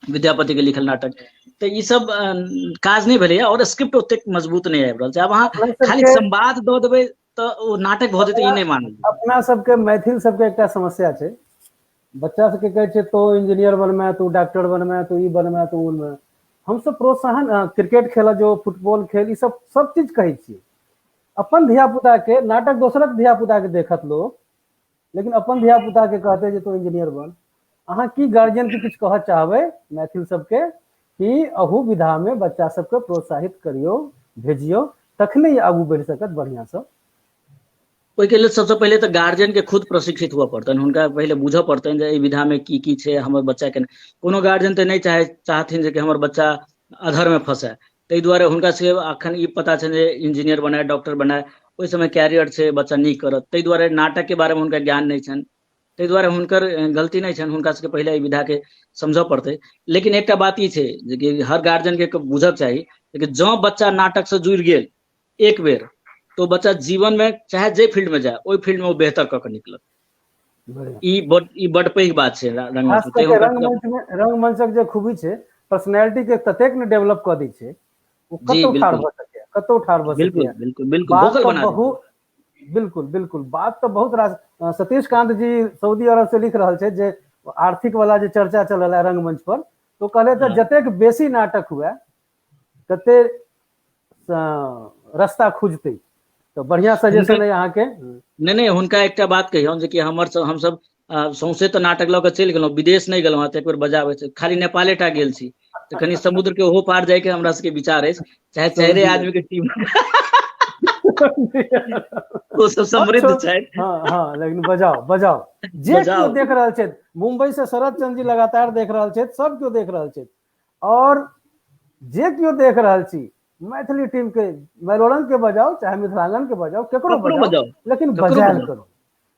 विद्यापति के लिखल नाटक। तो ई सब काज नहीं भेलैया और स्क्रिप्ट ओतेक मजबूत नहीं आबि रहल छै। अब अहाँ खाली संवाद दऽ देबै तऽ ओ नाटक भऽ जेतै, ई नहीं मानल।
अपना सबके मैथिल सबके एकटा समस्या छै, बच्चा सबके कहै छै तो इंजीनियर बनमे, तू डॉक्टर बनमे, तू ई बनमे, तू उ बनमे। हमसब प्रोत्साहन क्रिकेट खेल जो, फुटबॉल खेल, ई सब चीज कहै छियै। अपन धियापुता के नाटक दोसरक धियापुता के देखत लोग, लेकिन अपन धियापुता के कहते जे तू इंजीनियर बन। अहाँ की गार्जियन के किछु कहऽ चाहबै मैथिल सबके कि अहू विधा में बच्चा सबके प्रोत्साहित करियो, भेजियो, तखने आगू बढ़ि सकत बढ़िया से।
ओहिके लेल सबसे पहले तऽ गार्जियन के खुद प्रशिक्षित हुआ पड़तनि, हुनका पहले बुझऽ पड़तनि जे एहि विधा में की छै, हमर बच्चा के। कोनो गार्जियन तऽ नहीं चाहथिन जे कि हमर बच्चा अधर में फंसे, ताहि दुआरे हुनका से अखन ई पता छै जे इंजीनियर बनाए, डॉक्टर बनाए, ओहि समय कैरियर छै, बच्चा नीक करत। ताहि दुआरे नाटक के बारे में हुनका ज्ञान नहीं छनि, ताहि दुआरे हुनकर गलती नहीं छनि, हुनका सबके पहले एहि विधा के समझऽ पड़तै। लेकिन एकटा बात ई छै जे कि हर गार्जियन के बुझक चाही कि जँ बच्चा नाटक से जुड़ि गेल एक बेर, तो बच्चा जीवन में चाहे जे फील्ड में जाए, ओहि फील्ड में वो बेहतर कऽ के निकलत। ई बड पैघ बात छै
रंगमंचक जे खूबी छै, पर्सनैलिटी के ततेक ने डेवलप कऽ दै छै, ओ कतौ ठाढ़ भऽ सकैया, कतौ ठाढ़ भऽ सकैया। बिल्कुल बात तो बहुत रास। सतीश कांत जी सऊदी अरब से लिख रहल छै जे आर्थिक वाला जे चर्चा चलल है रंगमंच पर, तो कहले तऽ जतेक बेसी नाटक हुए तते रास्ता खुजतै। तो बढ़िया सजेशन है यहाँ के।
नहीं हुनका एकटा बात कहियौन जे कि हमसब सौंसे तऽ नाटक लऽ कऽ चलि गेलहुँ, विदेश नहीं गेलहुँ हँ, एक बेर बजाबै छै, खाली नेपाले टा गेल छी। तऽ कनि समुद्र के ओहो पार जाय के हमरा सबके विचार अछि, चाहे 4 आदमी के टीम वो सब समृद्ध छै।
हाँ, लेकिन बजाओ जे केओ देख रहल छै, मुंबई से शरद चंद्र जी लगातार देख रहल छै, सब केओ देख रहल छै, और जे केओ देख रहल छी मैथिली टीम के मैलोड़न के बजाओ चाहे मिथिलांगन के बजाओ, केकरो बजाओ, लेकिन बजायल करू।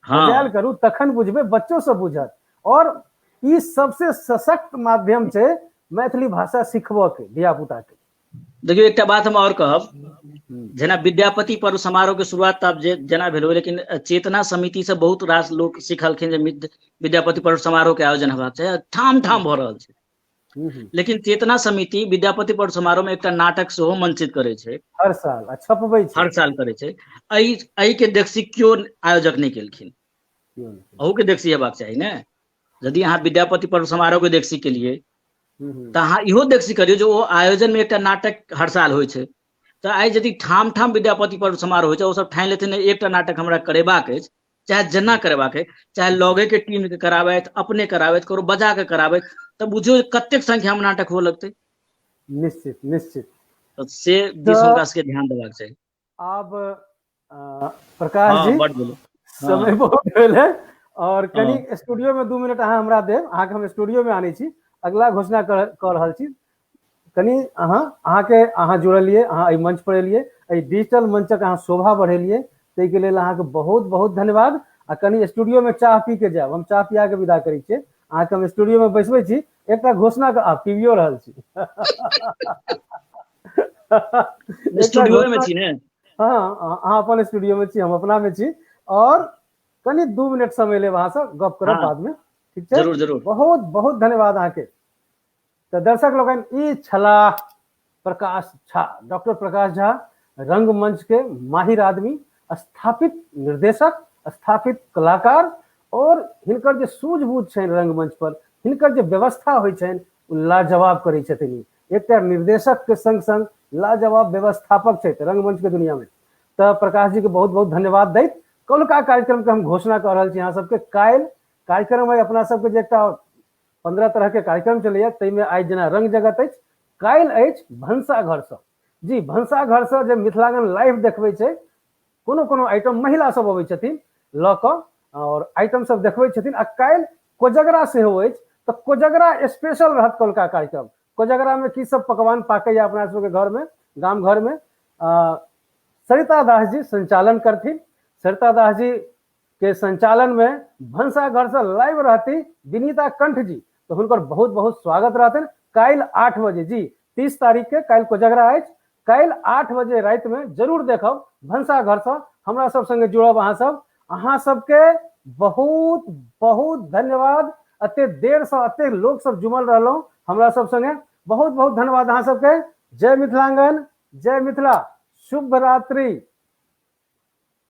बजायल करू, तखन बुझबे, बच्चों से बुझत। और ई सबसे सशक्त माध्यम छै मैथिली भाषा सिखबऽ के धिया पुता के।
देखियो एकटा बात हम और कहब जेना विद्यापति पर्व समारोह के शुरुआत तब जेना भेल हो, लेकिन चेतना समिति से बहुत रास लोग सिखलखिन जे विद्यापति पर्व समारोह के आयोजन हेबाक चाही, ठाम ठाम भऽ रहल छै। लेकिन चेतना समिति विद्यापति पर्व समारोह में एकटा नाटक सेहो मंचित करे छै,
हर साल आ छपबै छै,
हर साल करे छै। एहि के देखसी क्यों आयोजक नहीं केलखिन? अहू के देखसी हेबाक चाही ने। यदि अहाँ विद्यापति पर्व समारोह के देखसी के लिए तऽ अहाँ इहो देखसी करियौ जे ओ आयोजन में एकटा नाटक हर साल होइ छै। तऽ आइ यदि ठाम ठाम विद्यापति पर्व समारोह होइ छै, ओ सब ठानि लेथिन एकटा नाटक हमरा करेबाक अछि, चाहे जेना करेबाक अछि, चाहे लगे के टीम के कराबैत, अपने कराबैत, ककरो बजा के कराबैत, तऽ बुझियौ कतेक संख्या में नाटक हो लगतै।
निश्चित निश्चित।
तो से दिस हुनका सबके ध्यान देबाक चाही।
आब प्रकाश जी
बड बोलो।
समय बहुत भेल है, और कनी स्टूडियो में 2 मिनट अहाँ हमरा देब, अहाँ के हम स्टूडियो में आनै छी, अगला घोषणा कर रहल छी। कनी अहाँ जुड़लिए, अहाँ एहि मंच पर एलिए, एहि डिजिटल मंचक अहाँ शोभा बढ़ेलिए, ताहि के लेल अहाँ के बहुत बहुत धन्यवाद। आ कनी स्टूडियो में चाह पी के जायब, हम चाह पिया के विदा करै छियै, अहाँ के हम स्टूडियो में बैसबै छी, एकटा घोषणा के आप पीबियो रहल छी।
स्टूडियो में छी ने?
हाँ, अहाँ अपन स्टूडियो में छी, हम अपना में छी, और कनी 2 मिनट समय लेब अहाँ से, गप करब बाद में, ठीक छै?
जरूर जरूर।
बहुत बहुत धन्यवाद अहाँ के। तो दर्शक लोगन, ई छला प्रकाश झा, डॉक्टर प्रकाश झा, रंगमंच के माहिर आदमी, स्थापित निर्देशक, स्थापित कलाकार, और हिनकर जे सूझबूझ छै रंगमंच पर, हिनकर जे व्यवस्था होइ छै, लाजवाब करै छथिन। एकटा निर्देशक के संग संग लाजवाब व्यवस्थापक छै रंगमंच के दुनिया में। तो प्रकाश जी के बहुत बहुत धन्यवाद दैत कौलका कार्यक्रम के हम घोषणा कर रहल छी अहाँ सबके। काल्हि कार्यक्रम है अपना सबके जे एकटा 15 तरह के कार्यक्रम चलैया, ताहिमे आइ जेना रंग जगत अछि, काल्हि अछि भनसाघर से। जी, भनसाघर से जे मिथिलांगन लाइव देखबै छै, कोनो कोनो आइटम महिला सब अबै छथिन लऽ कऽ, और आइटम सब देखबै छथिन। आ काल्हि कोजगरा सेहो अछि, तऽ कोजगरा स्पेशल रहत कौलका कार्यक्रम। कोजगरा में की सब पकवान पाकैया अपना सबके घर में, गाम घर में, सरिता दास जी संचालन करथिन। सरिता दास जी के संचालन में भनसाघर से लाइव रहती विनीता कंठ जी, तो हुनकर बहुत बहुत स्वागत रहतन। काल्हि 8 बजे, जी 30 तारीख के काल्हि कोजगरा अछि, काल्हि 8 बजे राति में जरूर देखब भनसाघर से। हमरा सब संगे जुड़ब अहाँ सबके बहुत बहुत धन्यवाद। अते देर से अते लोग सब जुमल रहलहुं हमरा सब संगे, बहुत बहुत धन्यवाद अहाँ सबके। जय मिथिलांगन, जय मिथिला, शुभ रात्रि।